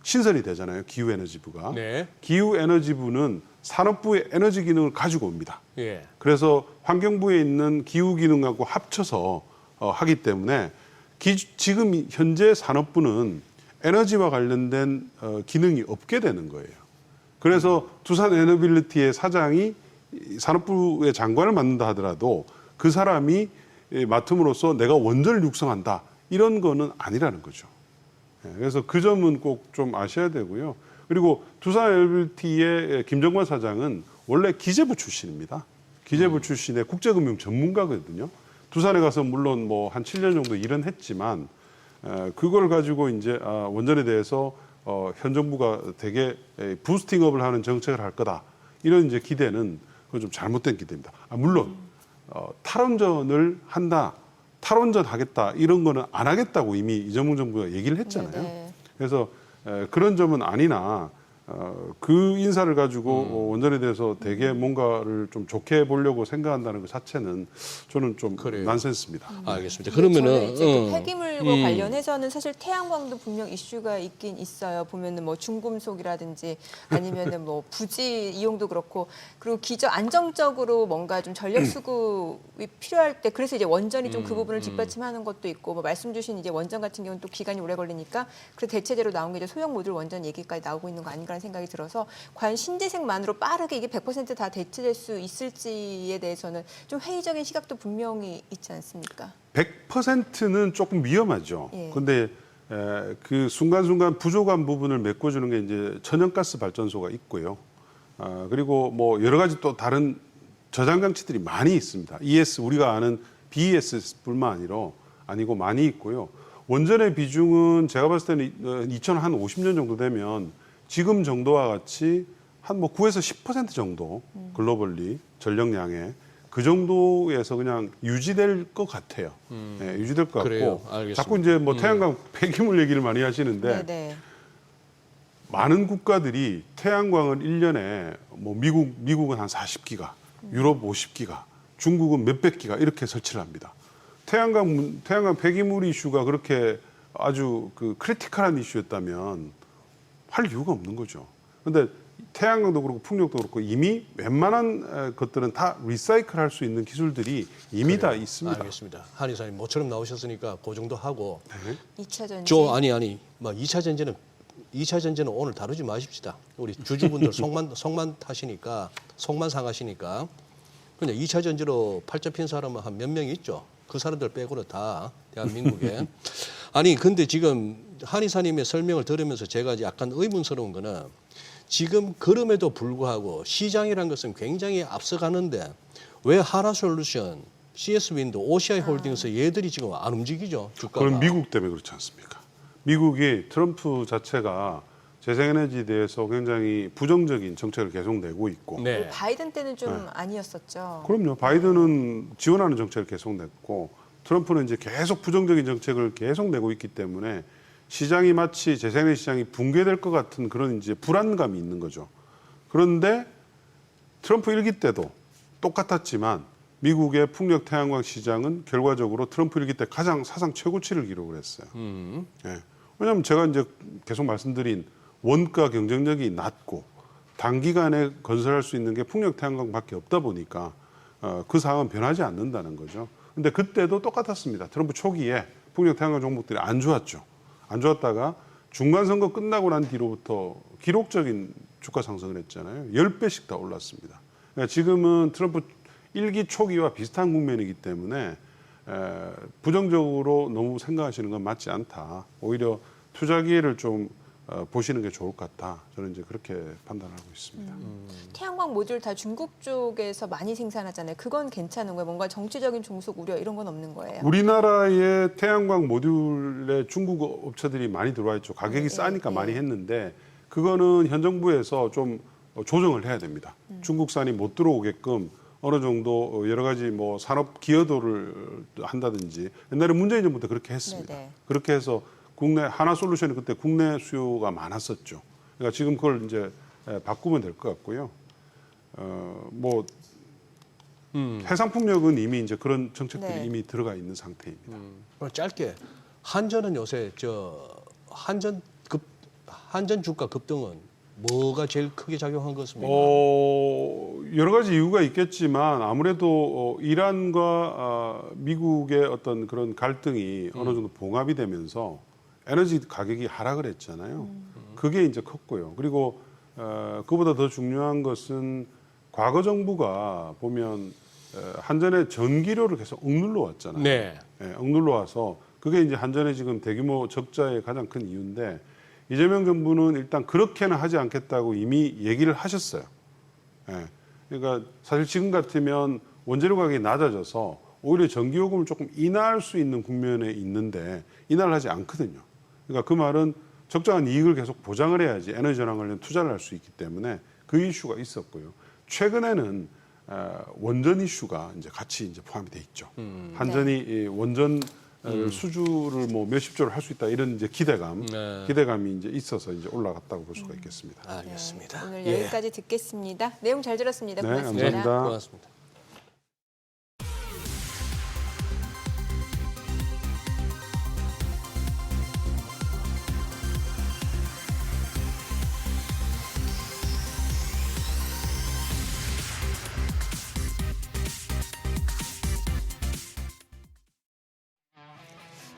신설이 되잖아요. 기후에너지부가. 네. 기후에너지부는 산업부의 에너지 기능을 가지고 옵니다. 예. 그래서 환경부에 있는 기후 기능하고 합쳐서 하기 때문에 지금 현재 산업부는 에너지와 관련된 기능이 없게 되는 거예요. 그래서 두산 에너빌리티의 사장이 산업부의 장관을 맡는다 하더라도 그 사람이 맡음으로써 내가 원전을 육성한다 이런 거는 아니라는 거죠. 그래서 그 점은 꼭 좀 아셔야 되고요. 그리고 두산 에너빌리티의 김정관 사장은 원래 기재부 출신입니다. 기재부 출신의 국제금융 전문가거든요. 두산에 가서 물론 뭐 한 7년 정도 일은 했지만 그걸 가지고 이제 원전에 대해서 현 정부가 되게 부스팅업을 하는 정책을 할 거다. 이런 이제 기대는 그건 좀 잘못된 기대입니다. 물론 탈원전을 한다. 탈원전 하겠다. 이런 거는 안 하겠다고 이미 이재명 정부가 얘기를 했잖아요. 네네. 그래서 그런 점은 아니나 그 인사를 가지고 원전에 대해서 되게 뭔가를 좀 좋게 보려고 생각한다는 것 자체는 저는 좀 그래요. 난센스입니다. 알겠습니다. 저는 그러면은 이제 그 폐기물과 관련해서는 사실 태양광도 분명 이슈가 있긴 있어요. 보면은 뭐 중금속이라든지 아니면은 뭐 부지 이용도 그렇고 그리고 안정적으로 뭔가 좀 전력 수급이 필요할 때 그래서 이제 원전이 좀 그 부분을 뒷받침하는 것도 있고 뭐 말씀 주신 이제 원전 같은 경우는 또 기간이 오래 걸리니까 그래서 대체제로 나온 게 이제 소형 모듈 원전 얘기까지 나오고 있는 거 아닌가. 거라는 생각이 들어서 과연 신재생만으로 빠르게 이게 100% 다 대체될 수 있을지에 대해서는 좀 회의적인 시각도 분명히 있지 않습니까? 100%는 조금 위험하죠. 예. 근데 그 순간순간 부족한 부분을 메꿔주는 게 이제 천연가스 발전소가 있고요. 그리고 뭐 여러 가지 또 다른 저장 장치들이 많이 있습니다. ES 우리가 아는 BES뿐만 아니고 많이 있고요. 원전의 비중은 제가 봤을 때는 2050년 정도 되면 지금 정도와 같이 한 뭐 9에서 10% 정도 글로벌리 전력량의 그 정도에서 그냥 유지될 것 같아요. 네, 유지될 것 그래요. 같고 알겠습니다. 자꾸 이제 뭐 태양광 폐기물 얘기를 많이 하시는데 네네. 많은 국가들이 태양광을 1년에 뭐 미국은 한 40기가, 유럽 50기가, 중국은 몇백 기가 이렇게 설치를 합니다. 태양광 폐기물 이슈가 그렇게 아주 그 크리티컬한 이슈였다면 할 이유가 없는 거죠. 그런데 태양광도 그렇고 풍력도 그렇고 이미 웬만한 것들은 다 리사이클 할 수 있는 기술들이 이미 다 있습니다. 알겠습니다. 한 이사님 모처럼 나오셨으니까 그 정도 하고 2차 전지. 뭐 2차 전제는 오늘 다루지 마십시다. 우리 주주분들 속만 타시니까 속만 상하시니까 그냥 2차 전지로 팔자 핀 사람은 한 몇 명 있죠. 그 사람들 빼고는 다 대한민국에. 아니 근데 지금 한 이사님의 설명을 들으면서 제가 이제 약간 의문스러운 거는 지금 그럼에도 불구하고 시장이라는 것은 굉장히 앞서가는데 왜 하나솔루션, CS윈드, OCI 홀딩스 얘들이 지금 안 움직이죠? 주가가. 그건 미국 때문에 그렇지 않습니까? 미국이 트럼프 자체가 재생에너지에 대해서 굉장히 부정적인 정책을 계속 내고 있고 네. 바이든 때는 좀 아니었었죠. 그럼요. 바이든은 지원하는 정책을 계속 냈고 트럼프는 이제 계속 부정적인 정책을 계속 내고 있기 때문에 시장이 마치 재생에너지 시장이 붕괴될 것 같은 그런 이제 불안감이 있는 거죠. 그런데 트럼프 1기 때도 똑같았지만 미국의 풍력 태양광 시장은 결과적으로 트럼프 1기 때 가장 사상 최고치를 기록을 했어요. 예. 왜냐하면 제가 이제 계속 말씀드린 원가 경쟁력이 낮고 단기간에 건설할 수 있는 게 풍력 태양광밖에 없다 보니까 그 상황은 변하지 않는다는 거죠. 근데 그때도 똑같았습니다. 트럼프 초기에 풍력 태양광 종목들이 안 좋았죠. 안 좋았다가 중간선거 끝나고 난 뒤로부터 기록적인 주가 상승을 했잖아요. 10배씩 다 올랐습니다. 그러니까 지금은 트럼프 1기 초기와 비슷한 국면이기 때문에 부정적으로 너무 생각하시는 건 맞지 않다. 오히려 투자 기회를 좀 보시는 게 좋을 것 같다. 저는 이제 그렇게 판단하고 있습니다. 태양광 모듈 다 중국 쪽에서 많이 생산하잖아요. 그건 괜찮은 거예요. 뭔가 정치적인 종속 우려 이런 건 없는 거예요. 우리나라에 태양광 모듈에 중국 업체들이 많이 들어와 있죠. 가격이 싸니까 네. 많이 했는데 그거는 현 정부에서 좀 조정을 해야 됩니다. 중국산이 못 들어오게끔 어느 정도 여러 가지 뭐 산업 기여도를 한다든지 옛날에 문재인 정부 때 그렇게 했습니다. 네네. 그렇게 해서 국내 하나솔루션이 그때 국내 수요가 많았었죠. 그러니까 지금 그걸 이제 바꾸면 될 것 같고요. 뭐 해상풍력은 이미 이제 그런 정책들이 네. 이미 들어가 있는 상태입니다. 짧게 한전은 요새 한전 주가 급등은 뭐가 제일 크게 작용한 것입니까? 여러 가지 이유가 있겠지만 아무래도 이란과 미국의 어떤 그런 갈등이 어느 정도 봉합이 되면서 에너지 가격이 하락을 했잖아요. 그게 이제 컸고요. 그리고 그보다 더 중요한 것은 과거 정부가 보면 한전의 전기료를 계속 억눌러 왔잖아요. 네. 예, 억눌러 와서 그게 이제 한전의 지금 대규모 적자의 가장 큰 이유인데 이재명 정부는 일단 그렇게는 하지 않겠다고 이미 얘기를 하셨어요. 예, 그러니까 사실 지금 같으면 원재료 가격이 낮아져서 오히려 전기요금을 조금 인하할 수 있는 국면에 있는데 인하를 하지 않거든요. 그러니까 그 말은 적정한 이익을 계속 보장을 해야지 에너지 전환 관련 투자를 할 수 있기 때문에 그 이슈가 있었고요. 최근에는 원전 이슈가 이제 같이 이제 포함이 돼 있죠. 한전이 이 원전 수주를 뭐 몇십 조를 할 수 있다 이런 이제 기대감이 이제 있어서 이제 올라갔다고 볼 수가 있겠습니다. 알겠습니다. 오늘 예. 여기까지 듣겠습니다. 내용 잘 들었습니다. 네, 고맙습니다. 감사합니다. 고맙습니다.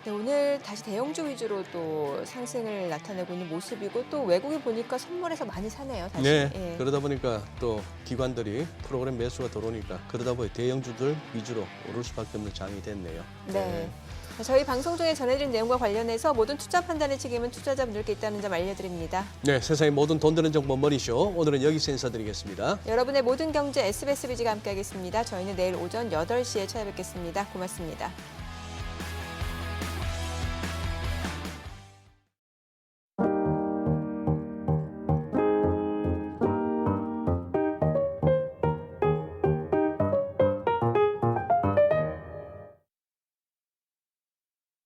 네, 오늘 다시 대형주 위주로 또 상승을 나타내고 있는 모습이고 또 외국에 보니까 선물에서 많이 사네요. 다시. 네, 예. 그러다 보니까 또 기관들이 프로그램 매수가 들어오니까 그러다 보니 대형주들 위주로 오를 수밖에 없는 장이 됐네요. 네. 저희 방송 중에 전해드린 내용과 관련해서 모든 투자 판단의 책임은 투자자분들께 있다는 점 알려드립니다. 네, 세상의 모든 돈 되는 정보 머니쇼. 오늘은 여기서 인사드리겠습니다. 여러분의 모든 경제 SBS 비지가 함께하겠습니다. 저희는 내일 오전 8시에 찾아뵙겠습니다. 고맙습니다.